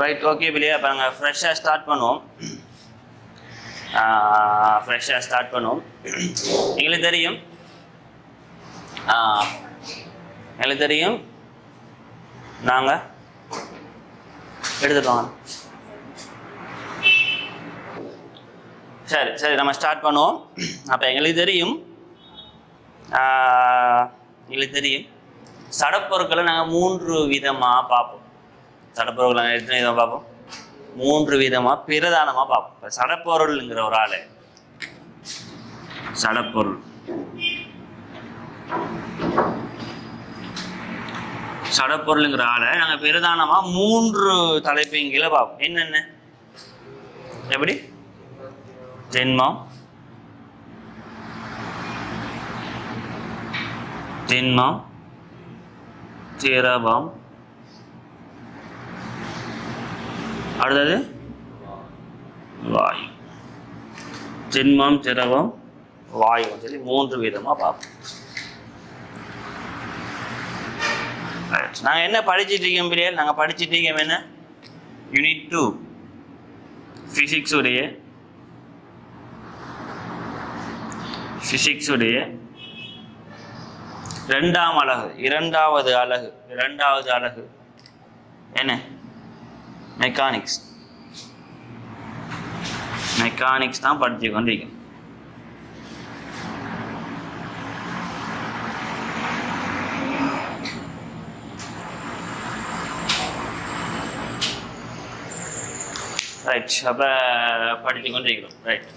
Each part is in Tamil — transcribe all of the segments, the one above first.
ரைட் ஓகே பிள்ளையா அப்போ நாங்கள் ஃப்ரெஷ்ஷாக ஸ்டார்ட் பண்ணுவோம். எங்களுக்கு தெரியும் நாங்கள் எடுத்துட்டு வாங்க. சரி நம்ம ஸ்டார்ட் பண்ணுவோம். அப்போ எங்களுக்கு தெரியும் சடப்பொருட்களை நாங்கள் 3 விதமாக பார்ப்போம். சடப்பொருட்களை நாங்கள் எத்தனை விதமாக பார்ப்போம்? 3 விதமாக பிரதானமாக பார்ப்போம். இப்போ சடப்பொருள்ங்கிற ஒரு ஆள் சடப்பொருளுங்கிற ஆளை நாங்கள் பிரதானமாக 3 தலைப்பின் கீழே பார்ப்போம். என்னென்ன? எப்படி? திண்மம், திரவம், அடுத்தது வாயு. திண்மம், திரவம், வாயு சொல்லி 3 விதமாக பார்ப்போம். நாங்கள் என்ன படிச்சுட்டு இருக்கோம் பிள்ளைகள்? நாங்கள் படிச்சுட்டு இருக்கோம் என்ன? யூனிட் 2 ஃபிசிக்ஸ் உடைய 2வது அலகு என்ன? மெக்கானிக்ஸ் தான் படிச்சு கொண்டிருக்கோம். ரைட், அப்போ படித்து கொண்டிருக்கிறோம். ரைட்,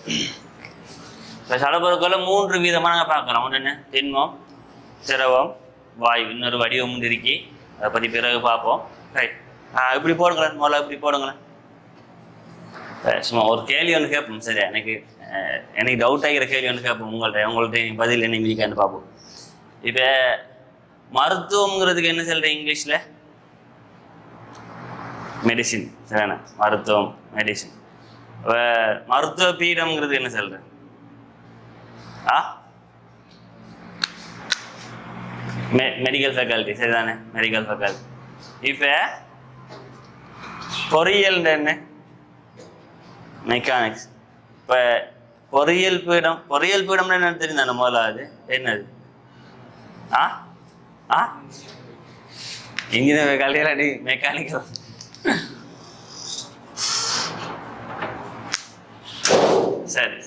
இப்போ சடப்பொருட்களை 3 விதமாக நாங்கள் பார்க்குறோம். ஒன்று என்ன? திண்மம், திரவம், வாயு. இன்னொரு வடிவம் இருக்கி அதை பற்றி பிறகு பார்ப்போம். ரைட், இப்படி போடுங்களேன். முதல்ல இப்படி போடுங்களேன். சும்மா ஒரு கேள்வி ஒன்று கேட்போம். சரியா? எனக்கு டவுட் ஆகிற கேள்வி ஒன்று கேட்போம். உங்கள்கிட்ட பதில் என்ன மிதிக்கான்னு பார்ப்போம். இப்போ மருத்துவங்கிறதுக்கு என்ன சொல்கிறேன் இங்கிலீஷில்? மெடிசின். சரிண்ணா? மருத்துவம், மெடிசின். மருத்துவ பீடம்ங்கிறது என்ன சொல்கிறேன்? Medical faculty. சரிதானே? Medical faculty. இப்போ பொறியியல் என்ன? மெக்கானிக்ஸ். இப்போ பொறியியல் பீடம்னு என்ன தெரியுதானே? முதலாவது என்னது? இன்ஜினியர் ஃபேக்கல்ட்டியில் அடி மெக்கானிக்கல்.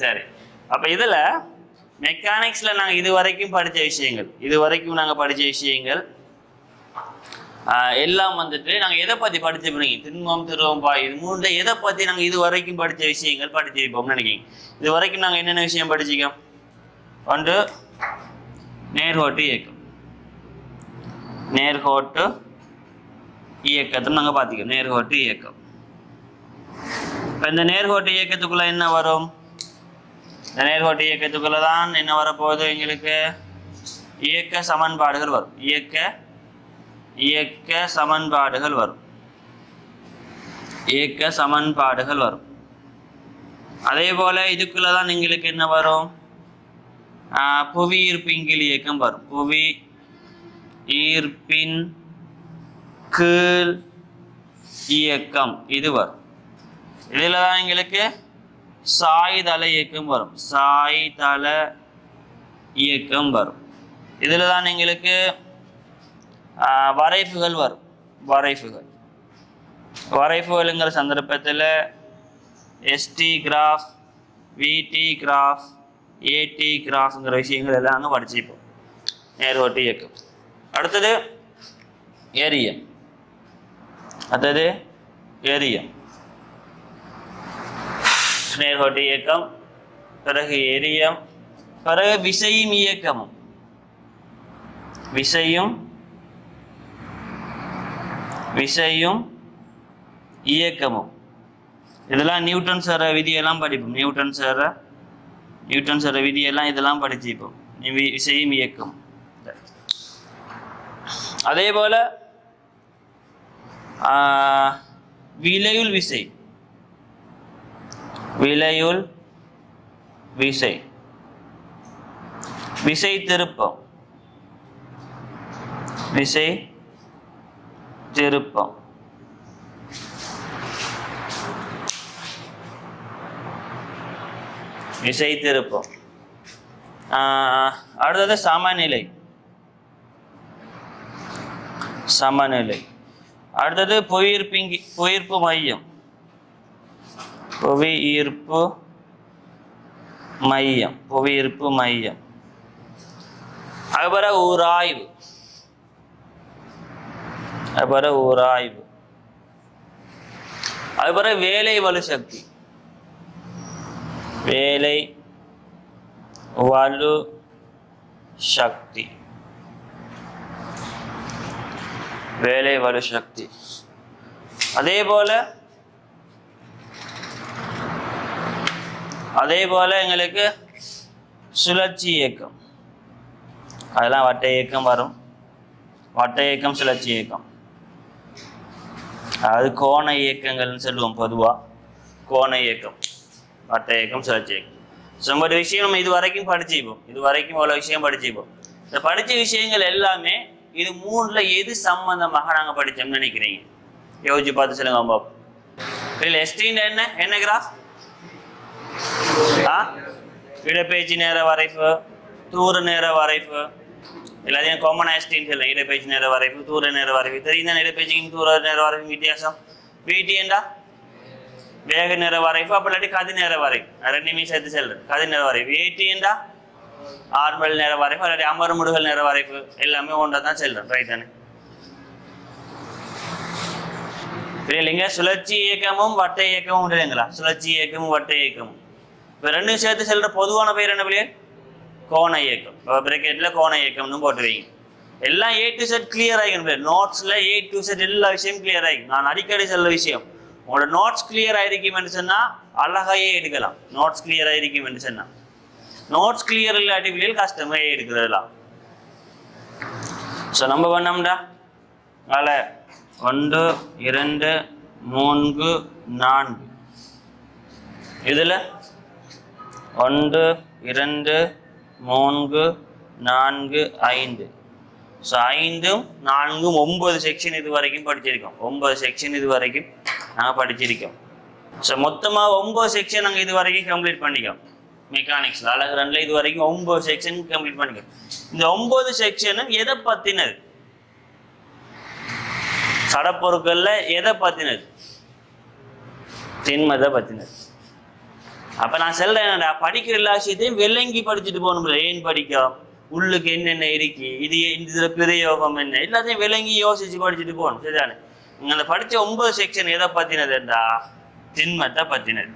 சரி அப்போ இதில் மெக்கானிக்ஸில் நாங்கள் இது வரைக்கும் படித்த விஷயங்கள் எல்லாம் வந்துட்டு நாங்கள் எதை பற்றி படிச்சுருப்பீங்க? திண்மம், திரவம், வாயு. இது 3 எதை பற்றி நாங்கள் இது வரைக்கும் படித்த விஷயங்கள் படிச்சிருப்போம்னு நினைக்கிறீங்க? இது வரைக்கும் நாங்கள் என்னென்ன விஷயம் படிச்சிக்கோம்? ஒன்று நேர்கோட்டு இயக்கத்தை நாங்கள் பார்த்திக்கோம். நேர்கோட்டு இயக்கம். இப்போ இந்த நேர்கோட்டு இயக்கத்துக்குள்ளே என்ன வரும்? இந்த நேர்கோட்டு இயக்கத்துக்குள்ளே தான் என்ன வரப்போகுது? எங்களுக்கு இயக்க சமன்பாடுகள் வரும். இயக்க சமன்பாடுகள் வரும். அதே போல் இதுக்குள்ளே தான் எங்களுக்கு என்ன வரும்? புவி ஈர்ப்பின்கீழ் இயக்கம் வரும். புவி ஈர்ப்பின் கீழ் இயக்கம் இது வரும். இதில் தான் எங்களுக்கு சாய்தள இயக்கம் வரும். இதில் தான் எங்களுக்கு வரைவுகள் வரும். வரைவுகள்ங்கிற சந்தர்ப்பத்தில் எஸ்டி கிராஃப், விடி கிராஃப், ஏடி கிராஃப்ங்கிற விஷயங்கள் எல்லாம் அங்கே படிச்சுப்போம். நேர்கோட்டு இயக்கம். அடுத்தது எரியம். நேர்கோட்டு இயக்கம், பிறகு எரியம், பிறகு விசையும் இயக்கமும். இதெல்லாம் நியூட்டன் சார விதியெல்லாம் படிப்போம். நியூட்டன் சார விதியெல்லாம் இதெல்லாம் படிச்சுப்போம். விசையும் இயக்கம். அதே போல விலையுள் விசை, விசை திருப்பம், விசை திருப்பம். அடுத்தது சமநிலை. சமநிலை. அடுத்தது புவியீர்ப்பு மையம். புவியீர்ப்பு மையம். புவியீர்ப்பு மையம். அதுபோல உராய்வு. அதுபோல உராய்வு. அதுபோல வேலை வலு சக்தி. வேலை வலு சக்தி. வேலை வலு சக்தி. அதே போல எங்களுக்கு சுழற்சி இயக்கம். அதெல்லாம் வட்ட இயக்கம் வரும். வட்ட இயக்கம், சுழற்சி இயக்கம். அது கோண இயக்கங்கள்னு சொல்லுவோம் பொதுவாக. கோண இயக்கம், வட்ட இயக்கம், சுழற்சி இயக்கம். ஸோ ஒரு விஷயம் நம்ம இது வரைக்கும் படிச்சுப்போம். இது வரைக்கும் அவ்வளோ விஷயம் படிச்சுப்போம். இந்த படித்த விஷயங்கள் எல்லாமே இது மூணுல எது சம்பந்தமாக நாங்கள் படித்தோம்னு நினைக்கிறீங்க? யோசிச்சு பார்த்து சொல்லுங்க பாபு. இல்லை எஸ்டின் என்ன கிராஃப்? இடப்பெயர்ச்சி நேர வரைப்பு, தூர நேர வரைப்பு, எல்லாத்தையும் காமன் எஸ்டின்னு சொல்லலாம். இடப்பெயர்ச்சி நேர வரைப்பு, தூர நேர வரைப்பு. தெரியுதான் இடப்பெயர்ச்சிக்கும் தூர நேர வரைப்பு வித்தியாசம்? பிடி என்றா வேக நேர வரைப்பு, அப்போ இல்லாட்டி கதி நேர வரைப்பு. ரெண்டுமே சேர்த்து செல்றேன். கதி நேர வரைப்பு. ஏடி என்றா ஆர்மல் நேர வரைப்பு, இல்லாட்டி அமர்முடுகள் நேர வரைப்பு. எல்லாமே ஒன்றா தான் செல்றேன். ரைட் தானே? இல்லைங்க, சுழற்சி இயக்கமும் வட்ட இயக்கமும் இல்லைங்களா? சுழற்சி இயக்கமும் வட்ட இயக்கமும் இப்போ ரெண்டும் சேர்த்து செல்ற பொதுவான பெயர் என்ன பிள்ளைய? கோண இயக்கம். பிரேக்கெட்ல கோண இயக்கம்னு போட்டு வைங்க. எல்லாம் A to Z கிளியர் ஆகிக்கணும். நோட்ஸ்ல A to Z எல்லா விஷயமும் கிளியர் ஆகிக்கும். நான் அடிக்கடி சொல்ல விஷயம், உங்களோட நோட்ஸ் கிளியர் ஆயிருக்கும் என்று சொன்னா அழகையே எடுக்கலாம். நோட்ஸ் கிளியர் ஆயிருக்கும் என்று சொன்னா. நோட்ஸ் கிளியர் இல்லாட்டி பிள்ளைகள் கஷ்டமே எடுக்கிறதுலாம். ஸோ நம்ம பண்ணோம்டா அதில் 1 2 3 4 இதில் 1 2 3 4 5. ஸோ 5ம் 4ம் 9 செக்ஷன் இது வரைக்கும் படிச்சிருக்கோம். 9 செக்ஷன் இது வரைக்கும் நாங்கள் படிச்சிருக்கோம். ஸோ மொத்தமாக 9 செக்ஷன் நாங்கள் இது வரைக்கும் கம்ப்ளீட் பண்ணிக்கோம். மெக்கானிக்ஸில் அழகு 2ல இது வரைக்கும் 9 செக்ஷன் கம்ப்ளீட் பண்ணிக்கோம். இந்த 9 செக்ஷனும் எதை பற்றினது? சடப்பொருட்களில் எதை பற்றினது? திண்மத்தை பற்றினது. அப்போ நான் சொல்றேன், படிக்கிற எல்லா விஷயத்தையும் விளங்கி படிச்சுட்டு போகணும். ஏன் படிக்கிறோம், உள்ளுக்கு என்னென்ன இருக்கு, இது இதில் பிரயோகம் என்ன, எல்லாத்தையும் விளங்கி யோசிச்சு படிச்சுட்டு போகணும். சரிதானே? நீங்கள் அந்த படித்த 9 செக்ஷன் எதை பற்றினதுன்றா திண்மத்தை பற்றினது.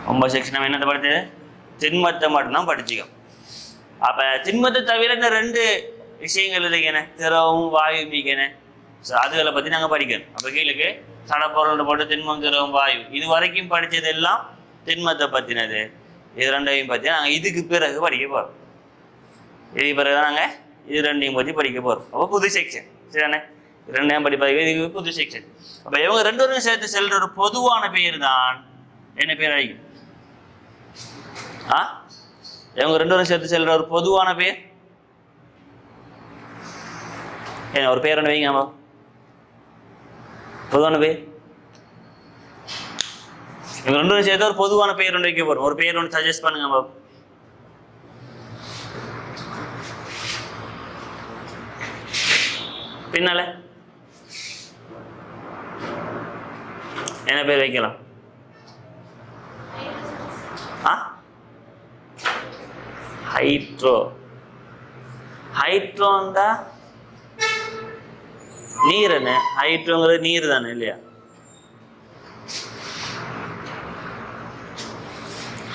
9 செக்ஷன் நம்ம என்னத்தை படித்தது? திண்மத்தை மட்டும்தான் படிச்சுக்கோம். அப்போ திண்மத்தை தவிர இந்த 2 விஷயங்கள் இருக்குன்னு, திரவம் வாயு மீக்கன்னு. ஸோ அதுகளை பற்றி நாங்கள் படிக்கணும். அப்போ கீழே சடப்பொருள் போட்டு திண்மம், திரவம், வாயு இது வரைக்கும் படித்தது எல்லாம் திண்மத்தை பற்றினது. இது 2ஐயும் பற்றி நாங்கள் இதுக்கு பிறகு படிக்க போகிறோம். இதுக்கு பிறகு தான் நாங்கள் இது 2ஐயும் பற்றி படிக்க போகிறோம். அப்போ புது செக்ஷன். சரிதானே? 2ஐயும் படிப்பது இதுக்கு புது செக்ஷன். அப்போ இவங்க 2 பேரும் சேர்த்து செல்ற ஒரு பொதுவான பெயர் தான் என்ன பேர் அழைக்கும்? இவங்க 2 பேரும் சேர்த்து செல்ற ஒரு பொதுவான பேர் என்ன? ஒரு பேர் ஒன்று வைங்க. பொதுவான பேர் இவங்க 2 பேரும் சேர்த்து ஒரு பொதுவான பெயர் ஒன்று வைக்க போறோம். ஒரு பேர் ஒன்று சஜஸ்ட் பண்ணுங்க. பின்னால என்ன பேர் வைக்கலாம்? ஹைட்ரோ. ஹைட்ரோண்டா நீர் என்ன? ஹைட்ரோங்கிறது நீர் தானே இல்லையா?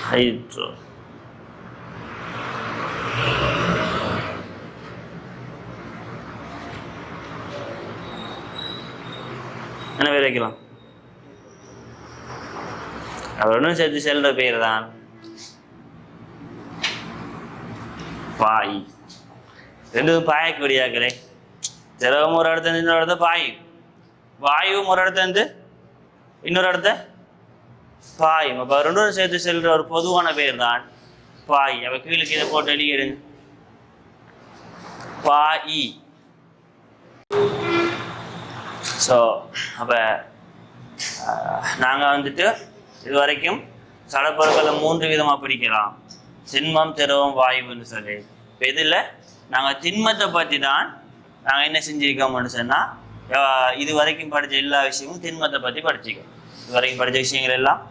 ஹைட்ரோ. என்ன பேர் வைக்கலாம்? அவருடன் சேர்த்து செல்ற பேர் தான் பாய். 2 பாயக்கூடியாக்களே. திரவம் ஒரு இடத்துல இன்னொரு இடத்த பாயும், வாயுவும் ஒரு இடத்துல இருந்து இன்னொரு இடத்த பாயும். அப்போ 2 சேர்த்து செல்ற ஒரு பொதுவான பேர் தான் பாய். அப்போ கீழுக்கு இதை போட்டு எழுதிடுங்க. பாயி. ஸோ அப்போ நாங்கள் வந்துட்டு இது வரைக்கும் சடப்பொருட்களை 3 விதமாக பிரிக்கலாம், திண்மம், திரவம், வாயுன்னு சொல்லி. இப்போ இதில் நாங்கள் திண்மத்தை பற்றி தான் நாங்கள் என்ன செஞ்சுருக்கோம்னு சொன்னால் இது வரைக்கும் படித்த எல்லா விஷயமும் திண்மத்தை பற்றி படிச்சிக்கிறோம். இது வரைக்கும் படித்த விஷயங்கள் எல்லாம்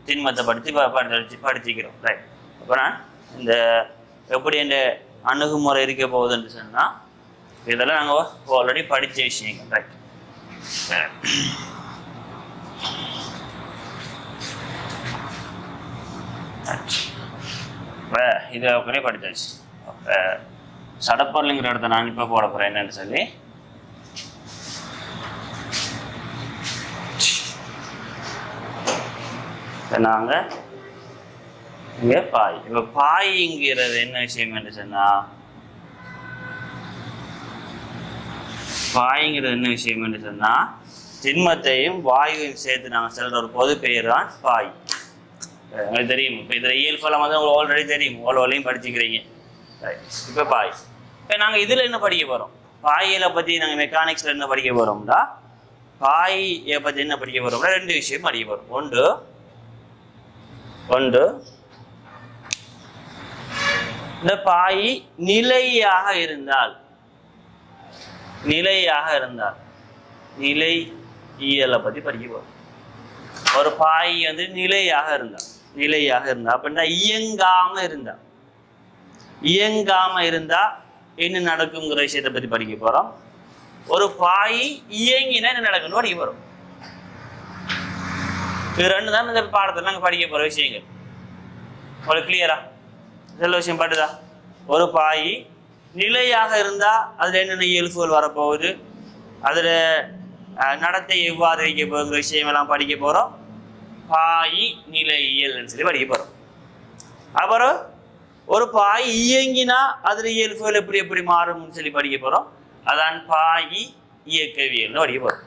திண்மத்தை படிச்சிக்கிறோம். ரைட். அப்போ நான் இந்த எப்படி இந்த அணுகுமுறை இருக்க போகுதுன்னு சொன்னால் இதெல்லாம் நாங்கள் ஆல்ரெடி படித்த விஷயங்கள். ரைட். இப்போ இது அப்படியே படித்தாச்சு. அப்போ சடப்பொருளுங்கிற இடத்த நான் இப்போ போட போகிறேன் என்னன்னு சொல்லி. இப்போ நாங்கள் இங்கே பாய். இப்போ பாய்ங்கிறது என்ன விஷயம் என்று சொன்னால், பாய்ங்கிறது என்ன விஷயம் என்று சொன்னால் திண்மத்தையும் வாயுவையும் சேர்த்து நாங்கள் சொல்கிற ஒரு பொது பெயர் தான் பாய். உங்களுக்கு தெரியும். இப்போ இதில் இயல்பெல்லாம் வந்து உங்களுக்கு ஆல்ரெடி தெரியும், ஓலோலையும் படிச்சுக்கிறீங்க. இப்போ பாய். இப்போ நாங்கள் இதில் என்ன படிக்க போகிறோம், பாயிலை பற்றி நாங்கள் மெக்கானிக்ஸில் என்ன படிக்க போகிறோம்னா, பாயை பற்றி என்ன படிக்க போகிறோம்னா 2 விஷயம் படிக்க போகிறோம். ஒன்று இந்த பாய் நிலையாக இருந்தால் நிலை இயலை பற்றி படிக்க போகிறோம். ஒரு பாய் வந்து நிலையாக இருந்தா அப்படின்னா இயங்காம இருந்தா என்ன நடக்குங்கிற விஷயத்தை பற்றி படிக்க போறோம். ஒரு பாய் இயங்கினா என்ன நடக்கும்னு படிக்க போறோம். இது 2 தான் இந்த பாடத்தில் நாங்கள் படிக்க போற விஷயங்கள். உங்களுக்கு கிளியரா சில விஷயம் பட்டுதா? ஒரு பாய் நிலையாக இருந்தா அதுல என்னென்ன இயல்புகள் வரப்போகுது, அதுல நடத்தை எவ்வாறு இருக்க போகிற விஷயம் எல்லாம் படிக்க போறோம். பாய் நிலையியல்னு சொல்லி படிக்க போறோம். அப்புறம் ஒரு பாய் இயங்கினா அதுல இயல்புகள் எப்படி மாறும்னு சொல்லி படிக்க போறோம். அதான் பாய் இயக்கவியல்னு படிக்க போறோம்.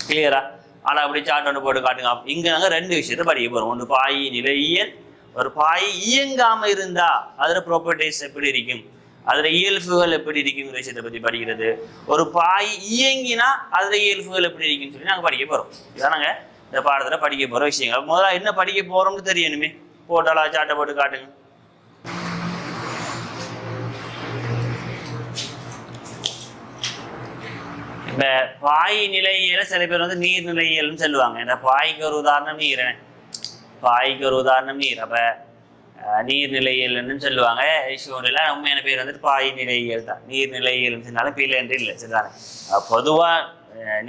கிளியரா? ஆனா அப்படி சாட் ஒன்று போட்டு காட்டுங்க. இங்க நாங்க 2 விஷயத்த படிக்க போறோம். ஒன்று பாய் நிலையியல். ஒரு பாய் இயங்காம இருந்தா அதுல ப்ராப்பர்ட்டிஸ் எப்படி இருக்கும், அதுல இயல்புகள் எப்படி இருக்குங்கிற விஷயத்தை பத்தி படிக்கிறது. ஒரு பாய் இயங்கினா அதுல இயல்புகள் எப்படி இருக்குன்னு சொல்லி நாங்க படிக்க போறோம். இதான் நாங்க இந்த பாடத்துல படிக்க போற விஷயங்கள். முதல்ல என்ன படிக்க போறோம்னு தெரியணுமே. போட்டாலா சாட்டை போட்டு காட்டுங்க. இந்த பாய் நிலையில சில பேர் வந்து நீர் நிலையியல்னு சொல்லுவாங்க. இந்த பாய்க்கு ஒரு உதாரணம் நீர், அப்ப நீர்நிலையியல்னு சொல்லுவாங்க. ஈஸ்வரில் உண்மையான பேர் வந்துட்டு பாய் நிலையியல் தான். நீர் நிலையியல்னு சொன்னாலும் பிள்ளை என்று இல்லை, சரிதானே? பொதுவாக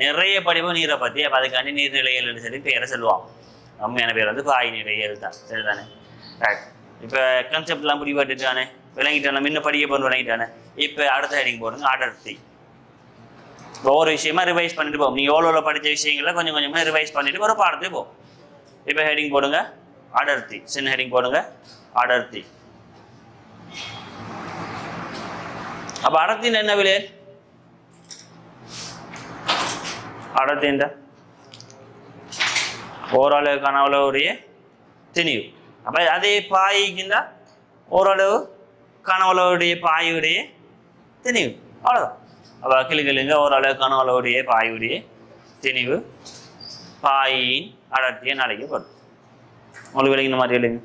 நிறைய படிப்பு நீரை பற்றி, அப்போ அதுக்காண்டி நீர்நிலையியல்னு சொல்லி பேரை சொல்லுவாங்க. உண்மையான பேர் வந்து பாய் நிலையியல் தான், சரிதானே? இப்போ கான்செப்ட்லாம் முடிவாட்டுட்டானே, விளங்கிட்டானே, முன்ன படிக்க போகணும் விளங்கிட்டானே. இப்போ அடுத்த ஹெடிங் போடுங்க, அடர்த்தி. ஒவ்வொரு விஷயமா ரிவைஸ் பண்ணிட்டு போகும். நீங்கள் எவ்வளோ படித்த விஷயங்கள கொஞ்சம் கொஞ்சமாக ரிவைஸ் பண்ணிட்டு ஒரு பாடத்துக்கு போகும். இப்போ ஹெடிங் போடுங்க அடர்த்தி. சின்ன ஹெடிங் போடுங்க அடர்த்தி. அப்ப அடர்த்தின்னு என்ன விலை? அடர்த்தின்ற ஓரளவு கனவுடைய திணிவு. அப்ப அதே பாய்க்குந்தா ஓரளவு கனவுடைய பாயுடைய திணிவு, அவ்வளவுதான். அப்ப கிளிகளுங்க ஓரளவு கனவுடைய பாயுடைய திணிவு பாயின் அடர்த்தியை அழைக்கப்படும். உங்களுக்கு விளங்கின மாதிரி இல்லைங்க.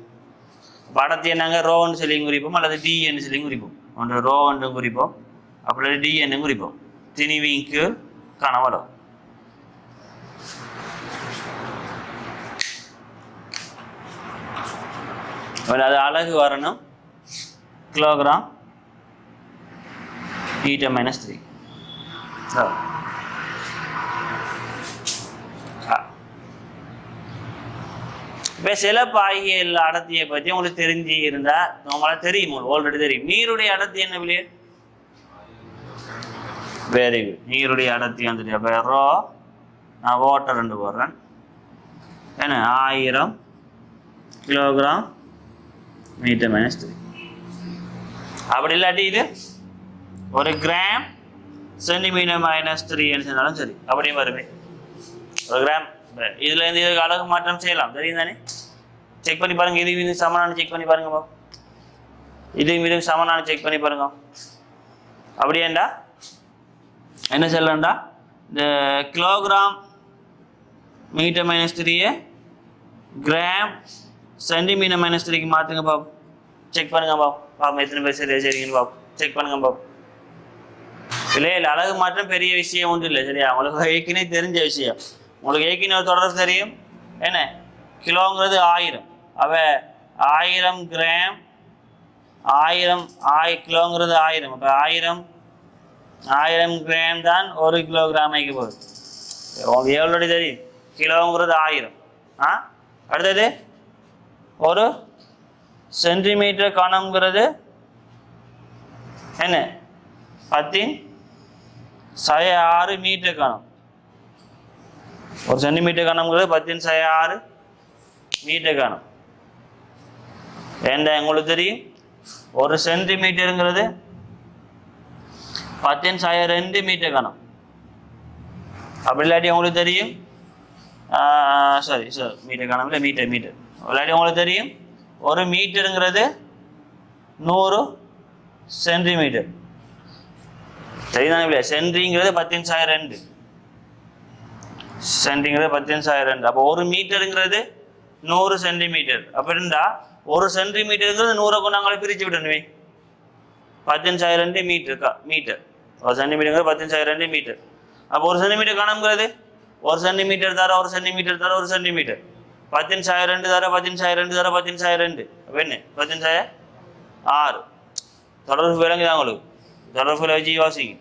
அடர்த்தி என்னங்க? ரோன்னு சொல்லி குறிப்போம் அல்லது டிஎன்னு சொல்லி குறிப்போம். ஒன்று ரோ என்று குறிப்போம், அப்படி டிஎன்னு குறிப்போம். திணிவிக்கு கனவளவு. அது அலகு வரணும் கிலோகிராம் (3). இப்போ சில பாய்கள் அடர்த்தியை பற்றி உங்களுக்கு தெரிஞ்சு இருந்தா நம்மளால தெரியும், ஆல்ரெடி தெரியும். நீருடைய அடர்த்தி என்ன விலையே? Very good. நீருடைய அடர்த்தி வந்துட்டு அப்போ ரோ, நான் வாட்டர் 2 போடுறேன். என்ன 1000 கிலோகிராம் (m)3. அப்படி இல்லாட்டி இது 1 கிராம் (cm)-3 சொன்னாலும் சரி, அப்படியே வருமே. 1 கிராம். இதுல இருந்து இதுக்கு அழகு மாற்றம் செய்யலாம், தெரியும் தானே? செக் பண்ணி பாருங்க. இது சமனானு செக் பண்ணி பாருங்க. இது சமனானு செக் பண்ணி பாருங்க. அப்படியேண்டா என்ன சொல்லண்டா, இந்த கிலோகிராம் (m)-3 கிராம் சென்டிமீட்டர் -3க்கு மாற்றுங்க பாப். செக் பண்ணுங்க பாப் எத்தனை பேர் சரிங்கன்னு பாப். செக் பண்ணுங்க பாப். இல்லை அழகு மாற்றம் பெரிய விஷயம் ஒன்றும் இல்லை சரியா, உங்களுக்கு ஏற்கனவே தெரிஞ்ச விஷயம். உங்களுக்கு ஏற்கனவே ஒரு தொடர்பு தெரியும் என்ன, கிலோங்கிறது 1000. அவ 1000 கிராம் 1000 கிலோங்கிறது 1000. அப்போ 1000 கிராம் தான் 1 கிலோகிராம் ஆகி போகுது. உங்களுக்கு எவ்வளோ தெரியும், கிலோங்கிறது 1000. அடுத்தது ஒரு சென்டிமீட்டர் கணம்ங்கிறது என்ன, 10⁻6 மீட்டர் கணம். ஒரு சென்டிமீட்டர் கணம்ங்கிறது 10⁻6 மீட்டர் கணம். ஏண்டா உங்களுக்கு தெரியும் ஒரு சென்டிமீட்டருங்கிறது 10⁻2 மீட்டர் கணம். அப்படி இல்லாட்டி உங்களுக்கு தெரியும் சாரி மீட்டர் கணம் இல்லை மீட்டர் இல்லாட்டி உங்களுக்கு தெரியும் ஒரு மீட்டருங்கிறது 100 சென்டிமீட்டர். சரிதானே இல்லையா? சென்டிங்கிறது 10⁻2 சென்டிங்கிறது 10⁻2. அப்போ ஒரு மீட்டருங்கிறது 100 சென்டிமீட்டர். அப்போ இருந்தா ஒரு சென்டிமீட்டருங்கிறது 100 கொண்டாங்களை பிரித்து விடணுமே. 10⁻2 மீட்டர். ஒரு சென்டிமீட்டருங்கிறது 10⁻2 மீட்டர். அப்போ ஒரு சென்டிமீட்டர் கணம்ங்கிறது ஒரு சென்டிமீட்டர் தர ஒரு சென்டிமீட்டர் தர ஒரு சென்டிமீட்டர். 10⁻2 தர 10⁻2 தர 10⁻2. அப்போ என்ன 10⁻6. தொடர்பு விளங்குதான் உங்களுக்கு. தொடர்புல வச்சு யோசிங்க.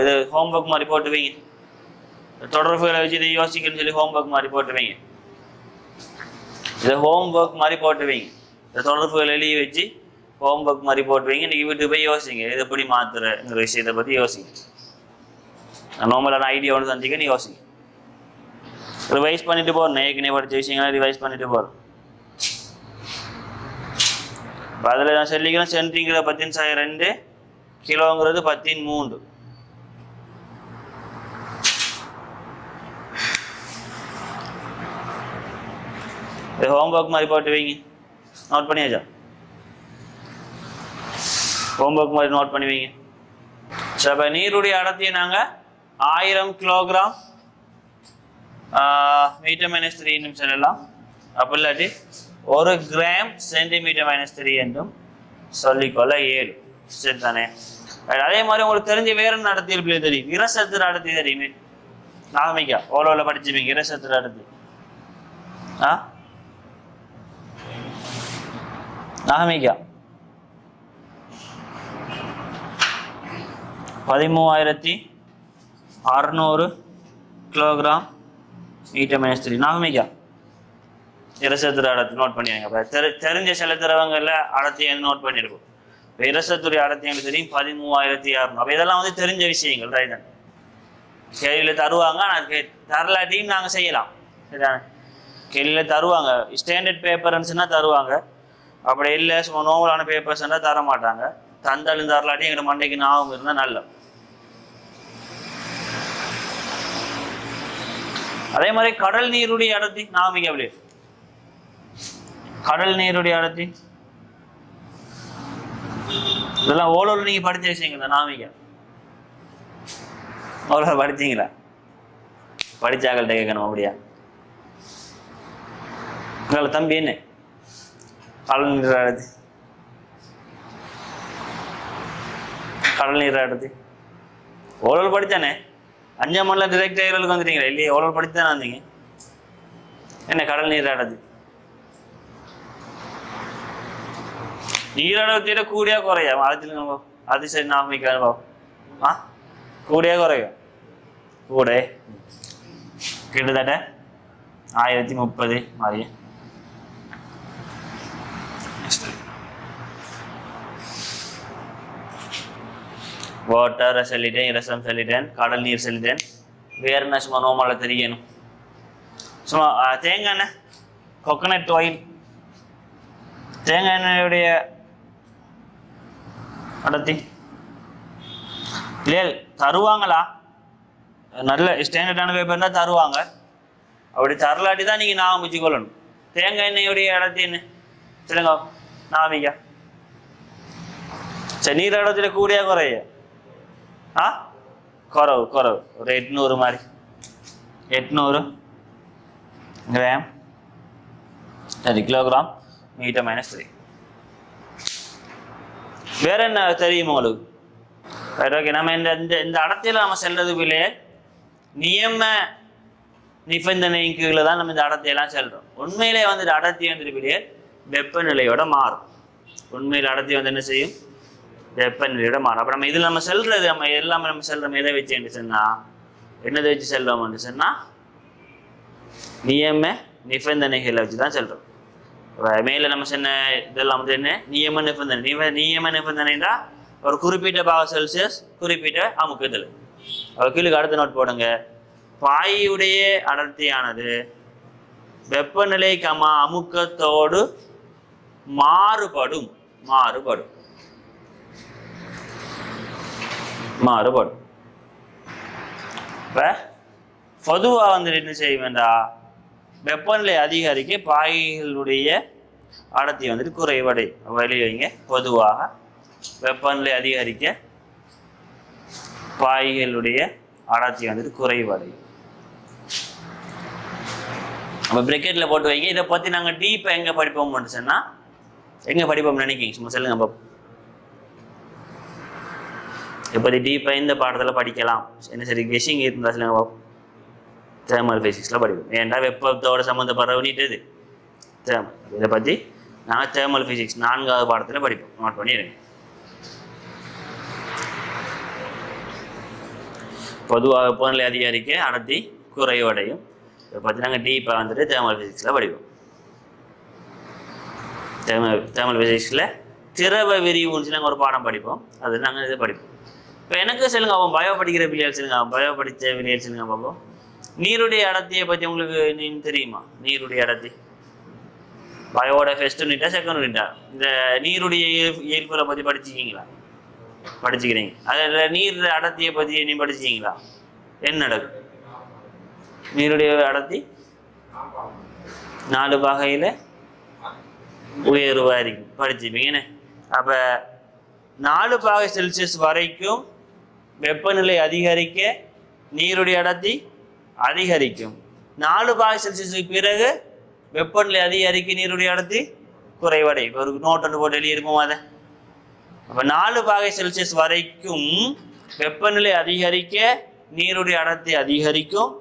இது ஹோம்ஒர்க் மாதிரி போட்டு வைங்க. தொடர்புகளை வச்சு இதை யோசிக்கணும்னு சொல்லி ஹோம்ஒர்க் மாதிரி போட்டு வைங்க. இதை ஹோம்ஒர்க் மாதிரி போட்டு வைங்க. இந்த தொடர்புகளை எழுதி வச்சு ஹோம்ஒர்க் மாதிரி போட்டு வைங்க. இன்றைக்கி வீட்டுக்கு போய் யோசிங்க, இதை எப்படி மாற்றுறங்கிற விஷயத்தை பற்றி யோசிங்க. நார்மலான ஐடியா ஒன்று தந்திக்க நீ யோசிங்க. ரிவைஸ் பண்ணிட்டு போகிறேன். ஏற்கனவே படித்த விஷயங்களை ரிவைஸ் பண்ணிட்டு போகிறேன். இப்போ அதில் நான் சொல்லிக்கிறேன் சென்டிங்கிறது 10⁻2 கிலோங்கிறது 10⁻3. இது ஹோம்ஒர்க் மாதிரி போட்டு வைங்க. நோட் பண்ணியாச்சா? ஹோம்ஒர்க் மாதிரி நோட் பண்ணி வைங்க. சரி, இப்போ நீருடைய அடர்த்தியை நாங்கள் 1000 கிலோகிராம் மீட்டர் -3 என்னும் சொல்லலாம். அப்போ இல்லாட்டி 1 கிராம் சென்டிமீட்டர் -3 என்றும் சொல்லிக்கொள்ள 7. சரி தானே? அதே மாதிரி உங்களுக்கு தெரிஞ்ச வேற நடத்தி இருப்பீங்க தெரியும். இரசத்து நடத்தி தெரியுமே. நாகமிக்கா ஓலோவில் படிச்சுப்பீங்க. இரசத்து நடத்தி நாகமிக்கா 13,600 கிலோகிராம் மீட்டர் -3. நாகமிக்கா இரசத்துறை அடர்த்தி நோட் பண்ணிடுங்க. தெரிஞ்ச சில திரவங்கள்ல அடர்த்தியை நோட் பண்ணியிருக்கோம். இப்போ இரசத்துறை அடர்த்தி எங்களுக்கு தெரியும் 13,600. அப்போ இதெல்லாம் வந்து தெரிஞ்ச விஷயங்கள் ரைட். கேள்வியில் தருவாங்க, ஆனால் தரலாட்டியும் நாங்கள் செய்யலாம். சரிதானே? கேள்வியில் தருவாங்க. ஸ்டாண்டர்ட் பேப்பர்ஸ்ன்னா தருவாங்க. அப்படி இல்லை சும்மா நோவலான பேப்பர்ஸ்னால் தர மாட்டாங்க. தந்தாலும் தரலாட்டியும் எங்களை மண்டைக்கு ஞாபகம் இருந்தால் நல்ல. அதே மாதிரி கடல் நீருடைய அடர்த்தி நாமிக்க அப்படி கடல் நீருடைய அடர்த்தி இதெல்லாம் ஓலோவில் நீங்கள் படித்த விஷயங்கள் தான். நாமிக்க ஓலோ படித்தீங்களா? படித்தாக்கள்கிட்ட கேட்கணும். அப்படியா? உங்களை தம்பி என்ன கடல் நீர் அடர்த்தி ஓலோவில் படித்தானே? 5ஆம் மணில் டிரெக்ட் ஏரலுக்கு வந்துட்டீங்களா? இல்லையே, ஓலோவில் படித்தானே வந்தீங்க. என்ன கடல் நீர் அடர்த்தி? நீரடர்த்தியோட கூடியா குறையா? அதுல அது சரி நாமிக்காது பாப்போம். கூடியா குறையும்? கூட கிட்டத்தட்ட 1030 மாதிரி. வாட்டரை சொல்லிட்டேன், இரசம் சொல்லிட்டேன், கடல் நீர் சொல்லிட்டேன். வேறு என்ன சும்மா நோமால தெரியணும்? சும்மா தேங்காய் எண்ணெய், கோகனட் ஆயில். தேங்காய் எண்ணெயுடைய அடர்த்தி இல்லையா தருவாங்களா? நல்ல ஸ்டாண்டர்டான பேப்பர் இருந்தால் தருவாங்க. அப்படி தரலாட்டி தான் நீங்கள் ஞாபகம் வச்சுக்கொள்ளணும். தேங்காய் எண்ணெயுடைய அடர்த்தி என்ன சொல்லுங்க நாமிக்கா? சரி, நீர் அடர்த்தியில் கூடியா குறைய? குறவு ஒரு 800 மாதிரி. 800 கிராம் சரி கிலோகிராம் மீட்டர் மைனஸ் 3. வேற என்ன தெரியுமா உங்களுக்கு? ஓகே, நம்ம இந்த இந்த அடர்த்தியில் நம்ம செல்றது பிள்ளையே நியம நிபந்தனையின் கீழே தான் நம்ம இந்த அடர்த்தியெல்லாம் செல்றோம். உண்மையிலே வந்து அடர்த்தி வந்துட்டு பிள்ளையே வெப்பநிலையோட மாறும். உண்மையில் அடர்த்தி வந்து என்ன செய்யும்? வெப்பநிலையோட மாறும். அப்போ நம்ம இதில் நம்ம செல்றது நம்ம எல்லாமே நம்ம செல்றோம் எதை வச்சு சொன்னா என்னதை வச்சு செல்றோம்னு சொன்னா நியம நிபந்தனைகளை வச்சு தான் செல்றோம். மேலே நம்ம சொன்ன இதெல்லாம் வந்து என்ன நியம நிபந்தனை. நியம நிபந்தனைன்னா ஒரு குறிப்பிட்ட பாக செல்சியஸ் குறிப்பிட்ட அமுக்குதல். கீழே அடுத்த நோட் போடுங்க. பாயுடைய அடர்த்தியானது வெப்பநிலை அமுக்கத்தோடு மாறுபடும். இப்போ பொதுவாக வந்துட்டு என்ன செய்ய வேண்டாம், வெப்பநிலை அதிகரிக்க பாய்களுடைய அடர்த்தி வந்துட்டு குறைவடை வெளியே வைங்க. பொதுவாக வெப்பநிலை அதிகரிக்க பாய்களுடைய அடர்த்தி வந்துட்டு குறைவடை. நம்ம பிரெக்கெட்டில் போட்டு வைங்க. இதை பற்றி நாங்கள் டீப்பாக எங்கே படிப்போம்னு சொன்னால் எங்கே படிப்போம்னு நினைக்கிங்க சும்மா சொல்லுங்க பாப்போம். இப்போ டீப்பாக இந்த பாடத்தில் படிக்கலாம். என்ன சரி கெஷிங் இருந்தால் சொல்லுங்க பாப்போம். தேர்மல் ஃபிசிக்ஸில் படிப்போம். ஏன்டா வெப்பத்தோட சம்மந்தப்படுற நீட்டது தேர்மல். இதை பற்றி நாங்கள் தேர்மல் ஃபிசிக்ஸ் 4வது பாடத்தில் படிப்போம். நோட் பண்ணிடுங்க. பொதுவாக வெப்பநிலை அதிகரிக்க அடர்த்தி குறைவடையும். இதை பற்றி நாங்கள் டீப்பாக வந்துட்டு தேர்மல் ஃபிசிக்ஸில் படிப்போம். தேர்மல் ஃபிசிக்ஸில் திரவ விரிவுன்னு நாங்கள் ஒரு பாடம் படிப்போம். அது நாங்கள் இதை படிப்போம். இப்போ எனக்கு சொல்லுங்க, அவன் பயோ படிக்கிற பிள்ளைகள் சொல்லுங்க, அவன் பயோ படித்த பிள்ளைகள் சொல்லுங்க பார்ப்போம். நீருடைய அடர்த்தியை பற்றி உங்களுக்கு நீங்க தெரியுமா? நீருடைய அடர்த்தி பயோட ஃபர்ஸ்ட் யூனிட்டா செகண்ட் யூனிட்டா? இந்த நீருடைய இயல்புகளை பற்றி படிச்சிருக்கீங்களா? படிச்சுக்கிறீங்க. அதில் நீர் அடர்த்தியை பற்றி நீ படிச்சிங்களா? என்ன நடக்கும்? நீருடைய அடர்த்தி 4 வகையில் உயர்வாக இருக்கும். படிச்சுப்பீங்கன்னு. அப்போ 4 பாகை செல்சியஸ் வரைக்கும் வெப்பநிலை அதிகரிக்க நீருடைய அடர்த்தி அதிகரிக்கும். 4 பாகை செல்சியஸுக்கு பிறகு வெப்பநிலை அதிகரிக்க நீருடைய அடர்த்தி குறைவடை. இப்போ ஒரு நோட் ஒன்று போட்டு எழுதியிருப்போம் அதை. அப்போ 4 பாகை செல்சியஸ் வரைக்கும் வெப்பநிலை அதிகரிக்க நீருடைய அடர்த்தி அதிகரிக்கும்.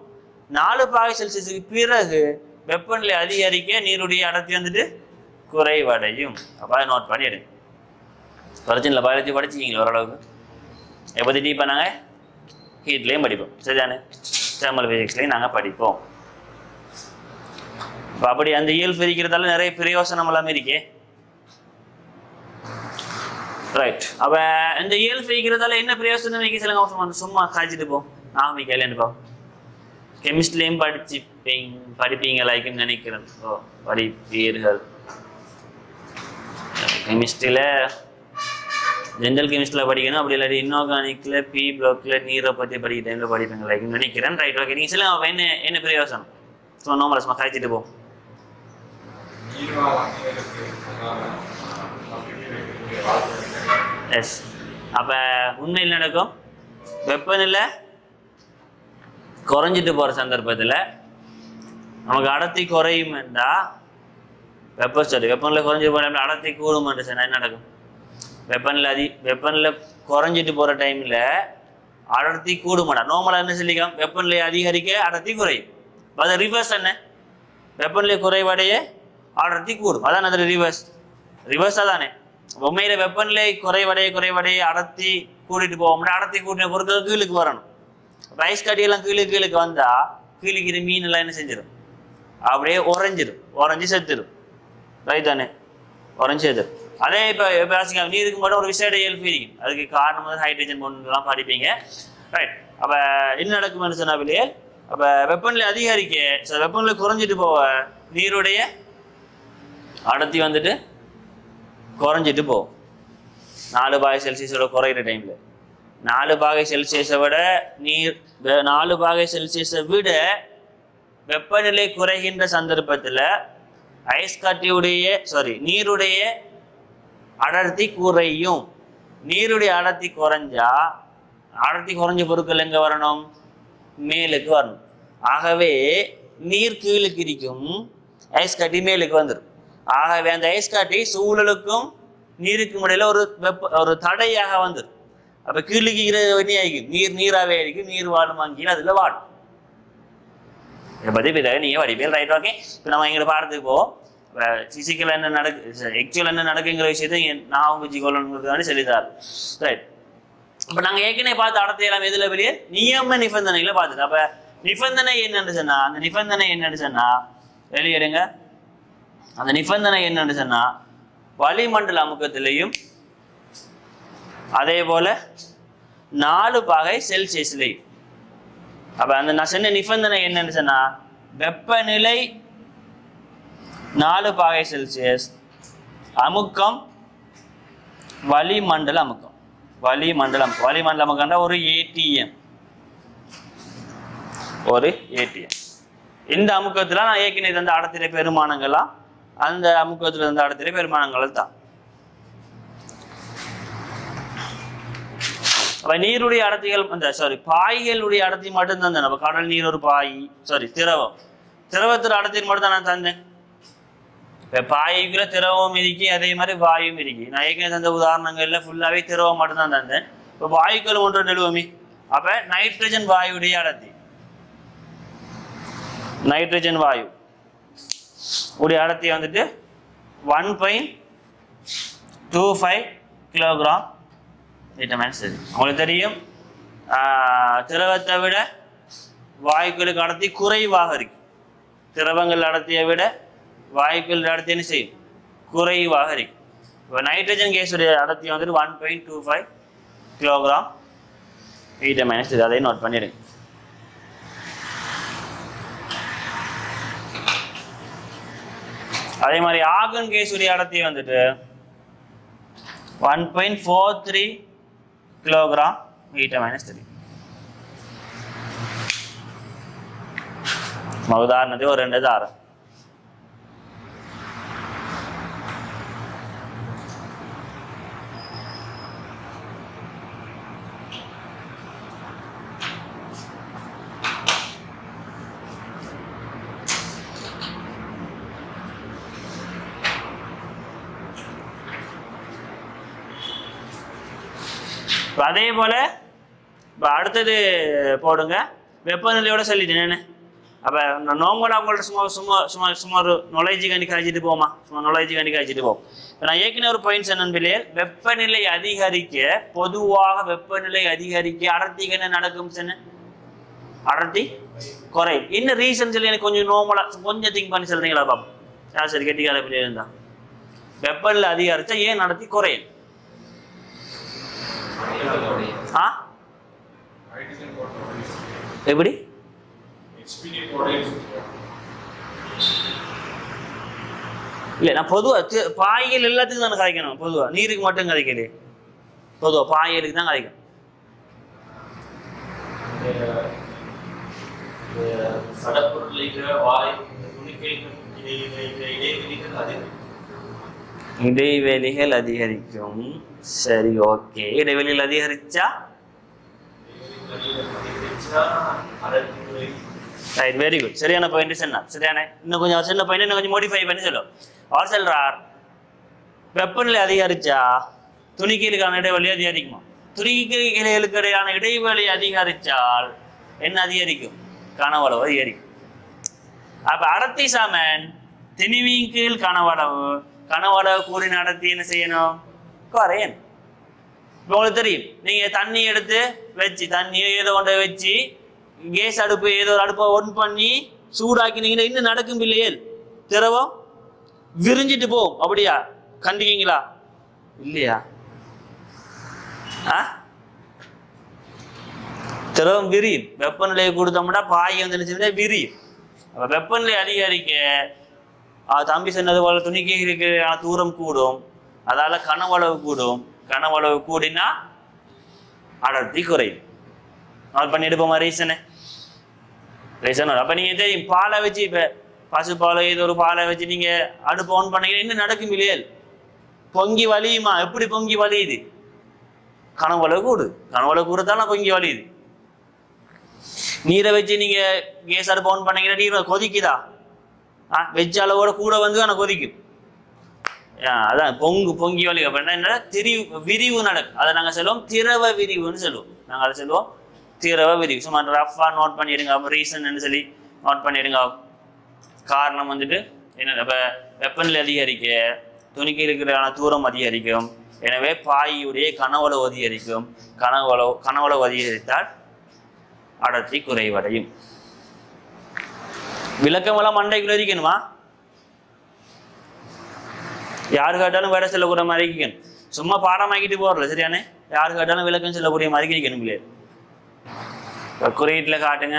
4 பாகை செல்சியஸுக்கு பிறகு வெப்பநிலை அதிகரிக்க நீருடைய அடர்த்தி வந்துட்டு குறைவடையும். அப்போ நோட் பண்ணிடுங்க. பிரச்சனை பயாலஜி படிச்சிக்கிங்களா ஓரளவுக்கு? எப்போது டீப்பாக நாங்கள் ஹீட்லேயும் படிப்போம். சரிதானே? தேர்மல் ஃபிசிக்ஸ்லேயும் நாங்கள் படிப்போம். இப்போ அப்படி அந்த இயல் பிரிக்கிறதால நிறைய பிரயோசனம் எல்லாமே இருக்கே. ரைட். அப்போ இந்த இயல் பிரிக்கிறதால என்ன பிரயோசனம் வைக்க சொல்லுங்க. சும்மா காய்ச்சிட்டு போம். நாம கேள்விப்போம். கெமிஸ்ட்ரிலையும் படிப்பீங்க லைக்குன்னு நினைக்கிறேன். ஓ படிப்பீர்கள். கெமிஸ்ட்ரியில் ஜென்ரல் கெமிஸ்ட்ரியில் படிக்கணும். அப்படி இல்லாட்டி இன்ஆர்கானிக்கில் பி பிளாக்கில் நீரை பற்றி படிக்கிற டைமில் படிப்பீங்க லைக்குன்னு நினைக்கிறேன். ரைட். ஓகே. நீங்கள் சொல்லுங்க என்ன என்ன பிரயோசனம்? ஸோ நோமலை சும்மா காய்ச்சிட்டு போம். எஸ். அப்போ உண்மையில் நடக்கும் வெப்பநிலை குறைஞ்சிட்டு போகிற சந்தர்ப்பத்தில் நமக்கு அடர்த்தி குறையுமெண்டா வெப்பநிலை குறைஞ்சிட்டு போகிற டைமில் அடர்த்தி கூடுமென்று சொன்னால் என்ன நடக்கும்? வெப்பநிலை குறைஞ்சிட்டு போகிற டைமில் அடர்த்தி கூடுமாடா. நார்மலாக என்ன சொல்லிக்கலாம்? வெப்பநிலை அதிகரிக்க அடர்த்தி குறையும். அது ரிவர்ஸ் என்ன? வெப்பநிலை குறைவடைய அடர்த்தி கூடும். அதான் அதில் ரிவர்ஸாக தானே. உண்மையில் வெப்பநிலை குறைவடைய அடர்த்தி கூட்டிட்டு போவோம்னா அடர்த்தி கூட்டின பொருட்கள் கீழுக்கு வரணும். ஐஸ் கட்டியெல்லாம் கீழுக்கு வந்தால் கீழுக்கிற மீன் எல்லாம் என்ன செஞ்சிடும்? அப்படியே உறைஞ்சி செத்துடும். ரைட் தானே? உறைஞ்சி செத்துடும். அதே இப்போ நீருக்கு மட்டும் ஒரு விசேட இயல்பு இருக்கும். அதுக்கு காரணம் வந்து ஹைட்ரஜன் பொண்ணுலாம் படிப்பீங்க. ரைட். அப்போ என்ன நடக்கும்னு சொன்னால் வெளியே அப்போ வெப்பநிலை அதிகரிக்க வெப்பநிலை குறைஞ்சிட்டு போக நீருடைய அடர்த்தி வந்துட்டு குறைஞ்சிட்டு போகும். 4 பாகை செல்சியஸோட குறையிற டைமில் 4 பாகை செல்சியஸை விட 4 பாகை செல்சியஸை விட வெப்பநிலை குறைகின்ற சந்தர்ப்பத்தில் ஐஸ் கட்டியுடைய நீருடைய அடர்த்தி குறையும். நீருடைய அடர்த்தி குறைஞ்ச பொருட்கள் எங்கே வரணும்? மேலுக்கு வரணும். ஆகவே நீர் கீழுக்கு இருக்கும், ஐஸ் கட்டி மேலுக்கு வந்துடும். ஆகவே அந்த ஐஸ் கட்டி சூழலுக்கும் நீருக்கும் இடையில ஒரு தடையாக வந்துடும். அப்ப கீழுக்கு ஆகிக்கும், நீராவே இருக்கும், நீர் வாழும் அங்கீழ அதுல வாடும். இதை பத்தி நீங்க வடிவேல் ரைட். ஓகே, இப்போ நம்ம எங்களை பாடத்துக்கு போவோம். பிசிக்கல் என்ன நடக்கு, ஆக்சுவல் என்ன நடக்குங்கிற விஷயத்தை நான் வச்சுக்கொள்ளணுங்கிறதுக்காண்டி சொல்லித்தாரு. ரைட். இப்போ நாங்கள் ஏற்கனவே பார்த்து அடர்த்தி எல்லாம் எதுல வெளியே நியம நிபந்தனைகளை பார்த்துட்டு, அப்ப நிபந்தனை என்னன்னு சொன்னா, அந்த நிபந்தனை என்னன்னு சொன்னா வெளியிடுங்க. அந்த நிபந்தனை என்னன்னு சொன்னா வளிமண்டல அமுக்கத்திலையும் அதே போல 4 பாகை செல்சியஸ்லையும். அப்ப அந்த நான் சொன்ன நிபந்தனை என்னன்னு சொன்னா வெப்பநிலை 4 பாகை செல்சியஸ், அமுக்கம் வளிமண்டல அமுக்கம். வளிமண்டல அமுக்கம்னா ஒரு ஏடிஎம். இந்த அமுக்கத்துல நான் ஏற்கனவே இருந்த அடர்த்திரை பெருமானங்கள்லாம் அந்த அமுக்கத்துல இருந்த அடர்த்திரை பெருமானங்கள் தான். அப்ப நீருடைய அடர்த்திகள் பாய்களுடைய அடர்த்தி மட்டும் தந்தேன். அப்ப கடல் நீர் ஒரு பாய், திரவத்துல அடர்த்தி மட்டும் தான் நான் தந்தேன். இப்ப பாய்க்குள்ள திரவம் இருக்கு, அதே மாதிரி வாயும் இருக்கு. நான் ஏற்கனவே தந்த உதாரணங்கள்ல ஃபுல்லாவே திரவம் மட்டும் தான் தந்தேன். இப்ப வாயுக்கள் ஒன்று நெடுவோமே. அப்ப நைட்ரஜன் வாயுடைய அடர்த்தி, நைட்ரஜன் வாயு உடைய அடர்த்தி வந்துட்டு 1.25 கிலோகிராம். சரி, உங்களுக்கு தெரியும் திரவத்தை விட வாயுக்களுக்கு அடர்த்தி குறைவாக இருக்கு. திரவங்கள் அடர்த்தியை விட வாயுக்கள் அடர்த்தி என்ன செய்யும், குறைவாக இருக்கு. இப்போ நைட்ரஜன் கேஸுடைய அடர்த்தி வந்துட்டு 1.25 கிலோகிராம். -, அதையும் நோட் பண்ணிடுங்க. அதே மாதிரி ஆர்கன் கேஸுடைய அடர்த்தி வந்துட்டு 1.43 கிலோகிராம். -3. உதாரணத்துக்கு ஒரு 2 தாரம். அதே போல அடுத்தது போடுங்க, வெப்பநிலையோட சொல்லிட்டேன். அப்ப நோங்கோட அவங்கள்ட்ட சும்மா ஒரு நுழைஜி கண்டி காய்ச்சிட்டு போமா, போவோம். நான் ஏற்கனவே ஒரு பாயிண்ட்ஸ் என்னன்னு, வெப்பநிலை அதிகரிக்க, பொதுவாக வெப்பநிலை அதிகரிக்க அடர்த்திக்கு என்ன நடக்கும் சொன்ன, அடர்த்தி குறையும். என்ன ரீசன் சொல்லி எனக்கு கொஞ்சம் நோமலா கொஞ்சம் திங்க் பண்ணி சொல்றீங்களா பாப்பா? சரி, கெட்டிக்கார பிள்ளை இருந்தா வெப்பநிலை அதிகரிச்சா ஏன் அடர்த்தி குறையும்? எப்படி இல்ல, நான் பொதுவா பாய்கள் எல்லாத்துக்கும் தானே கதைக்கணும். பொதுவா நீருக்கு மட்டும் கதைக்கல, பொதுவா பாய்களுக்கு தான் கதைக்கணும். இடைவெளிகள் அதிகரிக்கும். சரி, ஓகே. இடைவெளிகள் அதிகரிச்சா ரைட், வெரி குட். சரியான பாயிண்ட் சொன்னா. சரியான இன்னும் கொஞ்சம் சின்ன பாயிண்ட் இன்னும் கொஞ்சம் மோடிஃபை பண்ணி சொல்லும். அவர் சொல்றார் வெப்பநிலை அதிகரிச்சா துணிக்கைகளுக்கான இடைவெளி அதிகரிக்குமா? துணிக்கைகளுக்கு இடையான இடைவெளி அதிகரிச்சால் என்ன அதிகரிக்கும்? கனவளவு அதிகரிக்கும். அப்ப அடர்த்தி சமன் திணிவின் கீழ் கனவளவு கூடின அடர்த்தி என்ன செய்யணும்? குறையணும். உங்களுக்கு தெரியும், நீங்க தண்ணி எடுத்து வச்சு, தண்ணியை ஏதோ ஒன்றை வச்சு கேஸ் அடுப்பு ஏதோ ஒரு அடுப்பை ஒன் பண்ணி சூடாக்கினீங்கன்னா இன்னும் நடக்கும் இல்லையே, திரவம் விரிஞ்சிட்டு போகும். அப்படியா? கண்டிக்கீங்களா? இல்லையா? திரவம் விரியும். வெப்பநிலையை கொடுத்தோம்னா பாய் வந்து விரியும். அப்ப வெப்பநிலை அதிகரிக்க தம்பி சொன்னது போல துணிக்கைகளுக்கு தூரம் கூடும், அதால கனவளவு கூடும். கனவளவு கூடினா அடர்த்தி குறையும். அது பண்ணிடுப்போமா ரீசனு? அப்ப நீங்க தெரியும், பாலை வச்சு இப்ப பசு பாலை ஏதோ ஒரு பாலை வச்சு நீங்க அடுப்பு ஆன் பண்ணீங்கன்னா என்ன நடக்கும் இல்லையா? பொங்கி வலியுமா? எப்படி பொங்கி வலியுது? கனவளவு கூடு. கனவளவு கூடத்தான பொங்கி வலியுது. நீரை வச்சு நீங்க கேஸ் அடுப்பு ஆன் பண்ணீங்கன்னா நீர் கொதிக்குதா? வச்ச அளவோட கூட வந்து ஆனால் கொதிக்கும். அதான் பொங்கி வலி அப்படின்னா என்ன, விரிவு நடக்கும். அதை நாங்கள் சொல்லுவோம் திரவ விரிவுன்னு சொல்லுவோம். நாங்கள் அதை சொல்லுவோம் திரவ விரிவு. சும்மா ரஃபாக நோட் பண்ணிடுங்க. அப்போ ரீசன் சொல்லி நோட் பண்ணிடுங்க. காரணம் வந்துட்டு என்ன, இப்போ வெப்பநிலை அதிகரிக்க துணிக்கு இருக்கிற தூரம் அதிகரிக்கும். எனவே பாயுடைய கனவளவு அதிகரிக்கும். கனவளவு அதிகரித்தால் அடர்த்தி குறைவடையும். விளக்கமெல்லாம் மண்டைக்குள்ள இருக்கணுமா? யாரு கேட்டாலும் வேற சொல்லக்கூடிய மாதிரி இருக்கணும். சும்மா பாடமாக்கிட்டு போறல சரியானே. யாரு கேட்டாலும் விளக்கம் சொல்லக்கூடிய மாதிரி இருக்கணும் இல்லையா? குறியீட்டுல காட்டுங்க.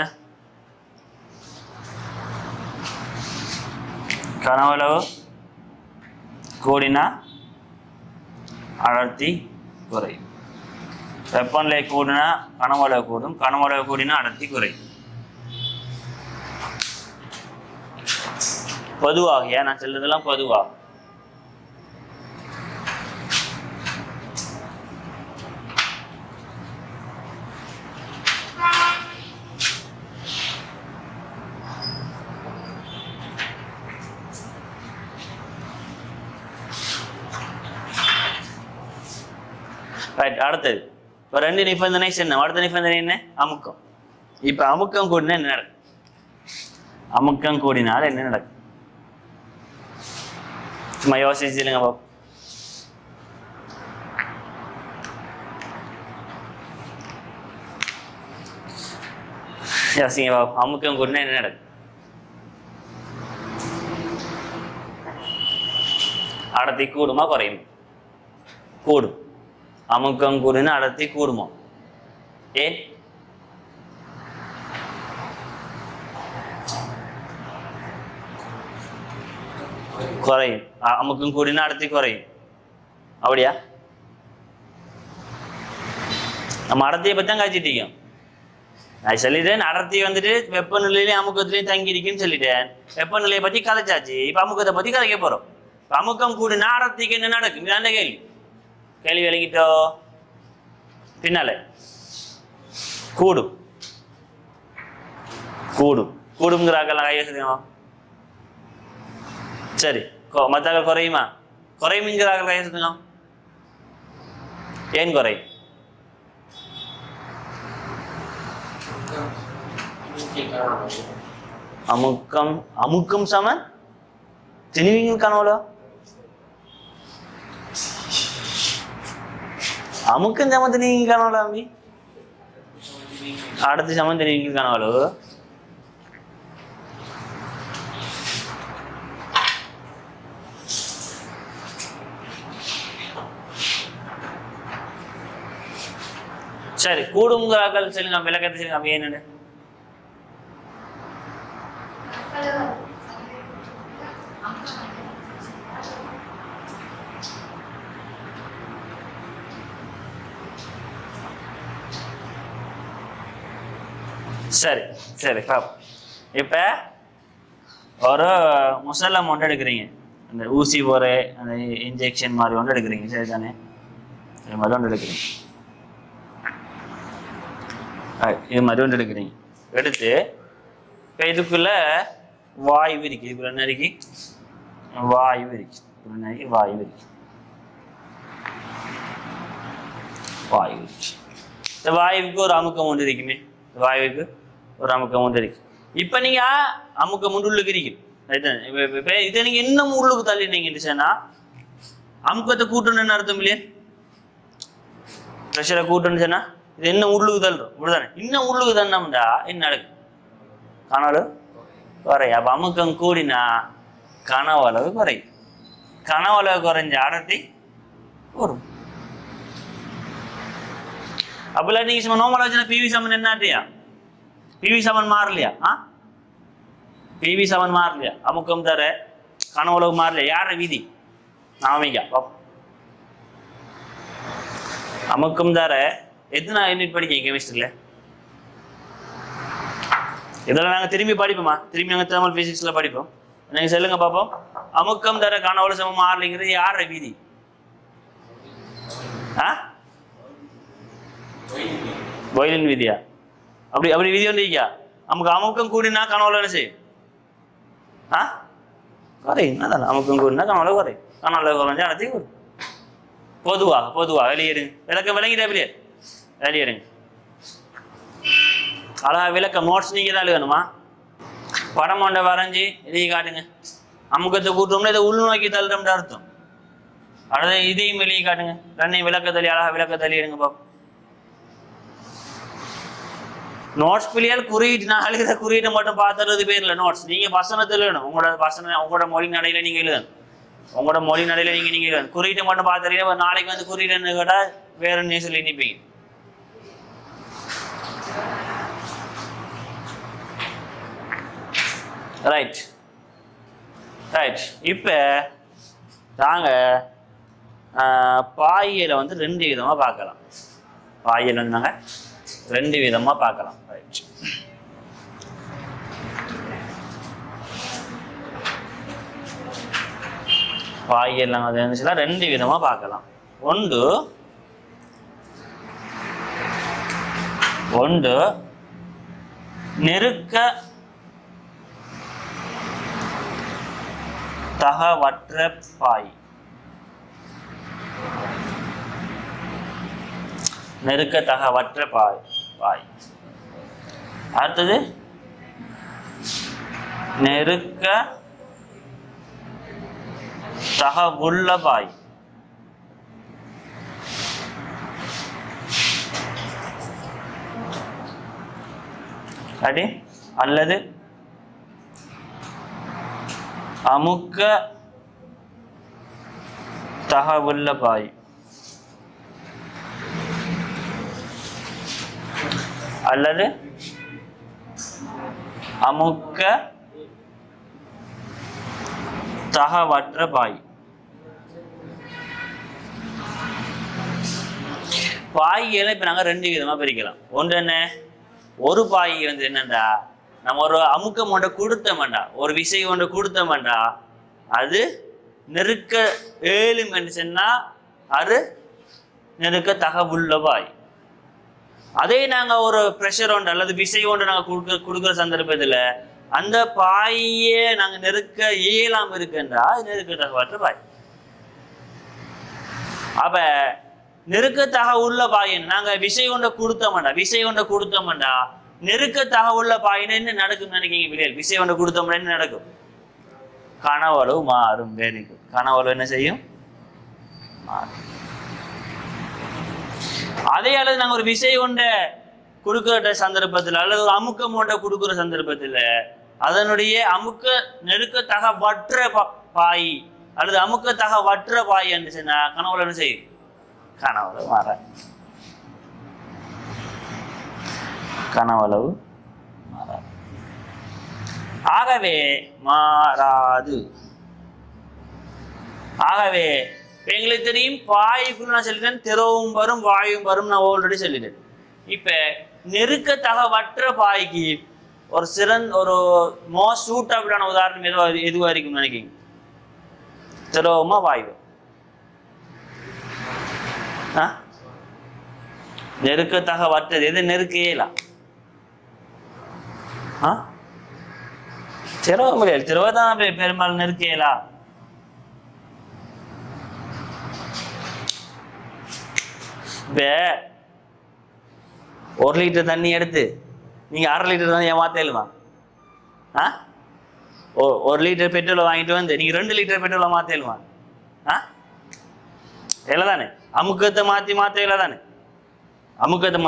கனவளவு கூடினா அடர்த்தி குறையும். வெப்பநிலை கூடினா கனவளவு கூடும். கனவளவு கூடினா அடர்த்தி குறையும். பொதுவாக நான் சொல்றதெல்லாம் பொதுவாக. அடுத்தது இப்போ 2 நிபந்தனை சொன்னோம். அடுத்த நிபந்தனை என்ன? அமுக்கம். இப்ப அமுக்கம் கூடினா என்ன நடக்கும்? அமுக்கம் கூடினால் என்ன நடக்கும்? சும்மா யோசிச்சுங்க பாப்போம். யோசிங்க பாப்போம். அமுக்கம் கூடினா என்ன நடக்கும்? அடர்த்தி கூடுமா குறையும்? கூடும். அமுக்கம் கூடினா அடர்த்தி கூடுமா? ஏன்? குறையும். அமுக்கம் கூடினா அடர்த்தி குறையும். அப்படியா? நம்ம அடர்த்தியை பத்தி தான் காய்ச்சிட்டீங்க. நான் சொல்லிட்டேன் அடர்த்தி வந்துட்டு வெப்பநிலையிலையும் அமுக்கத்திலையும் தங்கி இருக்குன்னு சொல்லிட்டேன். வெப்பநிலையை பத்தி கதைச்சாச்சு. இப்ப அமுக்கத்தை பத்தி கதைக்க போறோம். அமுக்கம் கூடினா அடர்த்திக்கு என்ன நடக்கும்? இதான கேள்வி. கேள்வி விளங்கிட்டோ? பின்னால கூடும். கூடுங்கிறாக்கள் கையோ. சரி, மற்ற குறையுமா? குறையுங்கிறாக்கள் கையோ. ஏன் குறையும்? அமுக்கம் சமன் திணிவிங்க காணவளோ? அமுக்கம் சம திணிவிங்க காணவளோ? அம்பி அடுத்து சமன் திணிவிங்க காணவளோ? சரி, கூடுங்கிறாக்கள் சொல்லுங்க. விளக்கத்தை சொல்லுங்க. அப்ப என்னன்னு சரி சரி பாப்போம். இப்ப ஒரு முசல்லம் ஒன்று எடுக்கிறீங்க. அந்த ஊசி போற அந்த இன்ஜெக்ஷன் மாதிரி ஒன்று எடுக்கிறீங்க. சரி தானே? இது மாதிரி ஒன்று எடுக்கிறீங்க. இது மாதிரி ஒன்று எடுக்கிறீங்க. எடுத்து இப்போ இதுக்குள்ள வாயு இருக்கு. இதுக்குள்ள என்ன இருக்கு? வாயு இருக்கு. வாயு இருக்கு. வாயு இருக்கு. இந்த வாயுவுக்கு ஒரு அமுக்கம் ஒன்று இருக்குமே. வாயுவுக்கு ஒரு அமுக்கம் ஒன்று இருக்கு. இப்ப நீங்க அமுக்கம் ஒன்று உள்ளுக்கு இருக்கு. இதை நீங்க இன்னும் உள்ளுக்கு தள்ளினீங்கன்னு சொன்னா அமுக்கத்தை கூட்டணும்னு அர்த்தம் இல்லையா? ப்ரெஷரை கூட்டணும்னு சொன்னா இது இன்னும் உள்ளுக்கு தள்ளுறோம். இப்படிதானே? இன்னும் உள்ளுக்கு தள்ளோம்டா என்ன நடக்கும்? கனவளவு குறையும். அப்ப அமுக்கம் கூடினா கனவளவு குறையும். கனவளவு குறைஞ்ச அடர்த்தி கூடும். அப்பெல்லாம் நீங்க சும்மா நோமலா வச்சுன்னா பிவி சமன் என்னாட்டியா? பிவி சமன் மாறலையா? பிவி சமன் மாறலையா? அமுக்கம் தர கனவளவு மாறலையா? யார விதி? நாமிகா பாப்போம். அமுக்கம் தர எத்தனை யூனிட் படிக்க கெமிஸ்ட்ரியில? இதெல்லாம் நாங்க திரும்பி படிப்போமா? திரும்பி நாங்க தேர்மல் பிசிக்ஸ்ல படிப்போம். நீங்க சொல்லுங்க பாப்போம். அமுக்கம் தர கனவளவு சமம் மாறலைங்கிறது யார விதி? பாய்லின் விதியா? அப்படி அப்படி விதி வந்து இல்லையா? நமக்கு அமுக்கம் கூடினா கனவுல என்ன செய்யும்? குறையும். அதான் அமுக்கம் கூடினா கனவுல குறையும். கனவுல குறைஞ்சா அனைத்தையும் வரும். பொதுவா வெளியேடுங்க. விளக்கம் விளங்கிட்டா அப்படியே வெளியேடுங்க. அழகா விளக்கம் நோட்ஸ் நீங்க தான் எழுதணுமா? படம் ஒன்றை வரைஞ்சி இதையும் காட்டுங்க. அமுக்கத்தை கூட்டோம்னா இதை உள்நோக்கி தள்ளுறோம்னு அர்த்தம். அதாவது இதையும் வெளியே காட்டுங்க. ரெண்டையும் விளக்கத்தள்ளி அழகா விளக்கத்தள்ளி எடுங்க பாப்போம். நோட்ஸ் பிள்ளையால் குறியீட்டு நான் எழுத குறியீட்டை மட்டும் பார்த்துறது பேர் இல்லை நோட்ஸ். நீங்க வசனத்தில் எழுதணும். உங்களோட மொழி நடையில நீங்க எழுதணும். உங்களோட மொழி நடையில நீங்க எழுதணும். குறியீட்டை மட்டும் பார்த்துறீங்க. நாளைக்கு வந்து குறியீடுன்னு கேட்டா வேற என்ன சொல்லி நிற்பீங்க. ரைட். இப்ப நாங்க பாயியலை வந்து 2 விதமா பார்க்கலாம். பாயியல் வந்து நாங்க 2 விதமா பார்க்கலாம். ரைட். பாயியல் நாங்கள் 2 விதமா பார்க்கலாம். ஒன்று நெருக்க தகவற்ற பாய். நெருக்கத்தகவற்ற பாய். அடுத்தது நெருக்க தகவுள்ள பாய். அல்லது அமுக்க தகவுள்ள பாய். அல்லது அமுக்க தகவற்ற பாய். பாயிகளை இப்ப நாங்க 2 விதமா பிரிக்கலாம். ஒன்று என்ன, ஒரு பாய் வந்து என்னண்டா, நம்ம ஒரு அமுக்கம் ஒன்றை கொடுத்தோம்டா, ஒரு விசை ஒன்றை கொடுத்தோம்டா, அது நெருக்க ஏழும் என்று சொன்னா அது நெருக்க தகவுள்ள பாய். அதே நாங்க ஒரு ப்ரெஷர் ஒன்று அல்லது விசை ஒன்று நாங்க கொடுக்குற சந்தர்ப்பத்துல அந்த பாயே நாங்க நெருக்க இயலாம இருக்குன்றா நெருக்க தகவற்ற பாய். அப்ப நெருக்கத்தாக உள்ள பாயின் நாங்க விசை ஒன்றை கொடுத்தோம்டா நெருக்கத்தாக உள்ள பாயின என்ன நடக்கும் நினைக்கிறீங்க பிள்ளைகள்? விசை ஒன்றை கொடுத்தோம்னா என்ன நடக்கும்? கனவளவு மாறும். Very good. கனவளவு என்ன செய்யும்? மாறும். அதே அல்லது நாங்க ஒரு விசை ஒன்றை கொடுக்கிற சந்தர்ப்பத்தில் அல்லது ஒரு அமுக்கம் ஒன்றை கொடுக்குற சந்தர்ப்பத்தில் அதனுடைய நெருக்கத்தகவற்ற பாய் அல்லது அமுக்கத்தகவற்ற பாய் என்று சொன்னா கனவுல என்ன செய்யும்? கனவளவு மாறாது. கனவளவு மாறாது. ஆகவே மாறாது. ஆகவே எங்களுக்கு தெரியும் பாய்க்குள்ள நான் சொல்லிட்டேன், திரவும் வரும் வாயும் வரும் நான் ஆல்ரெடி சொல்லிட்டேன். இப்ப நெருக்கத்தகவற்ற பாய்க்கு ஒரு மோஸ்ட் சூட்டபிளான உதாரணம் எதுவா இருக்கும் நினைக்கிறீங்க? திரவமா வாயு? நெருக்கத்தகவற்றது எது? நெருக்கையலாம் திரவ முடியாது. திரவதான் பெரும்பாலும் நெருக்கையலா. இப்ப 1 லிட்டர் தண்ணி எடுத்து நீங்க 1/2 லிட்டர் தான் ஏமாத்தேலுமா? 1 லிட்டர் பெட்ரோலை வாங்கிட்டு வந்து நீங்க 2 லிட்டர் பெட்ரோலை மாத்தேலுமா? இல்லதானே? அமுக்கத்தை மாத்த தானே? அமுக்கத்தை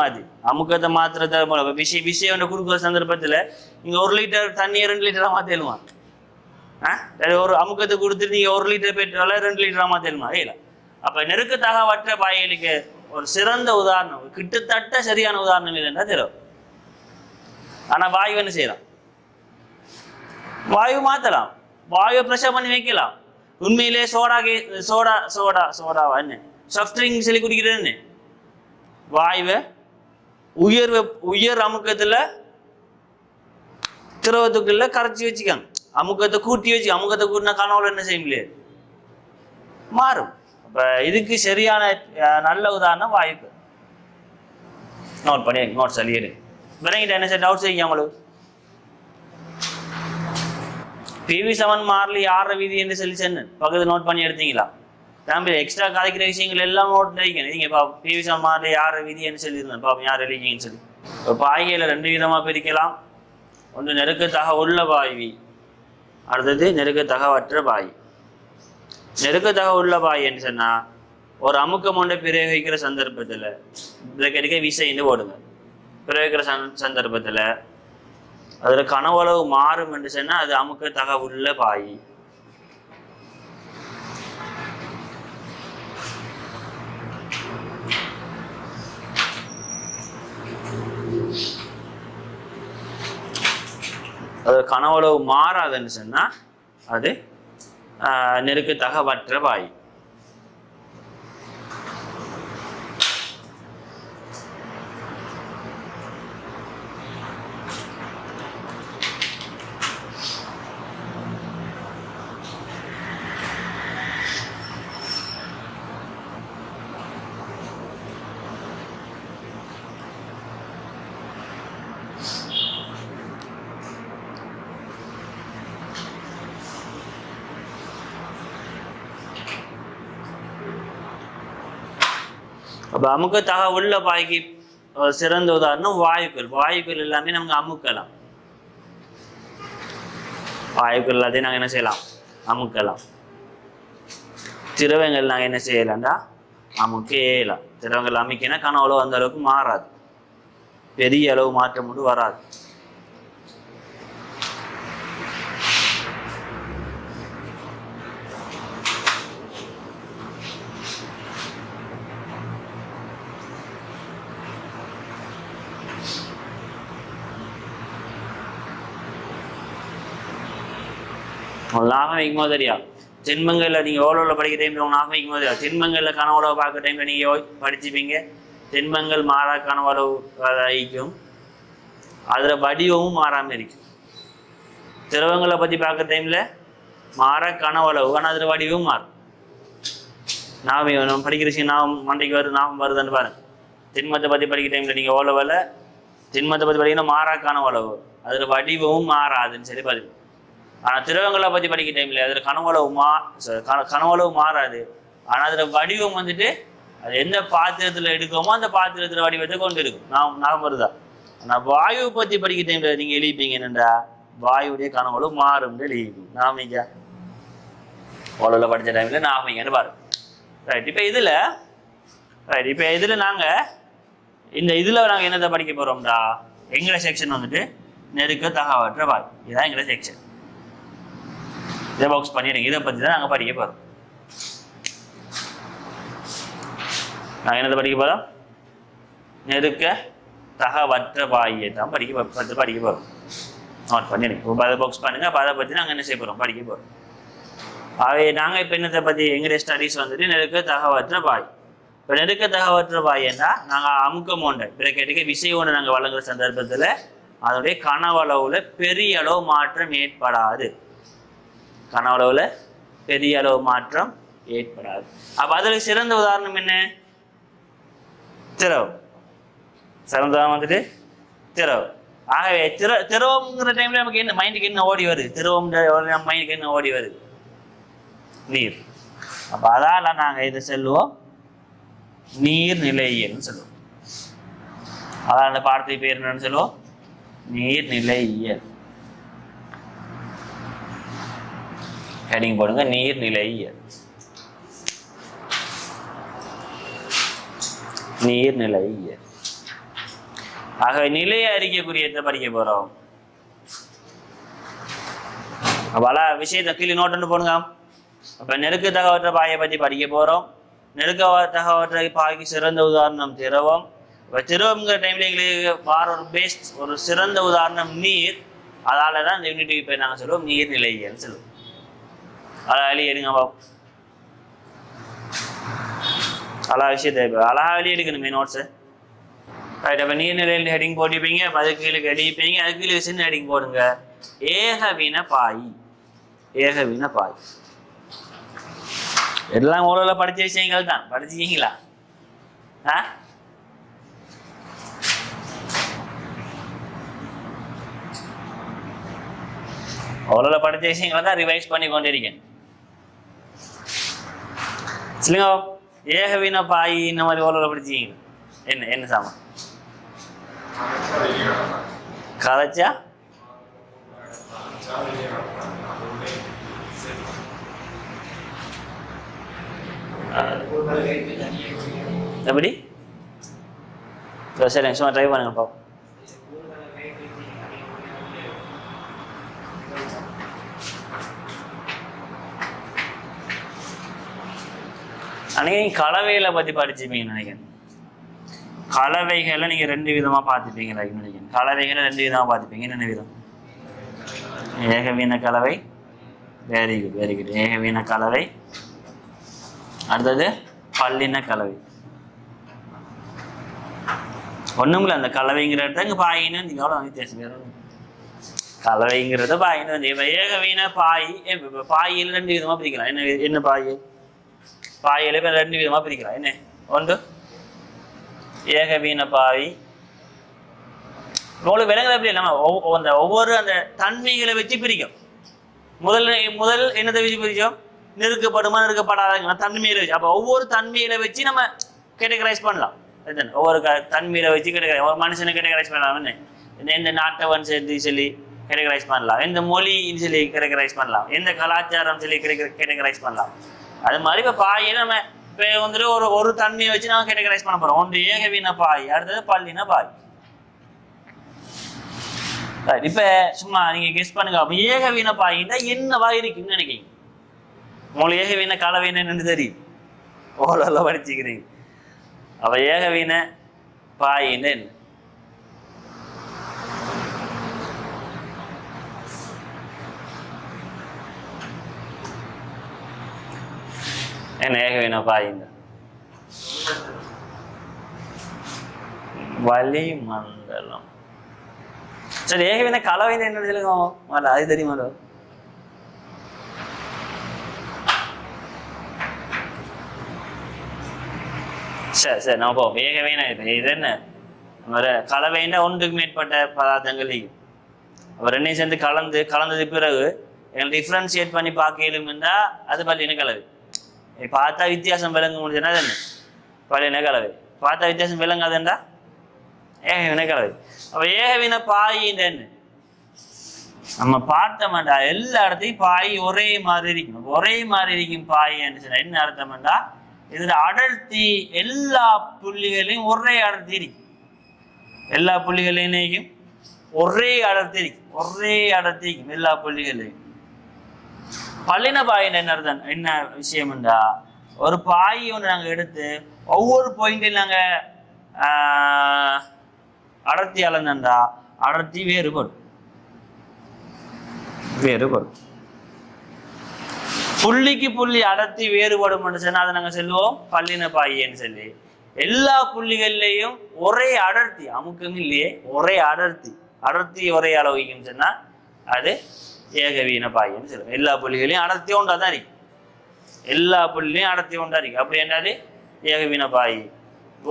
மாத்துறத விஷயம் ஒன்று கொடுக்குற சந்தர்ப்பத்துல நீங்க 1 லிட்டர் தண்ணியை 2 லிட்டரா மாத்தேலுமா? ஒரு அமுக்கத்தை கொடுத்துட்டு நீங்க 1 லிட்டர் பெட்ரோலை 2 லிட்டரா மாத்தேலுமா? இல்ல. அப்ப நெருக்கத்தகவற்ற பாய்களுக்கு ஒரு சிறந்த உதாரணம், கிட்டத்தட்ட சரியான உதாரணம் இல்லைன்னா தெரியும். ஆனா வாயு என்ன செய்யலாம்? வாயு மாத்தலாம். வாயுவை ப்ரெஷர் பண்ணி வைக்கலாம். உண்மையிலே சோடாவா என்ன சாஃப்ட் ட்ரிங்க் சொல்லி குடிக்கிறது வாயுவை உயர் அமுக்கத்துல திரவத்துக்குள்ள கரைச்சி வச்சுக்காங்க. அமுக்கத்தை கூட்டினா கனவுல என்ன செய்ய முடியாது? மாறும். அப்ப இதுக்கு சரியான நல்ல உதாரணம் வாயுக்கு. நோட் பண்ணி நோட் சொல்லிடு. விளங்கிட்ட என்ன சார் டவுட்ஸ் இருக்கீங்க உங்களுக்கு? பிவி சமன் மாறலி யார வீதி என்று சொல்லி சொன்னேன் பக்கத்து நோட் பண்ணி எடுத்தீங்களா? தம்பி எக்ஸ்ட்ரா கதைக்கிற விஷயங்கள் எல்லாம் நோட் வைக்கணும். நீங்க பாப்போம் பிவி சமன் மாறலி யார வீதி என்று சொல்லியிருந்தேன் பாப்போம் யார் எழுதிங்கன்னு சொல்லி. இப்போ பாய்கையில் 2 விதமா பிரிக்கலாம். ஒன்று நெருக்கத்தக உள்ள பாய்வி, அடுத்தது நெருக்கத்தகவற்ற பாய். நெருக்கத்தக உள்ள பாய் என்று சொன்னா ஒரு அமுக்கம் ஒன்றை பிரயோகிக்கிற சந்தர்ப்பத்தில் கிடைக்க விசைன்னு ஓடுங்க. பிரயோகிக்கிற சந்தர்ப்பத்தில் அதில் கனவளவு மாறும் என்று சொன்னால் அது அமுக்கத்தக உள்ள பாய். அது கனவளவு மாறாதுன்னு சொன்னால் அது நெருக்கத்தகவற்ற பாய். அப்போ அமுக்கத்தக உள்ள பாய்க்கு சிறந்த உதாரணம் வாயுக்கள். வாயுக்கள் எல்லாமே நமக்கு அமுக்கலாம். வாயுக்கள் எல்லாத்தையும் நாங்கள் என்ன செய்யலாம்? அமுக்கலாம். திரவங்கள் நாங்கள் என்ன செய்யலாம்டா? அமுக்கலாம். திரவங்கள் அமைக்கினா கனவுளவு அந்த அளவுக்கு மாறாது, பெரிய அளவு மாற்றம் மட்டும் வராது. லாபம் வைக்கும்போது தெரியா தென்மங்களில் நீங்கள் ஓலோவில் படிக்கிற டைமில் உங்கள் லாபம் வைக்கும்போது தெரியா தென்மங்களில் கனவுளவு பார்க்குற டைமில் நீங்கள் படிச்சுப்பீங்க. தென்மங்கள் மாறா கனவளவு ஐக்கும் அதில் வடிவமும் மாறாமல் இருக்கும். திரவங்களை பற்றி பார்க்குற டைமில் மாற கனவளவு ஆனால் அதில் வடிவமும் மாறும். ஞாபகம் படிக்கிற விஷயம் ஞாபகம் மண்டைக்கு ஞாபகம் வருதுன்னு பாருங்க. திண்மத்தை பற்றி படிக்கிற டைமில் நீங்கள் ஓலவில் திண்மத்தை பற்றி படிக்கணும் மாறா கனவளவு அதில் வடிவமும் மாறாதுன்னு சொல்லி பாருங்க. ஆனால் திரவங்களை பற்றி படிக்கிற டைமில் அதில் கனவளவு மாறாது, ஆனால் அதில் வடிவம் வந்துட்டு அது எந்த பாத்திரத்தில் எடுக்கோமோ அந்த பாத்திரத்தில் வடிவத்தை கொண்டு இருக்கும். ஞாபகம் வருதா? ஆனால் வாயுவை பற்றி படிக்கிற டைமில் நீங்கள் எழுதிப்பீங்க என்னென்றா வாயுடைய கனவளவு மாறும் எழுதிப்பீங்க. நாமிங்க ஓலவில் படித்த டைமில் நாமிங்கன்னு பாருங்க. ரைட். இப்போ இதில் நாங்கள் இதில் நாங்கள் என்னத்தை படிக்க போகிறோம்டா? எங்களை செக்ஷன் வந்துட்டு நெருக்கத்தகவற்ற வாய். இதுதான் எங்களை செக்ஷன். இதை பாக்ஸ் பண்ணிடுங்க. இதை பற்றி தான் நாங்கள் படிக்க போகிறோம். நாங்கள் என்னதை படிக்க போகிறோம்? நெருக்கத்தகவற்ற வாயை தான் படிக்க போகிறோம். நோட் பண்ணிடுங்க. இப்போ அதை பாக்ஸ் பண்ணுங்க. அப்போ அதை பற்றி நாங்கள் என்ன செய்ய போகிறோம்? படிக்க போகிறோம். அவை நாங்கள் இப்போ என்னத்தை பற்றி எங்களுடைய ஸ்டடீஸ் வந்துட்டு நெருக்கத்தகவற்ற வாய். இப்போ நெருக்கத்தகவற்ற வாய்னா நாங்கள் அமுக்கம் ஒன்றை பிறக்கேட்டுக்கு விசை ஒன்று நாங்கள் வழங்குற சந்தர்ப்பத்தில் அதனுடைய கனவளவில் பெரிய அளவு மாற்றம் ஏற்படாது. கனவளவில் பெரிய அளவு மாற்றம் ஏற்படாது. அப்போ அதில் சிறந்த உதாரணம் என்ன? திரவம். சிறந்த உதாரணம் வந்துட்டு திரவம். ஆகவே திரவம்ங்கிற டைம்ல நமக்கு என்ன மைண்டுக்கு என்ன ஓடி வருது? திரவம் நம்ம மைண்டுக்கு என்ன ஓடி வருது? நீர். அப்போ அதால நாங்கள் இதை சொல்லுவோம் நீர்நிலையியல்னு சொல்லுவோம். அதான் அந்த பாடத்தை பேர் என்னன்னு சொல்லுவோம்? நீர்நிலையியல். ஹெடிங் போடுங்க நீர்நிலையியல். நீர்நிலையியல். ஆக நிலையை அறிக்கக்கூடியதை படிக்க போறோம். பல விஷயத்தை கீழே நோட்டு போடுங்க. அப்ப நெருக்கத்தகவற்ற பாயை பற்றி படிக்க போறோம். நெருக்கத்தகவற்ற பாய்க்கு சிறந்த உதாரணம் திரவம். இப்போ திரவம்ங்கிற டைம்ல எங்களுக்கு ஒரு சிறந்த உதாரணம் நீர். அதால தான் இந்த யூனிட்டுக்கு பேர் நாங்கள் சொல்லுவோம் நீர்நிலையியல் சொல்லுவோம். அழகாளி எடுங்க பாப்போம். அழகா விஷயத்தை அழகா வெளியே எடுக்கணுமே நோட்ஸு. ரைட். அப்போ நீர்நிலையில் ஹெடிங் போட்டிருப்பீங்க. அப்போ அதுக்கு கீழே எழுதிப்பீங்க. அதுக்கு கீழே சின்ன ஹெடிங் போடுங்க ஏகவின பாய். ஏகவின பாய் எல்லாம் ஓரளவு படித்த விஷயங்கள் தான். படிச்சிருக்கீங்களா? அவ்வளோ படித்த விஷயங்களை தான் ரிவைஸ் பண்ணி கொண்டிருக்கேன். சொல்லுங்க, ஏகவீன பாய் இந்த மாதிரி ஓரளவு படிச்சீங்க. என்ன என்ன சாமான் கதைச்சா எப்படி சரி சும்மா ட்ரை பண்ணுங்க பாப்போம். அன்னைக்கு கலவைகளை பற்றி படிச்சுப்பீங்கன்னு நினைக்கிறேன். கலவைகளை நீங்கள் 2 விதமாக பார்த்துப்பீங்களா நினைக்கிறேன். கலவைகளை 2 விதமாக பார்த்துப்பீங்க. என்னென்ன விதம்? ஏகவீன கலவை. Very good very good. ஏகவீன கலவை. அடுத்தது பல்லின கலவை. ஒன்றும் இல்லை, அந்த கலவைங்கிறத இங்கே பாயின்னு நீங்கள் எவ்வளோ வித்தியாசம். கலவைங்கிறத பாயின்னு வந்து இப்போ ஏகவீன பாய். பாயில் 2 விதமாக பிரிக்கலாம். என்ன என்ன பாய்? பாயில இப்போ 2 விதமாக பிரிக்கலாம். என்ன? ஒன்று ஏகவீன பாய். உங்களுக்கு விலங்குல எப்படி நம்ம அந்த ஒவ்வொரு அந்த தன்மைகளை வச்சு பிரிக்கும். முதல் என்னத்தை வச்சு பிரிச்சோம்? நெருக்கப்படுமா நெருக்கப்படாத தன்மையில வச்சு. அப்போ ஒவ்வொரு தன்மையில வச்சு நம்ம கேட்டகரைஸ் பண்ணலாம். ஒவ்வொரு தன்மையில வச்சு கேட்டகரைஸ். ஒரு மனுஷனை கேட்டகரைஸ் பண்ணலாம். என்ன எந்த நாட்டவன் சேர்த்து சொல்லி கேட்டகரைஸ் பண்ணலாம். எந்த மொழி சொல்லி கேட்டகரைஸ் பண்ணலாம். எந்த கலாச்சாரம் சொல்லி கேட்டகரைஸ் பண்ணலாம். அது மாதிரி இப்போ பாயை நம்ம இப்போ வந்துட்டு ஒரு தன்மையை வச்சு நம்ம கேட்டகரைஸ் பண்ண போகிறோம். ஒன்று ஏகவீன பாய், அடுத்தது பல்லின பாய். இப்போ சும்மா நீங்கள் கெஸ் பண்ணுங்க. அப்போ ஏகவீன பாயின்னா என்னவா இருக்குன்னு நினைக்கிறீங்க? உங்களுக்கு ஏகவீன கலவீன என்னன்னு தெரியும், ஓரளவு படிச்சுக்கிறீங்க. அப்போ ஏகவீன பாயின்னு என்ன? என்ன ஏகவீன பாயின்னு? வளிமண்டலம். சரி, ஏகவீன கலவைன்னு என்ன சொல்லுங்க, அது தெரியுமா? சரி சரி, நம்ம போவோம். ஏகவீன இது என்ன? கலவைன்னா ஒன்றுக்கு மேற்பட்ட பதார்த்தங்கள். அப்போ 2 சேர்ந்து கலந்தது பிறகு எங்களுக்கு டிஃப்ரென்ஷியேட் பண்ணி பார்க்க இயலும்னா அது பல்லின கலவை. பார்த்தா வித்தியாசம் விளங்க முடிஞ்சுன்னா அது என்ன? பல்லின கலவை. பார்த்தா வித்தியாசம் விளங்காதுண்டா ஏகவீன கலவை. அப்போ ஏகவீன பாயின்னு என்ன? நம்ம பார்த்தோம்டா எல்லா இடத்தையும் பாய் ஒரே மாதிரி இருக்கும். ஒரே மாதிரி இருக்கும் பாயின்னு சொன்னா என்ன அர்த்தம்டா? இதுல அடர்த்தி எல்லா புள்ளிகளையும் ஒரே அடர்த்தி இருக்கு. எல்லா புள்ளிகளையும் ஒரே அடர்த்தி இருக்கு. ஒரே அடர்த்தி இருக்கும் எல்லா புள்ளிகளையும். பல்லின பாயின்னு என்ன அர்த்தம்? என்ன விஷயம்டா, ஒரு பாய் ஒன்று நாங்கள் எடுத்து ஒவ்வொரு பாயிண்ட்லையும் நாங்கள் அடர்த்தி அளந்தா அடர்த்தி வேறுபடும். புள்ளிக்கு புள்ளி அடர்த்தி வேறுபடும் சொன்னா அதை நாங்கள் சொல்லுவோம் பல்லின பாயின்னு சொல்லி. எல்லா புள்ளிகள்லையும் ஒரே அடர்த்தி, அமுக்கம் இல்லையே, ஒரே அடர்த்தி ஒரே அளவுக்குன்னு சொன்னா அது ஏகவீன பாயின்னு சொல்லுவோம். எல்லா புள்ளிகளையும் அடர்த்தி ஒன்றா தான் இருக்கு. எல்லா புள்ளிலையும் அடர்த்தி ஒன்றா இருக்கு. அப்படி என்னது ஏகவீன பாய்.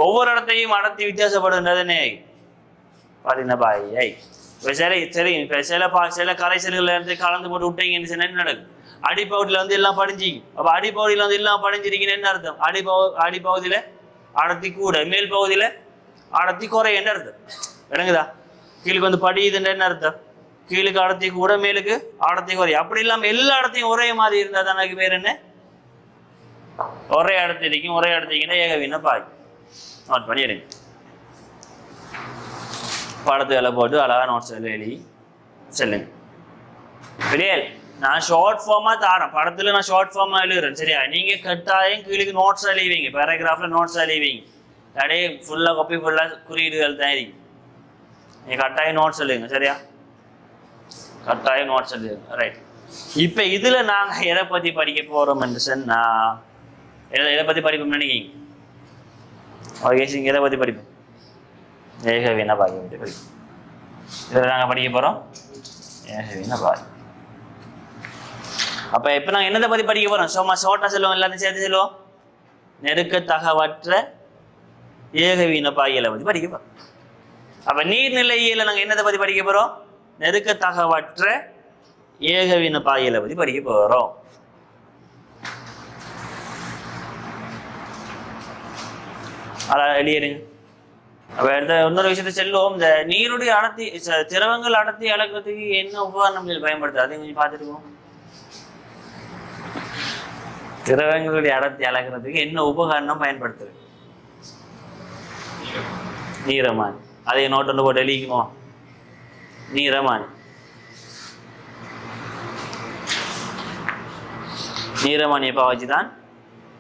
ஒவ்வொரு இடத்தையும் அடர்த்தி வித்தியாசப்படுகின்றதுன்னே பல்லின பாய். இப்போ சரி இப்போ சில கரைசல்கள் இருந்து கலந்து போட்டு விட்டீங்கன்னு சொன்னா என்ன நடக்கும்? அடிப்பகுதியில் வந்து எல்லாம் படிஞ்சிக்கும். அப்போ அடிப்பகுதியில் வந்து எல்லாம் படிஞ்சிருக்கீங்கன்னு என்ன அர்த்தம்? அடிப்பகுதியில் அடர்த்தி கூட, மேல் பகுதியில் அடர்த்தி குறையன்னு அர்த்தம். விளங்குதா? கீழுக்கு வந்து படியுதுன்னு என்ன அர்த்தம்? கீழுக்கு அடர்த்தி கூட, மேலுக்கு அடர்த்தி குறையும். அப்படி இல்லாமல் எல்லா இடத்தையும் ஒரே மாதிரி இருந்தால் தான் எனக்கு பேர் என்ன? ஒரே அடர்த்தி இருக்கும். ஒரே அடர்த்திக்குன்னா ஏகவீன பாய். நோட் பண்ணி எடுங்க. படத்துகளை போட்டு அழகா நோட்ஸ் எழுதி சொல்லுங்க. வெளியேல் நான் ஷார்ட் ஃபார்மா தாரேன். படத்துல நான் ஷார்ட் ஃபார்மா எழுதுறேன். சரியா? நீங்க கட்டாயம் கீழுக்கு நோட்ஸ் எழுவீங்க. பேராகிராஃப்ல நோட்ஸ் எழுவீங்க. அப்படியே ஃபுல்லா காப்பி ஃபுல்லா குறியீடுகள் தான் இருக்கு. நீங்க கட்டாயம் நோட்ஸ் எழுதுங்க. சரியா? கட்டாயம் நோட்ஸ் எழுதுங்க. ரைட். இப்ப இதுல நாங்க எதை பத்தி படிக்க போறோம் என்று சொன்னா, எதை பத்தி படிப்போம் நினைக்கிறீங்க? ஓகே, எதை பத்தி படிப்போம்? ஏகவீன பாய் பற்றி படிப்போம். இதில் நாங்கள் படிக்க போறோம் ஏகவீன பாய். அப்ப இப்ப நாங்கள் என்னதை பத்தி படிக்க போறோம்? சும்மா ஷார்ட்டா சொல்லுவோம், எல்லாத்தையும் சேர்த்து சொல்லுவோம். நெருக்கத்தகவற்ற ஏகவீன பாய்களை பத்தி படிக்க போறோம். அப்ப நீர்நிலையில நாங்கள் என்னதை பத்தி படிக்க போறோம்? நெருக்கத்தகவற்ற ஏகவின பாயில பற்றி படிக்க போகிறோம். அதான் வெளியேறுங்க. அப்போ அடுத்த இன்னொரு விஷயத்தை செல்லுவோம். இந்த நீருடைய அடர்த்தி, திரவங்கள் அடர்த்தி அளக்கிறதுக்கு என்ன உபகரணங்கள் பயன்படுத்துது அதையும் கொஞ்சம் பார்த்துருக்கோம். திரவங்களுடைய அடர்த்தி அளக்கிறதுக்கு என்ன உபகரணம் பயன்படுத்துது? நீரமானி. அதை நோட்டில் போட்டு எழுதிக்குமோ, நீரமானி. நீரமானியை பாவச்சு தான்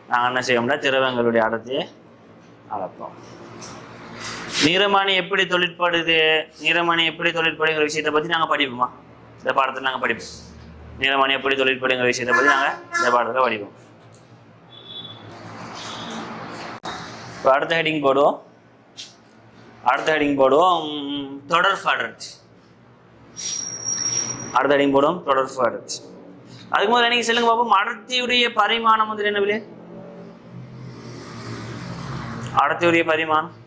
நாங்கள் என்ன செய்ய திரவங்களுடைய அடர்த்தியை அளப்போம். நீரமானி எப்படி தொழிற்படுது, நீரமானி எப்படி தொழிற்படுங்கிற விஷயத்தை பற்றி நாங்கள் படிப்போமா? இந்த பாடத்தில் நாங்கள் படிப்போம். நீரமானி எப்படி தொழிற்படுங்கிற விஷயத்தை பற்றி நாங்கள் இந்த பாடத்தில் படிப்போம். இப்போ அடுத்த ஹெட்டிங் போடுவோம். தொடர்பு அடர்த்தி. அடுத்த ஹெட்டிங் போடுவோம், தொடர்பு அடர்த்தி. அதுக்கு முதல்ல நீங்கள் சொல்லுங்க பார்ப்போம், அடர்த்தியுடைய பரிமாணம் வந்து என்ன விலை? அடர்த்தியுடைய பரிமாணம்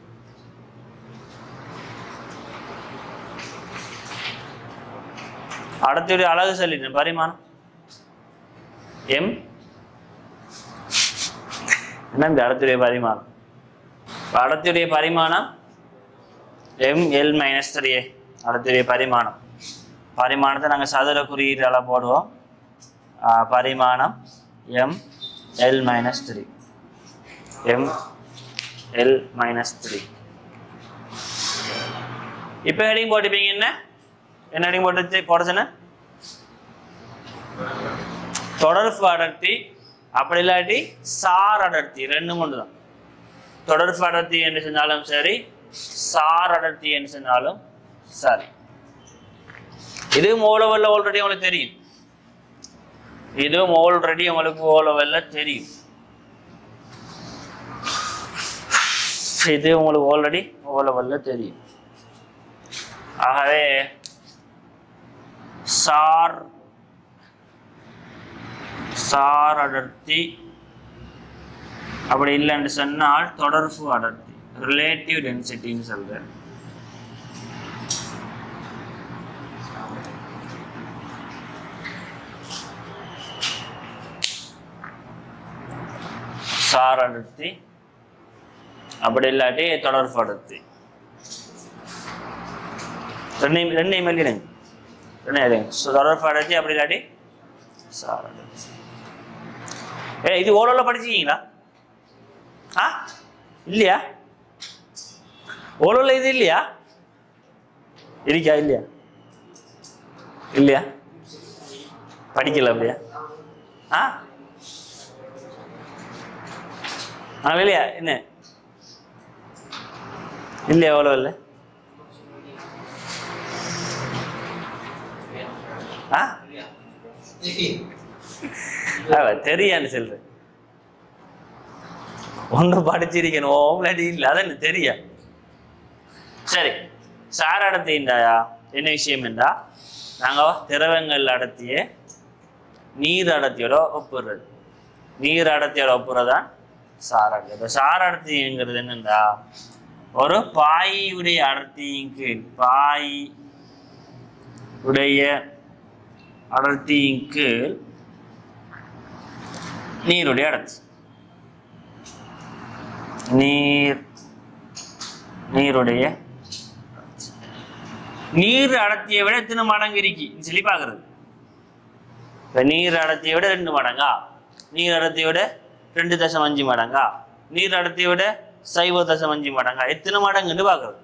அடர்த்தியுடைய அழகு சொல்லிட்டேன். பரிமாணம் எம். என்ன அடர்த்தியுடைய பரிமாணம்? அடர்த்தியுடைய பரிமாணம் ml-3. அடர்த்தியுடைய பரிமாணத்தை நாங்கள் சதுர குறியீட்டால போடுவோம். பரிமாணம் ml-3. ml-3. இப்போ ஹெடிங் போட்டுப்பீங்க. என்ன ஹெடிங் போட சொன்ன? தொடர்பு அடர்த்தி, அப்படி இல்லாட்டி சார் அடர்த்தி, ரெண்டும் ஒன்று தான். தொடர்பு அடர்த்தி என்று சொன்னாலும் சரி, சார் அடர்த்தி என்று சொன்னாலும் சரி. இதுவும் ஓலவல்ல ஆல்ரெடி உங்களுக்கு தெரியும். இதுவும் ஆல்ரெடி உங்களுக்கு ஓலவல்ல தெரியும். இது உங்களுக்கு ஆல்ரெடி ஓலவல்ல தெரியும். ஆகவே சார் அடர்த்தி, அப்படி இல்லைன்னு சொன்னால் தொடர்பு அடர்த்தி, ரிலேட்டிவ் டென்சிட்டின்னு சொல்றேன். சார் அடர்த்தி, அப்படி இல்லாட்டி தொடர்பு அடர்த்தி. ரெண்டையும் எழுதிடுங்க. தொடர்பு அடர்த்தி, அப்படி இல்லாட்டி சார் அடர்த்தி. இது ஓரளவு படிச்சிருக்கீங்களா? இல்லையா? ஓரளவு இது இல்லையா? இருக்கா? இல்லையா? படிக்கல அப்படியா? இல்லையா? என்ன இல்லையா? எவ்வளோ இல்லை? தெரியான்னு சொல்றேன். ஒன்று படிச்சிருக்கணும் இல்லை, அதான் தெரியா. சரி, சார் அடர்த்தின்றாயா என்ன விஷயம் என்றா, நாங்கள் திரவங்கள் அடர்த்திய நீர் அடர்த்தியோட ஒப்புறது. நீர் அடர்த்தியோட ஒப்புறதான் சார் அடர்த்தி. இப்போ சார் அடர்த்திங்கிறது என்னண்டா, ஒரு பாயுடைய அடர்த்தியின் கீழ், பாய் உடைய அடர்த்தியின் கீழ் நீருடைய அடர்த்தி. நீருடைய நீர் அடர்த்தியை விட எத்தனை மடங்கு இருக்கு சொல்லி பார்க்கறது. இப்போ நீர் அடர்த்தியை விட 2 மடங்கா, நீர் அடர்த்தியை விட 2.5 மடங்கா, நீர் அடர்த்தியை விட 0.5 மடங்கா, எத்தனை மடங்குன்னு பார்க்கறது.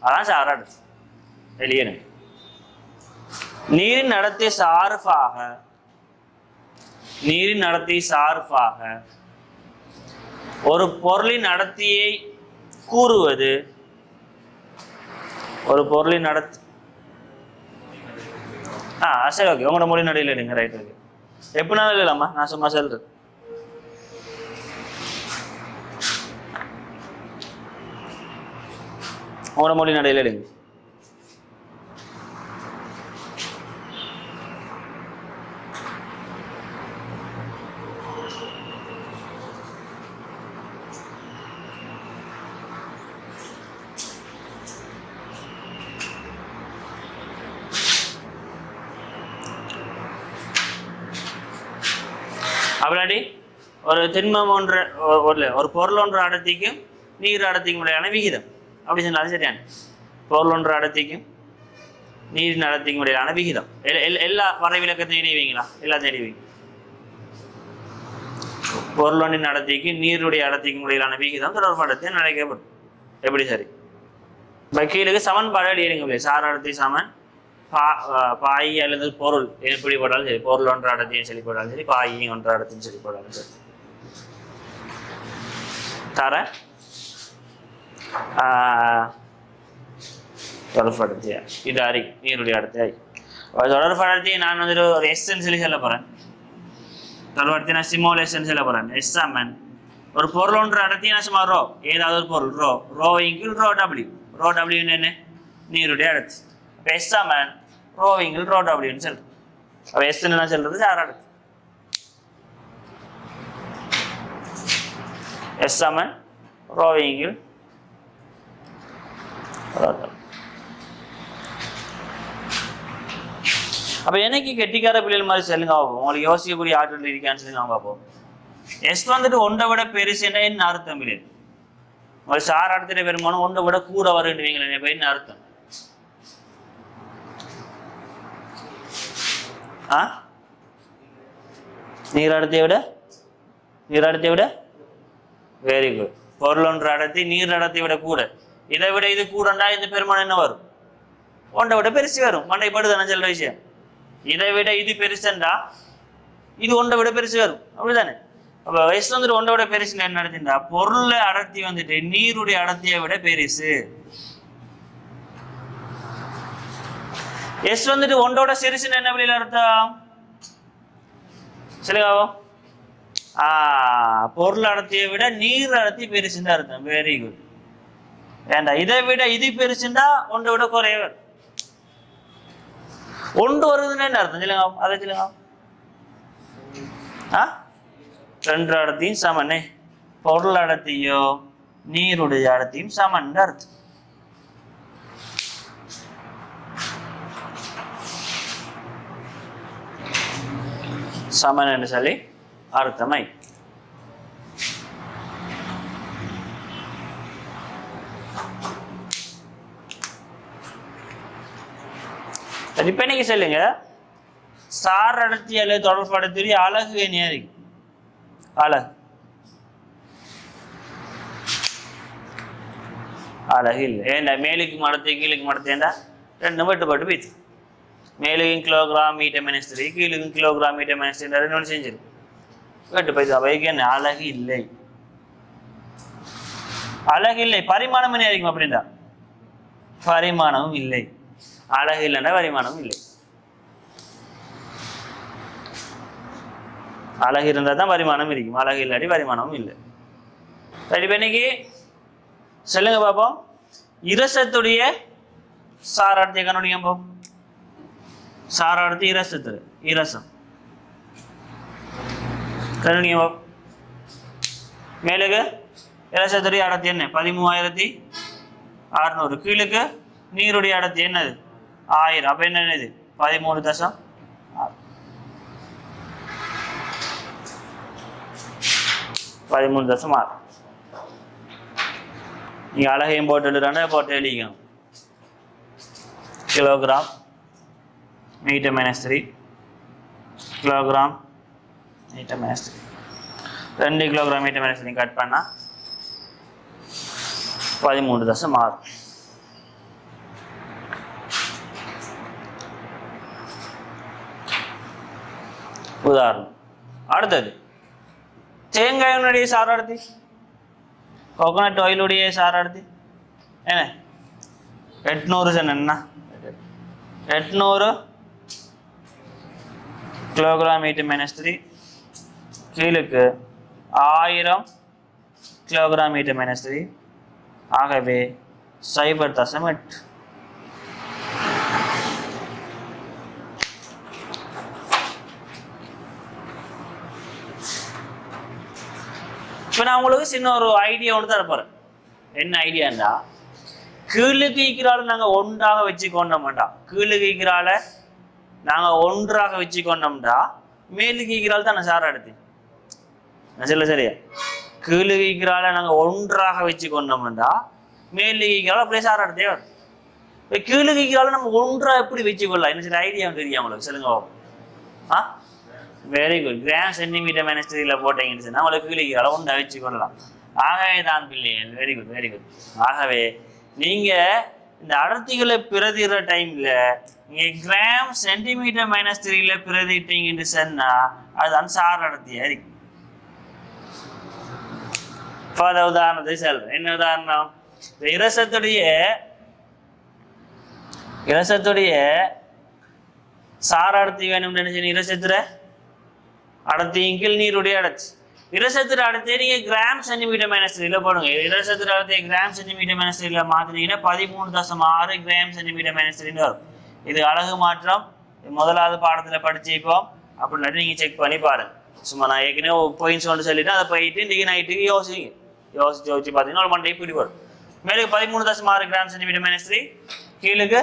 அதான் சார் அடர்த்தி. வெளியே நீரின் அடர்த்தி சார்பாக ஒரு பொருளின் அடர்த்தியை கூறுவது. ஒரு பொருளின் அடர்த்தி சரி, ஓகே, உங்களோட மொழி நடையில் எடுங்க. Right, okay. எப்படினாலும் இல்லைம்மா, நான் சும்மா சொல்றேன். உங்களோட மொழி நடையில் எடுங்க. அப்படி ஒரு திண்மம் ஒன்று ஒரு பொருள் ஒன்று அடர்த்திக்கும் நீர் அடர்த்திக்கும் இடையிலான விகிதம் அப்படி சொன்னாலும் சரியான பொருள் ஒன்று அடர்த்திக்கும் நீரின் அடர்த்திக்கும் இடையிலான விகிதம் எல்லா வரைவிலக்கத்தையும் இணைவீங்களா எல்லாத்தையும் இணைவீங்க பொருள் ஒன்றின் அடர்த்திக்கு நீருடைய அடர்த்திக்கும் இடையிலான விகிதம் தொடர்பு அழைக்கப்படும் எப்படி சரி கீழுக்கு சமன்பாடு எழுதிங்க சார் அடர்த்தி சமன் பாய் அல்லது பொருள் எப்படி போட்டாலும் சரி பொருள் ஒன்று அடர்த்தியும் சொல்லி போட்டாலும் சரி பாய் ஒன்று அடர்த்தியும் சொல்லி போட்டாலும் சரி தர தொடர்பு அடர்த்தியா இது அறி நீருடைய அடர்த்தி தொடர்பு அடர்த்தியை நான் வந்துட்டு ஒரு எஸ்ன்னு சொல்லி சொல்ல போறேன் தொடர்பு அடர்த்தி நான் சிமுலேஷன் சொல்ல போறேன் எஸ் சமன் ஒரு பொருள் ஒன்று அடர்த்தி நான் சும்மா ரோ ஏதாவது ஒரு பொருள் ரோ இங்கில் ரோ டபிள்யூ ரோ டபிள்யூன்னு என்ன நீருடைய அடர்த்தி அப்போ எஸ் சமன் ரோவிங்கில் ரோ டபிள்யூன்னு சொல்றேன் அப்போ எஸ்ன்னு நான் சொல்றது சார் அடர்த்தி எஸ் சமன் ரோவிங்கில் அப்போ என்னைக்கு கெட்டிக்கார பிள்ளைகள் மாதிரி சொல்லுங்க பார்ப்போம் உங்களுக்கு யோசிக்கக்கூடிய ஆற்றல் இருக்கான்னு சொல்லுங்க பார்ப்போம் எஸ் வந்துட்டு ஒன்றை விட பெருசுன்னா என்ன அர்த்தம் இல்லை உங்களுக்கு சார் அடர்த்திட பெருமானம் ஒன்றை விட கூட வருன்றீங்களே என்ன அர்த்தம் நீர் அடர்த்தியை விட வெரி குட் பொருள் ஒன்று அடர்த்தி நீர் அடர்த்தியை விட கூட இதை விட இது கூடண்டா இந்த பெருமானம் என்ன வரும் ஒன்றை விட பெருசு வரும் மண்டைப்படுதானே சொல்ற விஷயம் இதை விட இது பெருசுண்டா இது ஒன்றை விட பெருசு வரும் அப்படிதானே அப்போ வயசு வந்துட்டு ஒன்றை விட பெருசுன்னு என்ன நடத்திண்டா பொருள் அடர்த்தி வந்துட்டு நீருடைய அடர்த்தியை விட பெருசு எஸ் வந்துட்டு ஒன்றோட சிறுசுன்னு என்ன வழியில் அர்த்தம் சொல்லுங்க பொருள் அடர்த்தியை விட நீர் அடர்த்தி பெருசுன்னு அர்த்தம் வெரி குட் ஏண்டா இதை விட இது பெருசுண்டா ஒன்றை விட குறையவர் ஒன்று வருதுன்னு என்ன அர்த்தம் சொல்லுங்க அதை சொல்லுங்க ரெண்டு அடர்த்தியும் சமனே பொருள் அடர்த்தியோ நீருடைய அடர்த்தியும் சமன் அர்த்தம் சமன் என்று சொல்லி அர்த்தமை இப்ப இன்னைக்கு சொல்லுங்க சார் அடர்த்தி அல்லது தொடர்பு அடர்த்தி அழகு என்ன இருக்கு அழகு இல்லை ஏண்டா மேலுக்கு மடத்து கீழுக்கு மடத்தேண்டா ரெண்டு வெட்டுப்பட்டு போயிடுச்சு மேலுக்கும் கிலோகிராம் மீட்டர் -3 கீழுக்கும் கிலோகிராம் மீட்டர் -3 ரெண்டு செஞ்சிருக்கு வெட்டு போயிடுச்சு அவைக்கு என்ன அழகு இல்லை பரிமாணம் என்ன இருக்கும் அப்படின்டா பரிமாணமும் இல்லை அழகு இல்லைன்னா பரிமாணமும் இல்லை அழகு இருந்தால் தான் பரிமாணம் இருக்கும் அழகு இல்லாட்டி பரிமாணமும் இல்லை சரி இப்போ இன்னைக்கு சொல்லுங்க பார்ப்போம் இரசத்துடைய சார் அடர்த்தியை கண்டுபிடிக்க போம் சார் அடர்த்தி இரசம் கண்டுபிடிக்க போம் மேலுக்கு இரசத்துடைய அடர்த்தி என்ன 13,600 கீழுக்கு நீருடைய அடர்த்தி என்னது 1000 அப்ப என்னது 13.6 13.6 நீங்க அழகையும் போட்டு எழுதிக்கணும் kilogram metre -3 kilogram metre -3 2 kilogram metre -3 cut பண்ணா 13.6 உதாரணம் அடுத்தது தேங்காயினுடைய சார் அடர்த்தி கோகோனட் ஆயிலுடைய சார் அடர்த்தி என்ன 800 சொன்னா 800 கிலோகிராம் மீட்டர் -3 கீழுக்கு 1000 கிலோகிராம் மீட்டர் -3 ஆகவே 0.8 இப்போ நான் உங்களுக்கு சின்ன ஒரு ஐடியா ஒன்று தான் இருப்பார் என்ன ஐடியாண்டா கீழுக்கு ஈக்கிறால நாங்கள் ஒன்றாக வச்சுக்கொண்டோம்டா கீழுக்கு ஈக்கிறால நாங்கள் ஒன்றாக வச்சுக்கொண்டோம்டா மேலுக்கு ஈக்கிறால் தான் நான் சார் அடர்த்தி சொல்ல சரியா? கீழுகிக்கிறால நாங்கள் ஒன்றாக வச்சு கொண்டோம்டா மேலுகிக்கிறால அப்படியே சார் அடர்த்தியே வரும். இப்போ கீழுகிக்கிறால நம்ம ஒன்றாக எப்படி வச்சு கொள்ளலாம்? என்ன சரி ஐடியா தெரியும் உங்களுக்கு சொல்லுங்க. ஆ very good. Gram centimetre minus போட்டீங்கன்னு சொன்னால் உங்களுக்கு கீழுகிக்கிறால ஒன்றாக வச்சு கொள்ளலாம். ஆகவே தான் பிள்ளைகள். Very good very good. ஆகவே நீங்கள் இந்த அடர்த்திகளை பிரதிகிற டைமில் நீங்கள் கிராம் சென்டிமீட்டர் -3 பிரதிட்டீங்கன்னு சொன்னால் அதுதான் சார் அடர்த்தியாக இருக்கு. உதாரணத்தை சொல்றேன். என்ன உதாரணம்? இரசத்துடைய சார் அடர்த்தி வேணும் நினைச்சு இரசத்துல அடர்த்தியின் கீழ் நீருடைய அடர்த்தி. இரசத்துல அடர்த்தியை நீங்க கிராம் சென்டிமீட்டர் -3 போடுங்க. இரசத்துல அடர்த்தியை கிராம் சென்டிமீட்டர் -3 மாத்தினீங்கன்னா 13.6 கிராம் சென்டிமீட்டர் -3 வரும். இது அழகு மாற்றம். முதலாவது பாடத்துல படிச்சுப்போம். அப்படின்னு நீங்க செக் பண்ணி பாருங்க. சும்மா நான் ஏற்கனவே பாயிண்ட்ஸ் ஒன்று சொல்லிட்டு அதை போயிட்டு இன்றைக்கி நைட்டுக்கு யோசிச்சு பார்த்தீங்கன்னா ஒரு மண்டே இப்படி வரும். மேலுக்கு 13.6 கிராம் சென்டிமீட்டர் -3, கீழுக்கு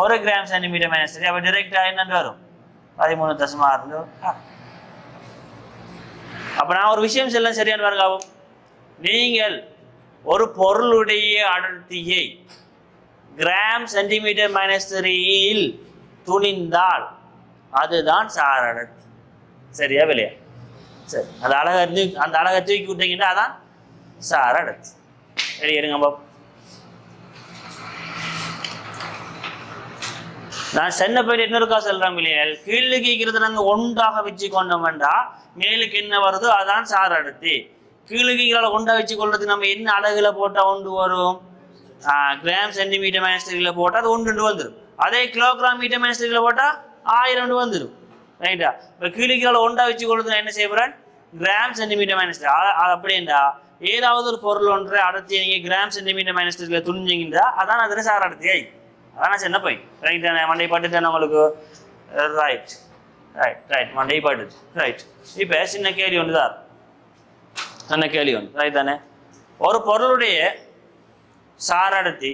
1 கிராம் சென்டிமீட்டர் -3. அப்போ டிரெக்டாக என்னென்று வரும் 13.6. அப்போ நான் ஒரு விஷயம் சொல்ல சரியான பாருங்காவும். நீங்கள் ஒரு பொருளுடைய அடர்த்தியை கிராம் சென்டிமீட்டர் -3 துணிந்தால் அதுதான் சார் அடர்த்தி. சரியா இல்லையா? சரி, அந்த அழகை தூக்கி விட்டீங்கன்னா அதான் சார் அடர்த்தி. சரி இருங்க பாப்போம். நான் சென்னை போயிட்டு இன்னொருக்கா சொல்றேன் இல்லையா? கீழுகிக்கிறது நாங்கள் ஒன்றாக வச்சு கொண்டோம்டா மேலுக்கு என்ன வருதோ அதான் சார் அடர்த்தி. கீழுகிகளை ஒன்றா வச்சு கொள்றதுக்கு நம்ம என்ன அழகுல போட்டால் ஒன்று வரும்? கிராம் சென்டிமீட்டர் -3 போட்டால் அது 1 வந்துடும். அதே கிலோகிராம் மீட்டர் -3 போட்டால் 1000 வந்துடும். ரைட்டா? இப்போ கீழுகிகளை ஒன்றா வச்சு கொள்றது என்ன செய்ய போறேன்? Gram centimetre -3. அப்படின்னா ஏதாவது ஒரு பொருள் ஒன்றை அடர்த்தியை நீங்கள் கிராம் சென்டிமீட்டர் -3 துணிஞ்சிங்கன்னா அதான் அதில் சார் அடர்த்தியை. அதான் சின்ன போய் ரைட் தானே? மண்டை பாட்டுதானே உங்களுக்கு? ரைட் ரைட் ரைட் மண்டை பாட்டு ரைட். இப்போ சின்ன கேள்வி ஒன்று தான். சின்ன கேள்வி ஒன்று ரைட் தானே? ஒரு பொருளுடைய சார் அடர்த்தி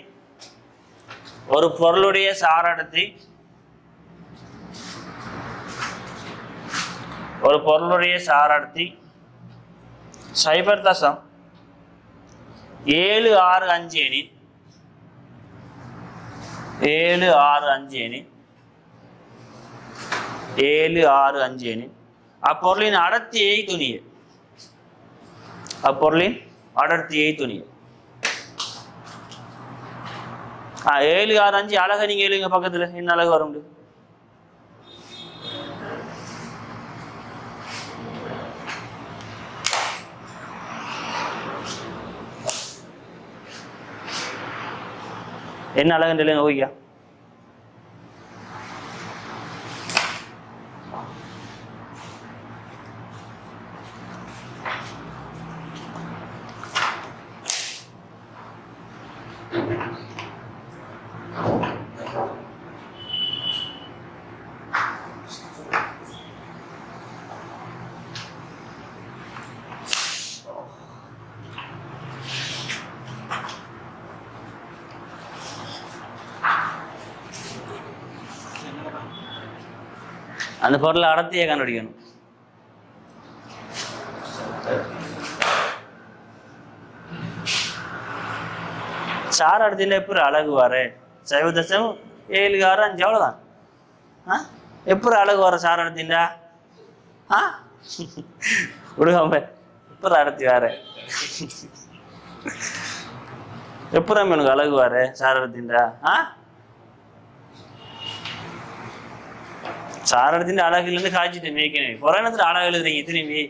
ஒரு பொருளுடைய சார் அடர்த்தி 0.765 எனில் 765 எனில் அப்பொருளின் அடர்த்தியை துணிய 765 அழகை நீங்க எழுங்க. பக்கத்துல என்ன அழகு வரும்? என்ன அழகுன்னு இல்லைங்க ஓய்யா? அந்த பொருளை அடர்த்தியை கண்டுபிடிக்கணும். சார் அடர்த்தியில் எப்படி அழகு வர? 0.765 அவ்வளோதான். எப்படி அழகு வர சார் அடர்த்திண்டா? விடுகாம எப்படி அடர்த்தி வர? எப்படி எனக்கு அழகு வர சார் அடர்த்திண்டா? சார் அடர்த்தின் அழகுலேருந்து காய்ச்சிட்டு மேய்க்கணும். புறநத்தில் அழகு எழுதுறீங்க திரும்பி.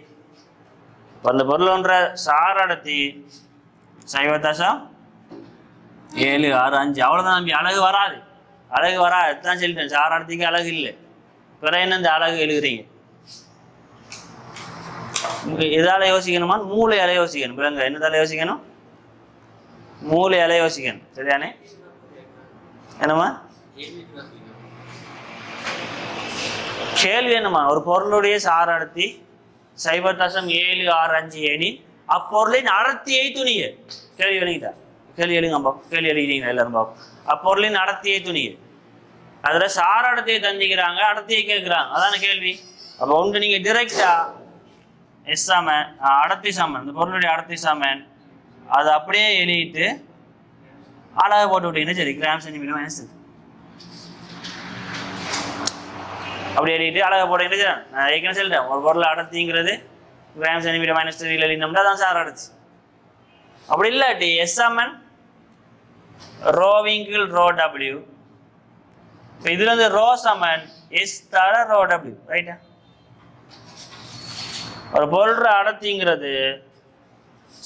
அந்த பொருள் ஒன்ற சார் அடர்த்தி 0.765 அவ்வளோதான். நம்பி அழகு வராது. தான் சொல்லிட்டேன். சார் அடர்த்திக்கு அழகு இல்லை. பிற என்ன இந்த அழகு எழுதுறீங்க? எதால யோசிக்கணுமா? மூளையால யோசிக்கணும். பிறங்க என்னதால யோசிக்கணும்? மூளையால யோசிக்கணும். சரிதானே? என்னம்மா கேள்வி? என்னம்மா ஒரு பொருளுடைய சார் அடர்த்தி 0.765 எனில் அப்பொருளின் அடர்த்தியை துணிய. கேள்வி எழுதிட்டா? கேள்வி எழுதுங்க. கேள்வி எழுதிங்க எல்லாரும் பாப்போம். அப்பொருளின் அடர்த்தியை துணிய. அதுல சார் அடர்த்தியை தந்திக்கிறாங்க, அடர்த்தியை கேட்கிறாங்க. அதான கேள்வி. அப்போ ஒன்று நீங்க டிரெக்டா எஸ் சாமன் அடர்த்தி சாமன் இந்த பொருளுடைய அடர்த்தி சாமன் அதை அப்படியே எழுதிட்டு அழகாக போட்டு விட்டீங்கன்னா சரி கிராம் சென்டிமீட்டர் மைனஸ் அப்படி எழுதிட்டு அழகாக போட்டீங்கன்னா சரி நான் ஏற்கனவே சொல்லிட்டேன் ஒரு பொருள் அடர்த்திங்கிறது கிராம் சென்டிமீட்டர் மைனஸ் 3 எழுதினோம்னா தான் சார் அடர்த்தி அப்படி இல்லாட்டி எஸ் சாமன் ரோவிங்கிள் ரோ டபிள்யூ இப்போ இதில் வந்து ரோ சமன் எஸ் தர ரோ டபிள்யூ ரைட்டா ஒரு பொருள் அடர்த்திங்கிறது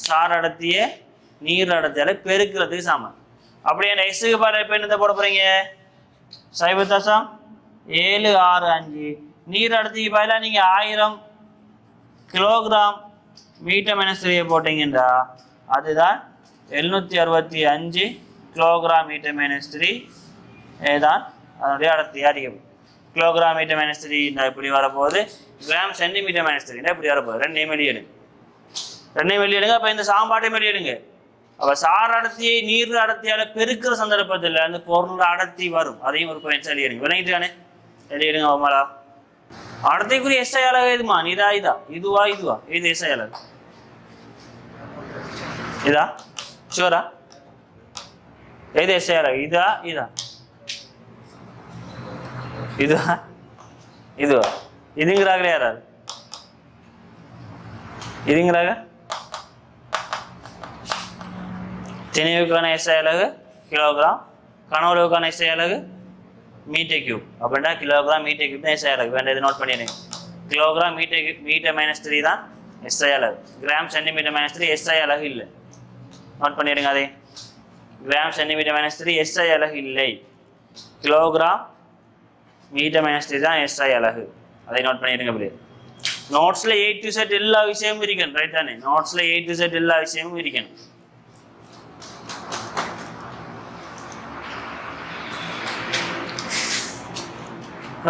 சார் அடர்த்தியை நீர் அடர்த்தியால பெருக்கிறதுக்கு சமன் அப்படி அந்த எஸ்ஸுக்கு பாரு இப்போ என்னத்தை போட போகிறீங்க 0.765 நீர் அடர்த்திக்கு பதிலாக நீங்கள் 1000 கிலோகிராம் மீட்டர் மைனஸ் 3 போட்டிங்கன்றா அதுதான் 765 கிலோகிராம் மீட்டர் மைனஸ் 3 தான் அதனுடைய அடர்த்தியாக அதிகம் கிலோகிராம் மீட்டர் மைனஸ் 3 இப்படி வரப்போகுது கிராம் சென்டிமீட்டர் மைனஸ் 3 இப்படி வரப்போகுது ரெண்டையும் வெளியிடுங்க அப்போ இந்த சாம்பாட்டையும் வெளியிடுங்க அப்போ சார் அடர்த்தியை நீர் அடர்த்தியால் பெருக்கிற சந்தர்ப்பத்தில் அந்த பொருள் அடர்த்தி வரும் அதையும் ஒரு பாயிண்ட்ஸ் வெளியிடுங்க விளங்கிட்டானே வெளியிடுங்க அவமாலா அடர்த்திக்குரிய எஸ்ஐ அழகு எதுமா இதுவா இது எஸ்ஐ அழகு இதா ஷூரா எது எஸ்ஐ அழகு இதா இதுங்கிறாங்களே யாராவது இதுங்கிறாங்க திணிவுக்கான எஸ்ஐ அலகு கிலோகிராம் கனவுக்கான எஸ்ஐ அலகு மீட்டர் கியூப் அப்படின்னா கிலோகிராம் மீட்டர் கியூப் தான் எஸ்ஐ அலகு வேண்டாம் இது நோட் பண்ணிடுங்க கிலோகிராம் மீட்டர் மைனஸ் 3 தான் எஸ்ஐ அலகு கிராம் சென்டிமீட்டர் மைனஸ் 3 எஸ்ஐ அலகு இல்லை நோட் பண்ணிடுங்க அதே கிராம் சென்டிமீட்டர் மைனஸ் 3 எஸ்ஐ அலகு இல்லை கிலோகிராம் மீட்டர் மைனஸ் 3 தான் எஸ்ஐ அலகு அதை நோட் பண்ணிடுங்க அப்படி நோட்ஸில் A to Z எல்லா விஷயமும் இருக்கணும் ரைட் தானே நோட்ஸில் A to Z எல்லா விஷயமும் இருக்கணும்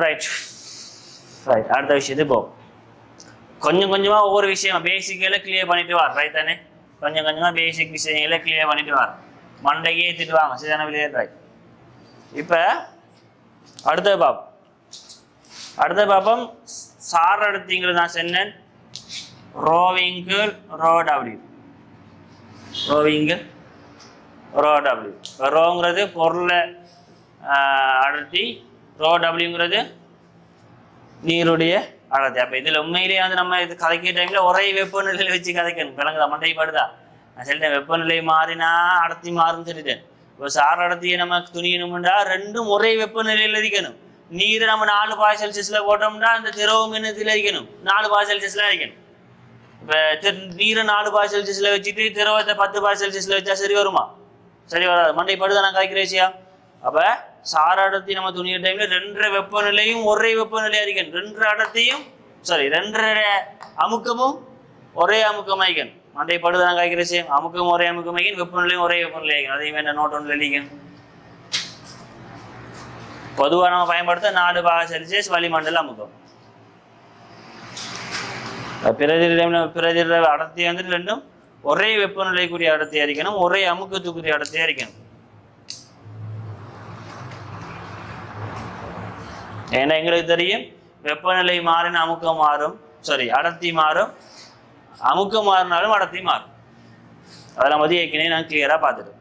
ரைட் அடுத்த விஷயத்துக்கு போகும் கொஞ்சம் கொஞ்சமாக ஒவ்வொரு விஷயம் பேசிக்கெல்லாம் கிளியர் பண்ணிட்டு வார் ரைட் தானே கொஞ்சம் கொஞ்சமாக பேசிக் விஷயங்களை கிளியர் பண்ணிட்டு வார் மண்டைக்கே ஏற்றிட்டு வாங்க சரிதான கிளியர் ரைட் இப்போ அடுத்த பாப்பம் சார் அடர்த்திங்கிறது நான் சொன்னேன் ரோவிங்கிள் ரோ டபிள்யூ ரோங்கிறது பொருளை அடர்த்தி ரோ டபிள்யூங்கிறது நீருடைய அடர்த்தி அப்போ இதில் உண்மையிலேயே வந்து நம்ம இது கதைக்கிற டைமில் ஒரே வெப்பநிலையில் வச்சு கதைக்கணும் விளங்குதா மண்டைப்படுதா நான் சொல்லிட்டேன் வெப்பநிலை மாறினா அடர்த்தி மாறுன்னு சொல்லிட்டேன் இப்போ சார் அடர்த்தியை நம்ம துணியணும்னா ரெண்டும் ஒரே வெப்பநிலையில் இருக்கணும் நீரை நம்ம 4 பாய் செல்சியஸில் போட்டோம்னா அந்த திரவம் என்னத்தில் இருக்கணும் 4 பாய் செல்சியஸில் இருக்கணும் இப்போ நீரை 4 பாய் செல்சியஸில் வச்சுட்டு திரவத்தை 10 பாய் செல்சியஸில் வச்சா சரி வருமா சரி வராது மண்டைப்படுதா நான் காய்க்கிற விஷயம் அப்போ சார் அடர்த்தி நம்ம துணியிற டைமில் 2 வெப்பநிலையும் ஒரே வெப்பநிலையாக இருக்கணும் 2 அடர்த்தியும் ரெண்டரை அமுக்கமும் ஒரே அமுக்கமாயிக்கணும் மண்டைப்படுதா நான் காய்க்கிற விஷயம் அமுக்கம் ஒரே அமுக்கமாயிக்கணும் வெப்பநிலையும் ஒரே வெப்பநிலையாகணும் அதையும் வேண்டாம் நோட் ஒன்று எழுதிக்கணும் பொதுவாக நம்ம பயன்படுத்த 4 பாகை செல்சியஸ் வளிமண்டல அமுக்கம் பிறதிர அடர்த்தி வந்துட்டு ரெண்டும் ஒரே வெப்பநிலைக்குரிய அடர்த்தியாக இருக்கணும் ஒரே அமுக்கத்துக்குரிய அடர்த்தியாக இருக்கணும் ஏன்னா எங்களுக்கு தெரியும் வெப்பநிலை மாறின அமுக்கம் மாறும் அடர்த்தி மாறும் அமுக்கம் மாறினாலும் அடர்த்தி மாறும் அதெல்லாம் பற்றி ஏற்கனவே நான் கிளியராக பார்த்துட்டோம்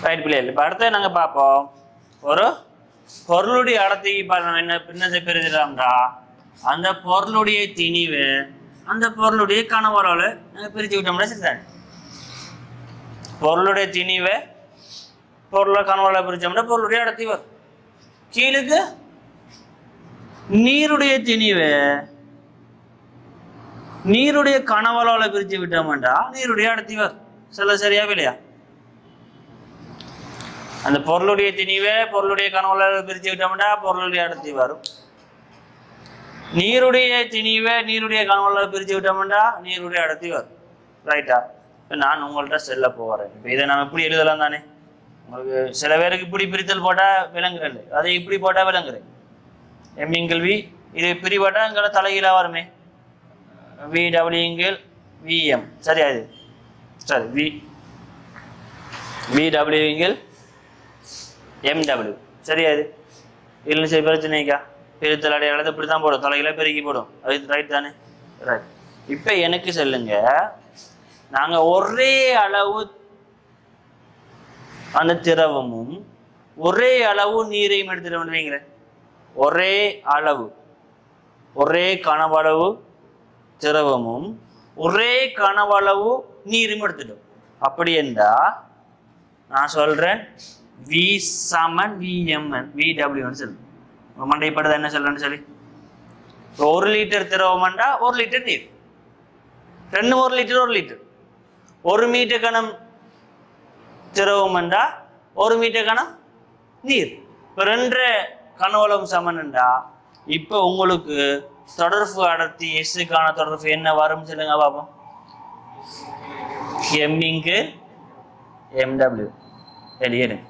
ரைட் பிள்ளைகள் இப்போ அடுத்து நாங்கள் பார்ப்போம் ஒரு பொருளுடைய அடர்த்திக்கு நம்ம என்னத்தை பிரிச்சுட்டோம்டா அந்த பொருளுடைய திணிவு அந்த பொருளுடைய கனவளவில் நாங்கள் பிரித்து விட்டோம்னா சரிதானே பொருளுடைய திணிவை பொருளை கனவளவில் பிரித்தோம்னா பொருளுடைய அடர்த்தி வரும் கீழுக்கு நீருடைய திணிவை நீருடைய கனவளவில் பிரித்து விட்டோம்டா நீருடைய அடர்த்தி வரும் சரியா இல்லையா அந்த பொருளுடைய திணிவை பொருளுடைய கனவுல பிரித்து விட்டோம்னா பொருளுடைய அடர்த்தி வரும் நீருடைய திணிவை நீருடைய கனவுல பிரித்து விட்டோம்னா நீருடைய அடர்த்தி வரும் ரைட்டா இப்போ நான் உங்கள்கிட்ட செல்ல போகிறேன் இப்போ இதை நம்ம இப்படி எழுதலாம் தானே உங்களுக்கு சில பேருக்கு இப்படி பிரித்தல் போட்டால் விளங்குறேன் அதை இப்படி போட்டால் விளங்குறேன் எம்மிங்கிள் வி இது இப்படி போட்டால் எங்களை தலைகீழாக வருமே VW VM சரியா இது சரி VW MW சரியா இது இல்லை சரி பிரச்சனைக்கா பெருத்தல் அடையாளத்தை இப்படி தான் போடும், தலைகளை பெருக்கி போடும். அது ரைட் தானே? ரைட். இப்போ எனக்கு சொல்லுங்க, நாங்கள் ஒரே அளவு அந்த திரவமும் ஒரே அளவு நீரையும் எடுத்துட்டு வைங்களேன். ஒரே அளவு, ஒரே கனவளவு திரவமும் ஒரே கனவளவு நீரும் எடுத்துட்டோம். அப்படி என்றா நான் சொல்றேன் வி சமன் விஎம்என் விடபிள்யூன்னு சொல்லு. மண்டைப்பட்டது என்ன சொல்றேன்னு சொல்லி, 1 லிட்டர் திரவம்டா 1 லிட்டர் நீர், 1 லிட்டர் 1 லிட்டர். 1 மீட்டர் கணம் திரவம்டா 1 மீட்டர் கணம் நீர். இப்போ 2 கனவளவு சமன்டா இப்போ உங்களுக்கு தொடர்பு அடர்த்தி எஸ்ஸுக்கான தொடர்பு என்ன வரும் சொல்லுங்க பாப்போம். எம்மிங்கு எம்டபிள்யூ வெளியேறுங்க.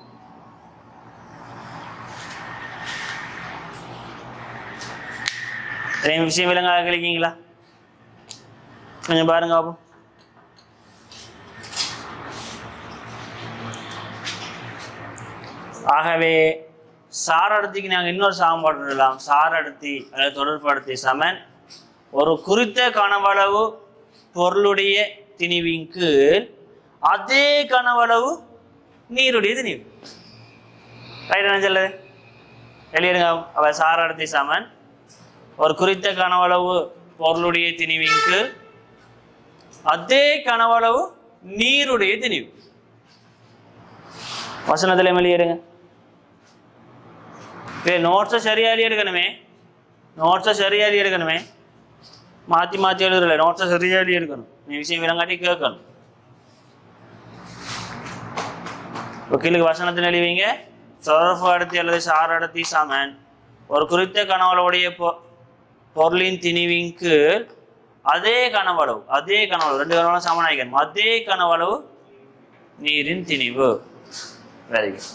விஷயம் விலங்க கழிக்கீங்களா? கொஞ்சம் பாருங்க பாப்போம். ஆகவே சார் அடர்த்திக்கு நாங்கள் இன்னொரு சாம்பாடு இடலாம். சார் அடர்த்தி அல்லது தொடர்பு அடர்த்தி சமன் ஒரு குறித்த கனவளவு பொருளுடைய திணிவின் கீழ் அதே கனவளவு நீருடைய திணிவு. ரைட் என்ன சொல்லுது? வெளியிடுங்க. அவ சார் அடர்த்தி சமன் ஒரு குறித்த கனவளவு பொருளுடைய திணிவின் கீழ் அதே கனவளவு நீருடைய திணிவு. வசனத்தில் வெளியிடுங்க. நோட்ஸை சரியாக எடுக்கணுமே, நோட்ஸை சரியாக எடுக்கணுமே, மாற்றி மாற்றி எழுதுறல. நோட்ஸை சரியாக எடுக்கணும். நீ விஷயம் விலங்காட்டி கேட்கணும். கீழே வசனத்தின் எழுவீங்க. தொடர்பு அடர்த்தி அல்லது சார் அடர்த்தி சமன் ஒரு குறித்த கனவளவுடைய பொருளின் திணிவின் கீழ் அதே கனவளவு, அதே கனவளவு 2 கனவளவு சமனாயிக்கணும், அதே கனவளவு நீரின் திணிவு. Very good.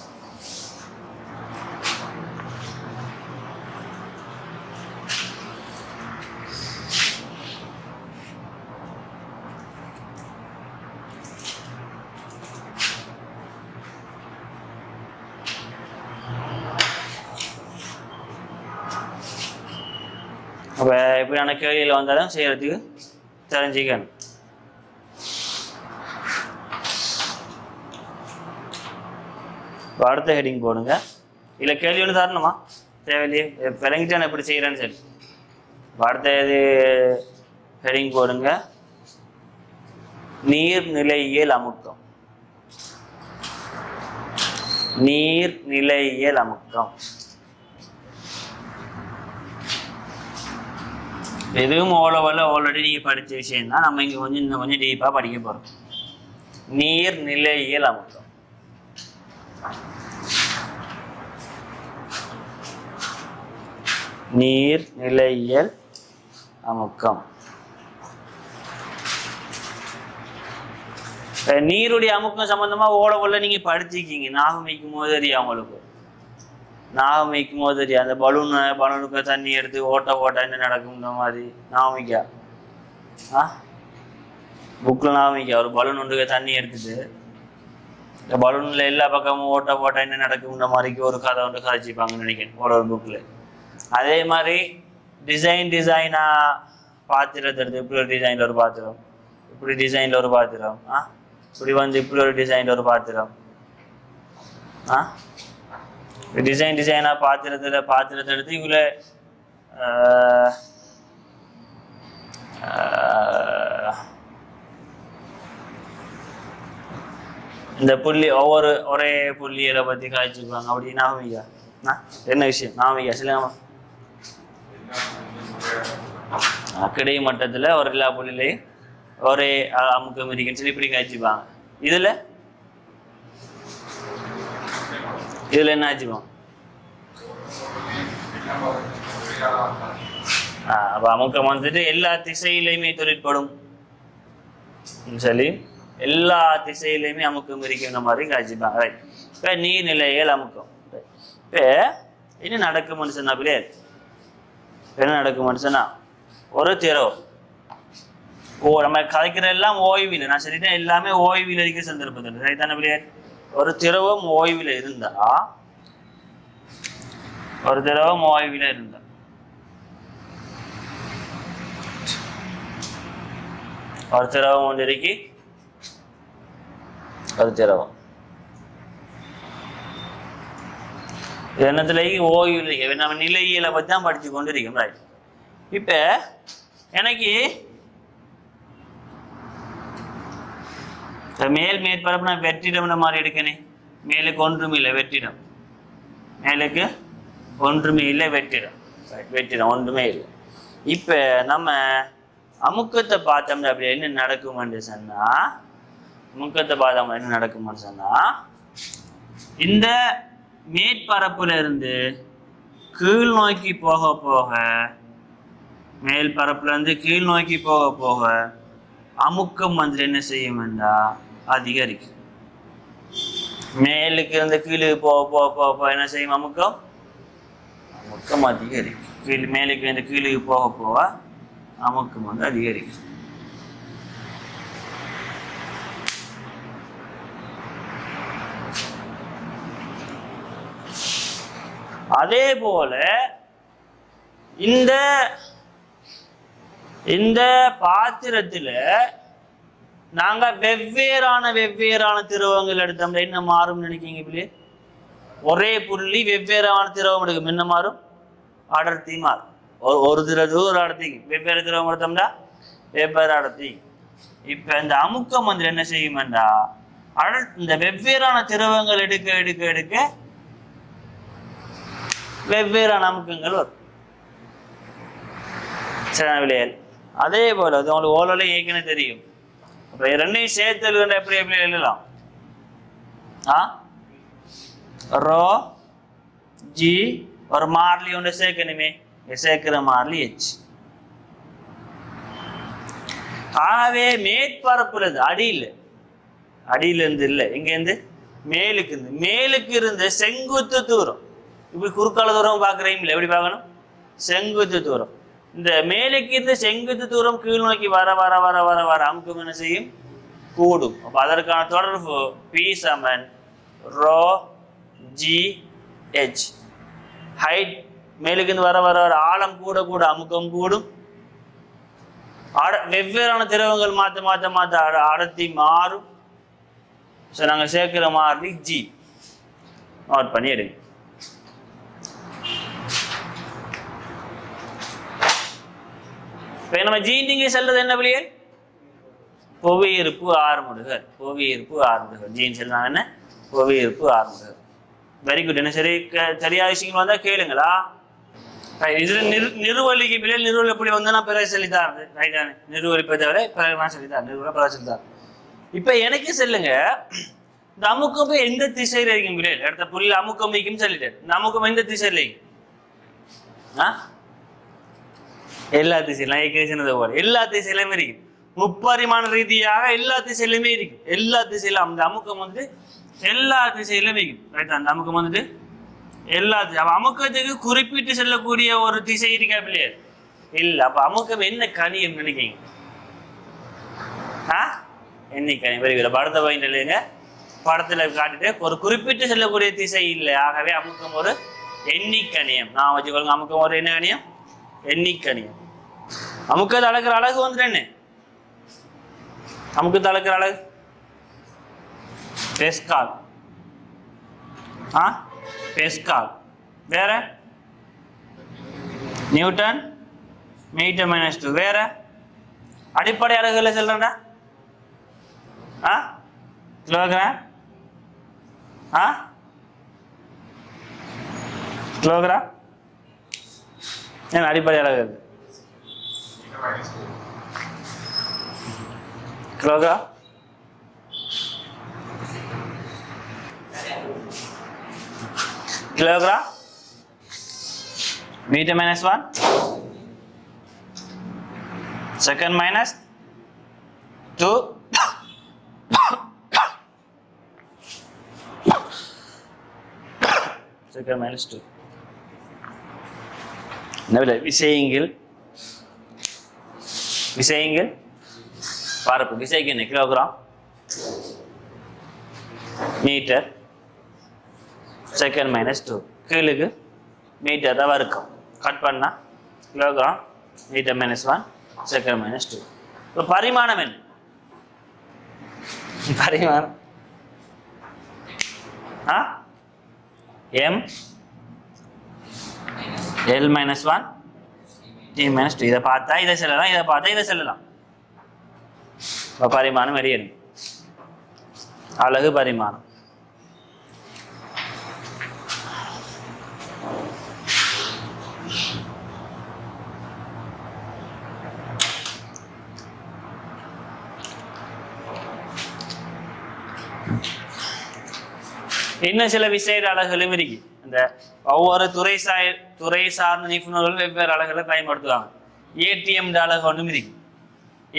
அப்போ இப்படியான கேள்வியில் வந்தாலும் செய்யறதுக்கு தெரிஞ்சுக்கணும். அடுத்த ஹெட்டிங் போடுங்க. இல்லை கேள்வி ஒன்று தரணுமா? தேவையில்லையே, விளங்கிட்டான எப்படி செய்கிறேன்னு சொல்லி. அடுத்த இது ஹெட்டிங் போடுங்க. நீர்நிலையியல் அமுக்கம். நீர்நிலையியல் அமுக்கம். எதுவும் ஓலோவில் ஆல்ரெடி நீங்கள் படித்த விஷயம் தான். நம்ம இங்கே இன்னும் கொஞ்சம் டீப்பாக படிக்க போகிறோம். நீர்நிலையியல் அமுக்கம். நீர்நிலையியல் அமுக்கம். நீருடைய அமுக்கம் சம்பந்தமாக ஓலோவில் நீங்கள் படிச்சிருக்கீங்க. நாகம் வைக்கும் போது தெரியும் அவங்களுக்கு. நாகம் வைக்கும் போது தெரியும். அந்த பலூனுக்கு தண்ணி எடுத்து ஓட்ட என்ன நடக்கும்ன்ற மாதிரி நாமிக்கா புக்கில் நாமிக்கா ஒரு பலூன் ஒன்றுக்கு தண்ணி எடுத்துட்டு இந்த பலூனில் எல்லா பக்கமும் ஓட்ட என்ன நடக்கும்ன்ற மாதிரிக்கு ஒரு கதை ஒன்று கதைச்சிப்பாங்கன்னு நினைக்கிறேன் ஒரு புக்கில். அதே மாதிரி டிசைனாக பாத்திரத்தை எடுத்து இப்படி ஒரு டிசைனில் ஒரு பாத்திரம், இப்படி டிசைனில் ஒரு பாத்திரம், இப்படி வந்து இப்படி ஒரு டிசைனில் ஒரு பாத்திரம், டிசைனாக பாத்திரத்தை எடுத்து இவ்வளோ இந்த புள்ளி ஒரே புள்ளிகளை பற்றி காய்ச்சிக்குவாங்க. அப்படி நாமிக்கா என்ன விஷயம்? நாமிக்கா சொல்லுங்கம்மா. கிடை மட்டத்தில் ஒரு எல்லா புள்ளிலையும் ஒரே அமுக்கம் இருக்குன்னு சொல்லி இப்படி காய்ச்சிப்பாங்க. இதில் என்ன ஆச்சுப்போம்? அப்போ அமுக்கம் வந்துட்டு எல்லா திசையிலையுமே தொழிற்படும் சொல்லி எல்லா திசையிலையுமே அமுக்கம் இருக்கின்ற மாதிரி காய்ச்சிப்பாங்க. ரைட். இப்போ நீர்நிலைகள் அமுக்கம். இப்போ என்ன நடக்கும் மனுஷனா பிள்ளையார்? என்ன நடக்கும் மனுஷனா? ஒரு திரவம் நம்ம கதைக்கிற எல்லாம் ஓய்வில், நான் சொல்லிட்டேன் எல்லாமே ஓய்வில் இருக்க சந்தர்ப்பத்தில். ரைட் தானே பிள்ளையார்? ஒரு திரவம் ஓய்வில் இருந்தா ஒரு திரவம் ஒன்று இருக்கு, ஒரு திரவம். என்னத்துலேயும் ஓய்வு நம்ம நிலையில பற்றி தான் படித்து கொண்டு இருக்கோம். ரைட். இப்போ எனக்கு மேற்பரப்பு நான் வெற்றிடம் மாதிரி எடுக்கணே. மேலுக்கு ஒன்றுமே இல்லை, வெற்றிடம். மேலுக்கு ஒன்றுமே இல்லை, வெற்றிடம். வெற்றிடம் ஒன்றுமே இல்லை. இப்போ நம்ம அமுக்கத்தை பார்த்தோம்னா அப்படி என்ன நடக்கும்னு சொன்னா, அமுக்கத்தை பார்த்தோம்னா என்ன நடக்கும்னு சொன்னா, இந்த மேற்பரப்புல இருந்து கீழ் நோக்கி போக போக, மேல் பரப்புல இருந்து கீழ் நோக்கி போக போக அமுக்கம் வந்து என்ன செய்யும்டா அதிகரிக்கும். மேலுக்கு இருந்து கீழே போக போக போக போக என்ன செய்யும்? அமுக்கம் அமுக்கம் அதிகரிக்கும். கீழ் மேலுக்கு இருந்து கீழே போக போக அமுக்கம் வந்து அதிகரிக்கும். அதே போல இந்த பாத்திரத்துல நாங்க வெவ்வேறான திரவங்கள் எடுத்தோம்னா என்ன மாறும் நினைக்கிறீங்க? இப்படி ஒரே புள்ளி வெவ்வேறான திரவம் எடுக்கும், என்ன மாறும்? அடர்த்தி மாறும். ஒரு திரவம் ஒரு அடர்த்தி, வெவ்வேறு திரவம் எடுத்தோம்னா வெவ்வேறு அடர்த்தி. இப்ப இந்த அமுக்கம் வந்து என்ன செய்யும்டா, இந்த வெவ்வேறான திரவங்கள் எடுக்க எடுக்க எடுக்க வெவ்வேறான அமுக்கங்கள் வரும். விளையால் அதே போல அது உங்களுக்கு ஓரளவு ஏற்கனவே தெரியும். அப்ப ரெண்டையும் சேர்த்து எப்படி எப்படி எழுதலாம்? ரோ ஜி ஒரு மாறிலி ஒன்று சேர்க்கணுமே, சேர்க்கிற மாறிலி எச். ஆகவே மேற்பரப்புல அடியிலிருந்து இல்லை, இங்க இருந்து மேலுக்கு இருந்து செங்குத்து தூரம். இப்படி குறுக்கால தூரம் பார்க்குறீங்களா? எப்படி பார்க்கணும்? செங்குத்து தூரம். இந்த மேலுக்கு இருந்து செங்குத்து தூரம் கீழ் நோக்கி வர வர வர வர வர அமுக்கம் என்ன செய்யும்? கூடும். அப்போ அதற்கான தொடர்பு P சமன் ரோ ஜி ஹெச். ஹைட் மேலுக்கு இருந்து வர வர வர ஆழம் கூட கூட அமுக்கம் கூடும். வெவ்வேறான திரவங்கள் மாற்ற அடர்த்தி மாறும். ஸோ நாங்கள் சேர்க்கிற மாதிரி ஜி நோட் பண்ணி எடுங்க. இப்போ நம்ம ஜீனிங்க செல்றது என்ன வழியே? புவியீர்ப்பு ஆறுமுடுகர். புவியீர்ப்பு ஆறுமுடுகர் ஜீன் செல்றாங்க என்ன? புவியீர்ப்பு ஆறுமுடுகர். Very good. என்ன சரியா விஷயங்கள் வந்தா கேளுங்களா? இதுல நிறுவலிக்கு பிள்ளை நிறுவல் எப்படி வந்தா பிறகு சொல்லித்தான் ரைட்டானே. நிறுவலிப்பை தவிர பிறகு நான் சொல்லித்தான், நிறுவல பிறகு சொல்லித்தான். இப்ப எனக்கு சொல்லுங்க, இந்த அமுக்கம் போய் எந்த திசையில இருக்கும் பிள்ளை? அடுத்த புள்ளியில் அமுக்கம் வைக்கும் சொல்லிட்டேன். இந்த அமுக்கம் எந்த திசையில இருக்கும்? எல்லா திசையிலும் ஏற்கனவே போல எல்லா திசையிலுமே இருக்கும். முப்பரிமாண ரீதியாக எல்லா திசையிலுமே இருக்கும். எல்லா திசையிலும் அந்த அமுக்கம் வந்து எல்லா திசையிலுமே இருக்கும். ரைட். அந்த அமுக்கம் வந்துட்டு எல்லா அமுக்கத்துக்கு குறிப்பிட்டு செல்லக்கூடிய ஒரு திசை இருக்கா பிள்ளையா? இல்ல. அப்ப அமுக்கம் என்ன கணியம் நினைக்கிறீங்க? என்ன கணியம்? Very good. படத்தை பாயிண்ட் இல்லைங்க, படத்துல காட்டிட்டு ஒரு குறிப்பிட்டு செல்லக்கூடிய திசை இல்லை. ஆகவே அமுக்கம் ஒரு எண்ணிக்கணியம். நான் வச்சுக்கொள்ளுங்க, அமுக்கம் ஒரு என்ன கணியம்? எண்ணிக்கணியம். அமுக்கத்தை அளக்கிற அழகு வந்துட்டு என்ன? அமுக்கத்தை அளக்கிற அழகு பெஸ்கால். பெஸ்கால். வேற நியூட்டன் மீட்டர் மைனஸ் 2. வேற அடிப்படை அலகுகளை சொல்றேன்டா. கிலோகிராம். கிலோகிராம் என்ன அடிப்படை அலகு? Kilogram. Kilogram. Metre minus 1, second minus 2, second minus 2. விஷயங்கள் பரப்பு. விசைக்கு என்ன? Kilogram metre second minus 2. கீழுக்கு மீட்டர் தான் இருக்கும். கட் பண்ணா kilogram metre minus 1 second minus 2. இப்போ பரிமாணம் என்ன? பரிமாணம் m l minus 1 t minus 2. இதை பார்த்தா இதை சொல்லலாம், இதை பார்த்தா இதை சொல்லலாம். பரிமாணம் வெளியேறும். அலகு பரிமாணம். இன்னும் சில விசேட அலகுகளும் இருக்கு. இந்த ஒவ்வொரு துறை சார்ந்த நிபுணர்கள் வெவ்வேறு அலகுகளை பயன்படுத்துவாங்க. ஏடிஎம் அலகு ஒன்றும் இருக்கு.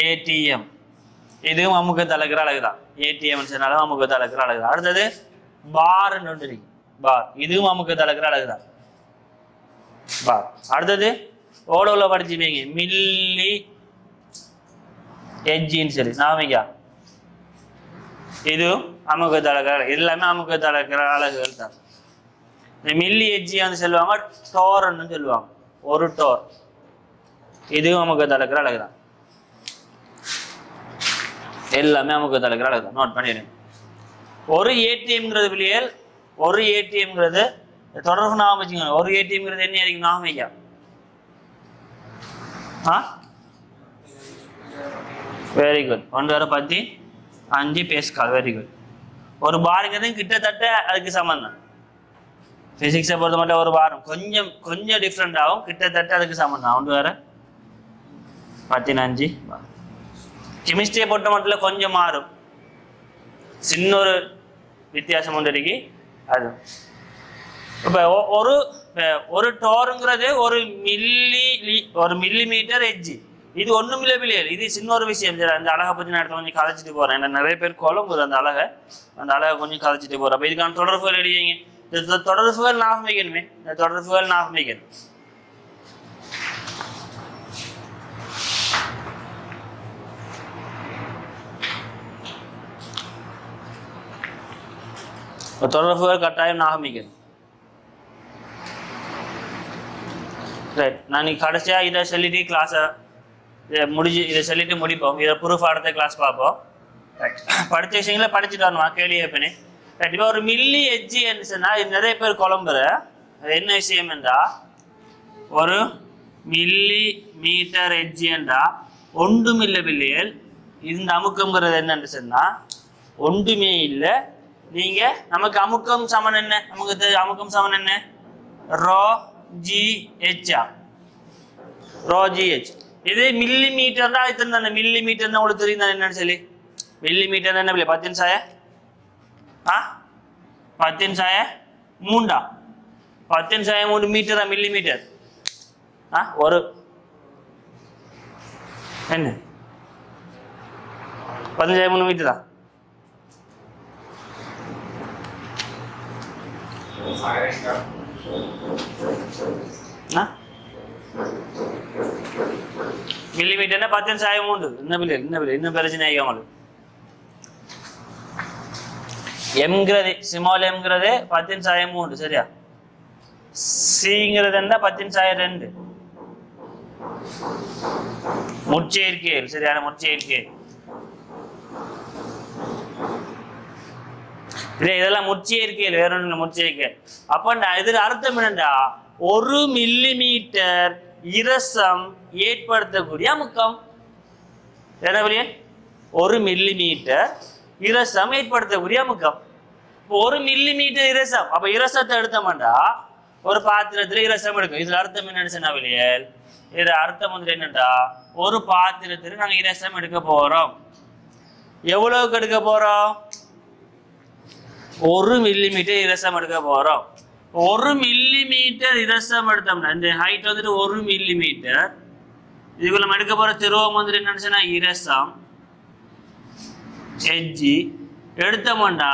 ஏடிஎம் இதுவும் அமுக்கத்தை அளக்கிற அலகு தான். ஏடிஎம் சொன்னாலும் அமுக்கத்தை அளக்கிற அலகு தான். அடுத்தது பார்ன்னு ஒன்று இருக்கு. பார் இதுவும் அமுக்கத்தை அளக்கிற அலகு தான். பார். அடுத்தது ஓடோவில் படிச்சுப்பீங்க மில்லி எஜ்ஜின்னு சொல்லி நாமிக்கா. இதுவும் அமுக்கத்தை அளக்கிற எல்லாமே அமுக்கத்தை அளக்கிற அலகுகள் தான். இந்த மில்லி எஜ்ஜி வந்து சொல்லுவாங்க டோர்ன்னு சொல்லுவாங்க. ஒரு டோர் இதுவும் அமுக்கத்தை அளக்கிற அலகு தான். எல்லாமே அமுக்கத்தை அளக்கிற அலகு தான். நோட் பண்ணிடுங்க. ஒரு ஏடிஎம்ங்கிறது பிள்ளைகள், ஒரு ஏடிஎம்ங்கிறது தொடர்பு ஞாபகம் வச்சுக்கோங்க. ஒரு ஏடிஎம்ங்கிறது என்ன அதிகம் ஞாபகம் வைக்க very good. 1/10 pascal. Very good. ஒரு பாருங்கிறது கிட்டத்தட்ட அதுக்கு சம்பந்தம். பிசிக்ஸை பொறுத்த மட்டும் ஒரு பாரம் கொஞ்சம் கொஞ்சம் டிஃப்ரெண்ட் ஆகும், கிட்டத்தட்ட அதுக்கு சம்பந்தம். 1/15. கெமிஸ்ட்ரியை பொறுத்த மட்டும் கொஞ்சம் மாறும், சின்ன ஒரு வித்தியாசம் ஒன்று இருக்கு. அது இப்போ ஒரு டோருங்கிறது ஒரு மில்லிமீட்டர் எஜ்ஜி. இது ஒன்றும் இல்லை பிள்ளைகள், இது சின்ன ஒரு விஷயம். அந்த அழகை பற்றி நான் இடத்துல கொஞ்சம் கதைச்சிட்டு போகிறேன். ஏன்னா நிறைய பேர் குழம்புது அந்த அழகை கொஞ்சம் கதைச்சிட்டு போகிறேன். அப்போ இதுக்கான தொடர்புகள் எழுதிங்க. இந்த தொடர்புகள் ஞாபகம் வைக்கணுமே, இந்த தொடர்புகள் ஞாபகம் வைக்கணும். தொடர்புகள் கட்டாயம் ஞாபகம் வைக்கணும். ரைட். நான் கடைசியாக இதை சொல்லிட்டு கிளாஸை இதை சொல்லிட்டு முடிப்போம். இதை ப்ரூஃப் அடுத்த கிளாஸ் பார்ப்போம். ரைட். படித்த விஷயங்களை படிச்சுட்டு வரணுமா கேள்வி எப்பனே. ரைட். இப்போ ஒரு மில்லி எஜ்ஜி சொன்னா இது நிறைய பேர் குழம்புற அது என்ன விஷயம் என்றா, ஒரு மில்லி மீட்டர் எஜ்ஜி என்றா ஒன்றும் இல்லை பிள்ளைகள். இந்த அமுக்கம்ங்கிறது என்னன்னு சொன்னா ஒன்றுமே இல்லை. நீங்க நமக்கு அமுக்கம் சமன் என்ன, நமக்கு அமுக்கம் சமன் என்ன, ரோ ஜி ஹெச்சா, ரோ ஜி ஹெச். இது மில்லி மீட்டர் தான். இத்தனை தானே மில்லி மீட்டர் தான் உங்களுக்கு தெரியும் என்னன்னு சொல்லி. மில்லி மீட்டர் என்ன பிள்ளை 10 சாய 10 சாய 3 10 சாய 3 மீட்டரா மில்லி மீட்டர். ஒரு என்ன 10 சாய 3 மீட்டரா? மில்லிமீட்டர்னா 10 சாய 3. என்ன பிள்ளை இன்னும் பிரச்சனை ஆகிக்கவங்களுக்கு. எம்ங்கிறது ஸ்மால் எம்ங்கிறது 10 சாய 3 சரியா. சிங்கிறது என்ன 10 சாய 2 முச்சேர்க்கையில் சரியான முச்சேர்க்கையில். இதெல்லாம் முச்சேர்க்கையில் வேற ஒன்று முச்சேர்க்கை. அப்ப இதுல அர்த்தம் என்னண்டா, 1 மில்லிமீட்டர் இரசம் ஏற்படுத்தக்கூடிய அமுக்கம். என்ன 1 மில்லிமீட்டர் இரசம் ஏற்படுத்தக்கூடிய அமுக்கம். 1 மில்லிமீட்டர் இரசம். அப்ப இரசத்தை எடுத்தோம்டா ஒரு பாத்திரத்துல இரசம் எடுக்கும். இதுல அர்த்தம் என்னன்னு சொன்னா வெளியல், இதுல அர்த்தம் வந்து என்னண்டா, ஒரு பாத்திரத்துல நாங்க இரசம் எடுக்க போறோம். எவ்வளவுக்கு எடுக்க போறோம்? 1 மில்லிமீட்டர் இரசம் எடுக்க போறோம். 1 மில்லிமீட்டர் இரசம் எடுத்தோம்னா இந்த ஹைட் வந்துட்டு 1 மில்லிமீட்டர். இதுக்குள்ள நம்ம எடுக்க போற திரவம் வந்துட்டு என்னன்னு சொன்னா இரசம் எஜ்ஜி. எடுத்தோம்னா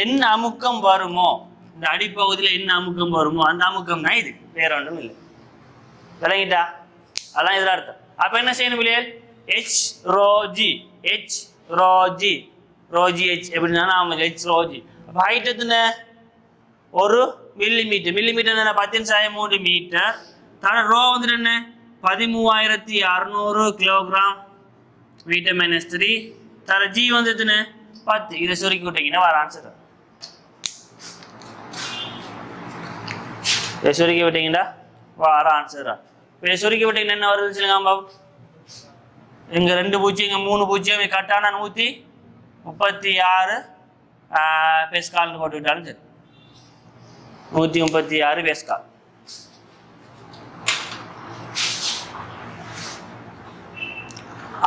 என்ன அமுக்கம் வருமோ, இந்த அடிப்பகுதியில் என்ன அமுக்கம் வருமோ அந்த அமுக்கம் தான் இது, வேற ஒன்றும் இல்லை. விளங்கிட்டா? அதான் இதுல அர்த்தம். அப்ப என்ன செய்யணும் பிள்ளைகள், H Roji H Roji Roji H எப்படின்னா ஹெச் ரோஜி. அப்ப ஹைட் எத்தனை? 1 மில்லிமீட்டர். மில்லிமீட்டர் என்ன 10 சாய 3 மீட்டர். தர ரோ வந்துட்டு என்ன 13600 கிலோகிராம் மீட்டர் -3. தர ஜி வந்து எத்தனை 10 இதை சுருக்கி விட்டீங்கன்னா வர ஆன்சர். இதை சுருக்கி விட்டீங்கன்னா வர ஆன்சரா. இதை சுருக்கி விட்டீங்கன்னா என்ன வருதுன்னு சொல்லுங்க பாபு. இங்கே 2 பூஜ்ஜியம் இங்கே 3 பூஜ்ஜியம் கரெக்டான 136 பேஸ்கால்னு போட்டு விட்டாலும் சரி. 136 பேஸ்கால்.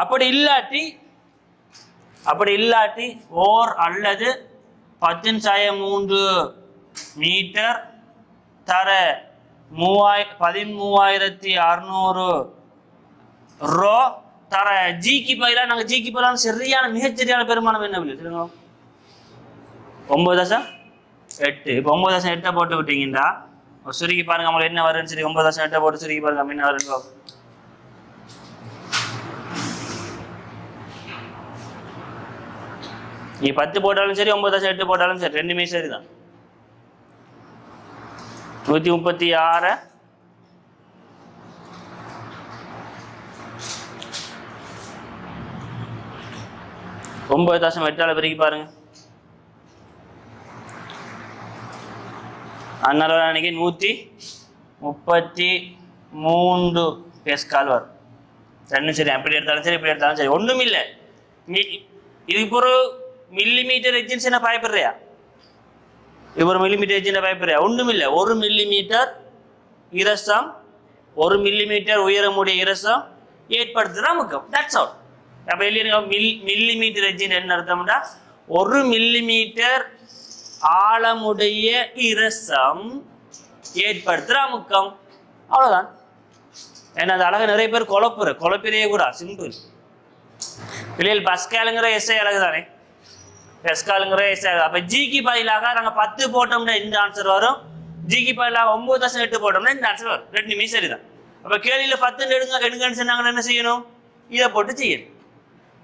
அப்படி இல்லாட்டி ஓர் அல்லது 10⁻³ மீட்டர் தர 13,600 ரோ தர ஜிக்கு பதிலாக நாங்கள் ஜிக்கு பதிலாக சரியான மிகச்சரியான பெருமானம் என்ன சொல்லுங்க. 9.8. இப்போ 9.8 போட்டு விட்டீங்கன்னா சுருக்கி பாருங்க அவங்களுக்கு என்ன வருதுன்னு சரி. 9.8 போட்டு சுருக்கி பாருங்க என்ன வருதுன்னு. நீ 10 போட்டாலும் சரி 9.8 போட்டாலும் சரி ரெண்டுமே சரிதான். 136 9.8 பெருக்கி பாருங்க. அதனால அன்னைக்கு 133 பேஸ்கால் வரும். ரெண்டும் சரி. அப்படி எடுத்தாலும் சரி இப்படி எடுத்தாலும் சரி ஒன்றும் இல்லை. இதுக்கு ஒரு மில்லிமீட்டர் எஜென்சினா பயப்படுறியா? இது ஒரு மில்லிமீட்டர் எஜென்ட் பயப்படுறியா? ஒன்றும் இல்லை. 1 மில்லிமீட்டர் இரசம் 1 மில்லிமீட்டர் உயரமுடைய இரசம் ஏற்படுத்துறா முக்கம். That's all. அப்போ இல்லையா மில்லிமீட்டர் எஜென்ட் என்ன அர்த்தம்னா 1 மில்லிமீட்டர் ஆழமுடைய இரசம் ஏற்படுத்துற அமுக்கம். அவ்வளோதான். ஏன்னா அந்த அழகை நிறைய பேர் குழப்பிறையே கூட சிம்பிள். பிள்ளைகள் பஸ்காலுங்கிற எஸ்ஐ அழகு தானே. பெஸ்காலுங்கிற எஸ்ஐ. அப்போ ஜிக்கு பதிலாக நாங்கள் 10 போட்டோம்னா இந்த ஆன்சர் வரும். ஜிக்கு பதிலாக 9.8 போட்டோம்னா இந்த ஆன்சர் வரும். ரெண்டுமே சரிதான். அப்போ கேள்வியில் 10 எடுங்கன்னு சொன்னாங்கன்னா என்ன செய்யணும்? இதை போட்டு செய்யணும்.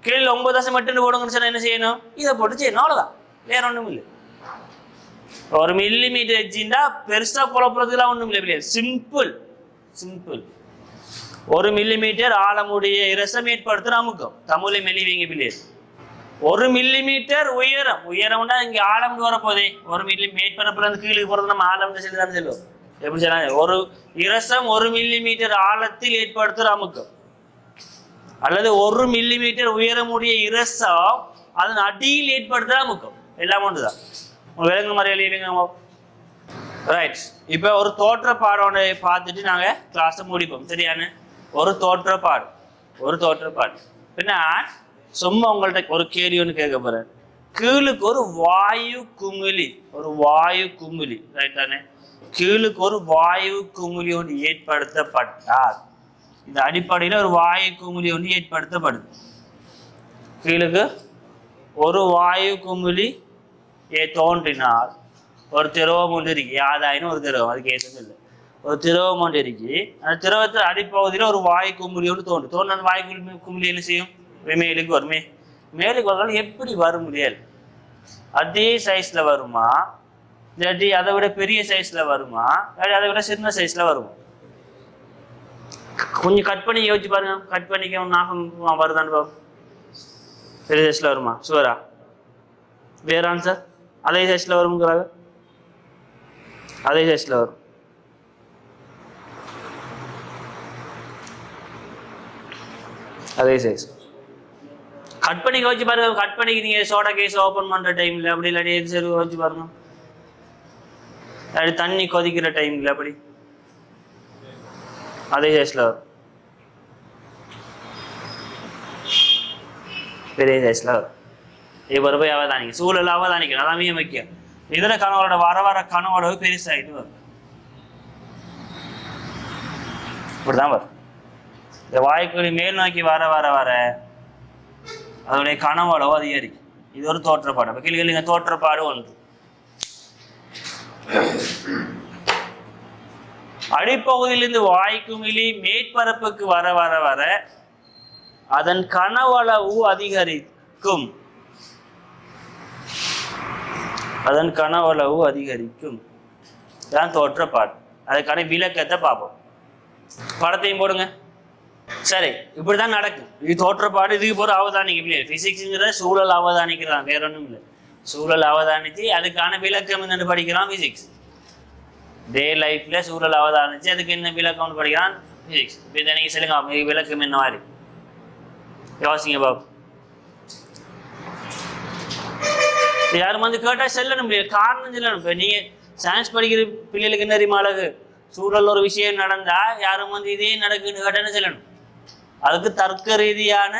கேள்வியில் 9.8 போடுங்கன்னு சொன்னால் என்ன செய்யணும்? இதை போட்டு செய்யணும். அவ்வளோதான். வேற ஒன்றும் இல்லை. 1 மில்லிமீட்டர் எஜ்ஜின்னா பெருசாக குழப்பறதுலாம் ஒன்றும் இல்லை. சிம்பிள். 1 மில்லிமீட்டர் ஆழமுடைய இரசம் ஏற்படுத்துகிற அமுக்கம். தமிழை மெலிவீங்க பிள்ளைகள். 1 மில்லிமீட்டர் உயரம்னா இங்கே ஆழம்னு வரப்போதே. 1 மேற்பரப்புல இருந்து கீழே போகிறது நம்ம ஆழம்னு சொல்லி தானே சொல்லுவோம். எப்படி சொன்னாங்க? ஒரு இரசம் 1 மில்லிமீட்டர் ஆழத்தில் ஏற்படுத்துகிற அமுக்கம். அல்லது 1 மில்லிமீட்டர் உயரமுடைய இரசம் அதன் அடியில் ஏற்படுத்துகிற அமுக்கம். எல்லாம் ஒன்று தான். விலங்கு மாதிரி எழுதிங்க. ரைட். இப்போ ஒரு தோற்றப்பாடோட பார்த்துட்டு நாங்கள் கிளாஸை முடிப்போம். சரியான ஒரு தோற்றப்பாடு. பின்ன சும்மா உங்கள்கிட்ட ஒரு கேள்வி ஒன்று கேட்க போறேன். கீழுக்கு ஒரு வாயு குமிழி ரைட் தானே. கீழுக்கு ஒரு வாயு குமிழி ஒன்று ஏற்படுத்தப்பட்டால் இந்த அடிப்படையில் ஒரு வாயு குமிழி ஒன்று ஏற்படுத்தப்படுது. கீழுக்கு ஒரு வாயு குமிழி தோன்றினால் ஒரு திரவம் ஒன்று இருக்கு. யாதாயினும் ஒரு திரவம், அதுக்கு ஏற்றது இல்லை. ஒரு திரவம் ஒன்று இருக்கு. அந்த திரவத்தில் அடிப்பகுதியில் ஒரு வாயு குமிழி ஒன்று தோன்று அந்த வாயு குமிழி என்ன செய்யும்? மேலுக்கு வருமே. மேலுக்கு வந்தாலும் எப்படி வர முடியாது? அதே சைஸ்ல வருமா, இல்லாட்டி அதை விட பெரிய சைஸ்ல வருமா, இல்லாட்டி அதை விட சின்ன சைஸ்ல வருமா? கொஞ்சம் கட் பண்ணி யோசிச்சு பாருங்க. கட் பண்ணிக்க நாகம் வருதான்னு பாருங்க. பெரிய சைஸ்ல வருமா? சுவரா? வேற ஆன்சர்? அதே சைஸ்ல வருங்கிறாங்க. அதே சைஸ்ல வரும். அதே சைஸ். கட் பண்ணி வச்சு பாருங்க. கட் பண்ணிக்கு நீங்க சோடா கேஸ் ஓப்பன் பண்ற டைம்ல அப்படி இல்லாட்டி எது சரி வச்சு பாருங்க. இல்லாட்டி தண்ணி கொதிக்கிற டைம்ல அப்படி அதே சைஸ்ல வரும். பெரிய சைஸ்ல வரும். இப்போ போய் அவதானிக்க சூழல் அவதானிக்கணும். அதான் மிக முக்கியம். இதர கனவோட வர கனவோட பெருசாகிட்டு வரும். இப்படிதான் வரும். இந்த வாய்க்குழி மேல் நோக்கி வர அதோடைய கனவளவு அதிகரிக்கும். இது ஒரு தோற்றப்பாடு. அப்போ கேள்விங்க தோற்றப்பாடு ஒன்று. அடிப்பகுதியிலிருந்து வாய்க்குமிழி மேற்பரப்புக்கு வர அதன் கனவளவு அதிகரிக்கும். தான் தோற்றப்பாடு. அதுக்கான விளக்கத்தை பார்ப்போம். படத்தையும் போடுங்க. சரி, இப்படிதான் நடக்கும். இது தோற்றப்பாடு, இதுக்கு ஒரு அவதானிக்க பிள்ளைகள். பிசிக்ஸ்ங்கிற சூழல் அவதானிக்கிறான், வேற ஒன்றும் இல்லை. சூழல் அவதானிச்சு அதுக்கான விளக்கம் என்னென்னு படிக்கிறான் பிசிக்ஸ். டே லைஃப்ல சூழல் அவதானிச்சு அதுக்கு என்ன விளக்கம்னு படிக்கிறான் பிசிக்ஸ். இப்போ இதை நீங்கள் சொல்லுங்க, விளக்கம் என்ன மாதிரி யோசிங்க பாபு. யாரும் வந்து கேட்டால் சொல்லணும், காரணம் சொல்லணும். இப்போ நீங்கள் சயின்ஸ் படிக்கிற பிள்ளைகளுக்கு என்ன தெரியுமா அழகு? சூழல் ஒரு விஷயம் நடந்தா யாரும் வந்து இதே நடக்குன்னு கேட்டான்னு சொல்லணும். அதுக்கு தர்க்க ரீதியான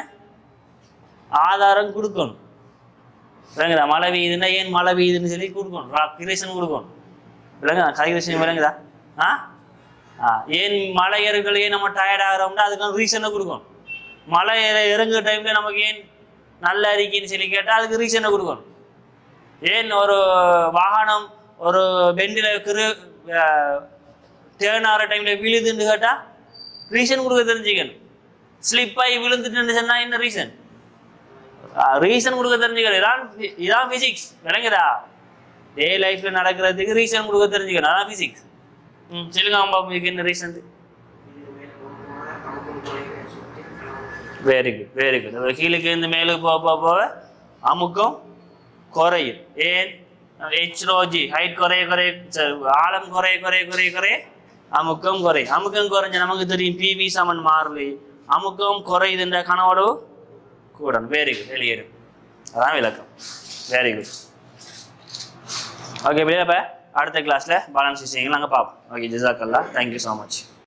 ஆதாரம் கொடுக்கணும். விளங்குதா? மழை பெய்யுதுன்னா ஏன் மழை பெய்யுதுன்னு சொல்லி கொடுக்கணும், ரீசன் கொடுக்கணும். விளங்குதா? கதிரேசன் விளங்குதா? ஏன் மலை ஏறுகளே நம்ம டயர்ட் ஆகிறோம்னா அதுக்கான ரீசனை கொடுக்கணும். மலை இறங்குற டைம்ல நமக்கு ஏன் நல்ல அறிக்கைன்னு சொல்லி கேட்டால் அதுக்கு ரீசனை கொடுக்கணும். ஏன் ஒரு வாகனம் ஒரு பெண்டில் டேர்ன் ஆகிற டைம்ல விழுதுன்னு கேட்டால் ரீசன் கொடுக்க தெரிஞ்சுக்கணும். ஸ்லிப்பாகி விழுந்துட்டுன்னு சொன்னால் என்ன ரீசன்? ரீசன் கொடுக்க தெரிஞ்சுக்கணும். இதான் பிசிக்ஸ். விளங்குதா? டே லைஃப்ல நடக்கிறதுக்கு ரீசன் கொடுக்க தெரிஞ்சுக்கணும், அதான் பிசிக்ஸ். சொல்லுங்க பாப்பா, இதுக்கு என்ன reason? Very good, very good. கீழுக்கு இருந்து மேலுக்கு போக போக அமுக்கம் குறையும். ஏன்? ஹெச்ரோஜி ஹைட் குறைய குறைய, ஆழம் குறைய குறைய குறைய குறைய அமுக்கம் குறையும். அமுக்கம் குறைஞ்ச நமக்கு தெரியும் பிவி சமன் மாறலி. அமுக்கம் குறையுதுன்ற கனவோடு கூட. வெரி குட், வெளியேறும். அதான் விளக்கம். Very good. ஓகே, இப்போ அடுத்த கிளாஸில் பேலன்ஸ் விஷயங்கள் நாங்கள் பார்ப்போம். ஓகே, ஜஸாக்கல்லா. Thank you so much.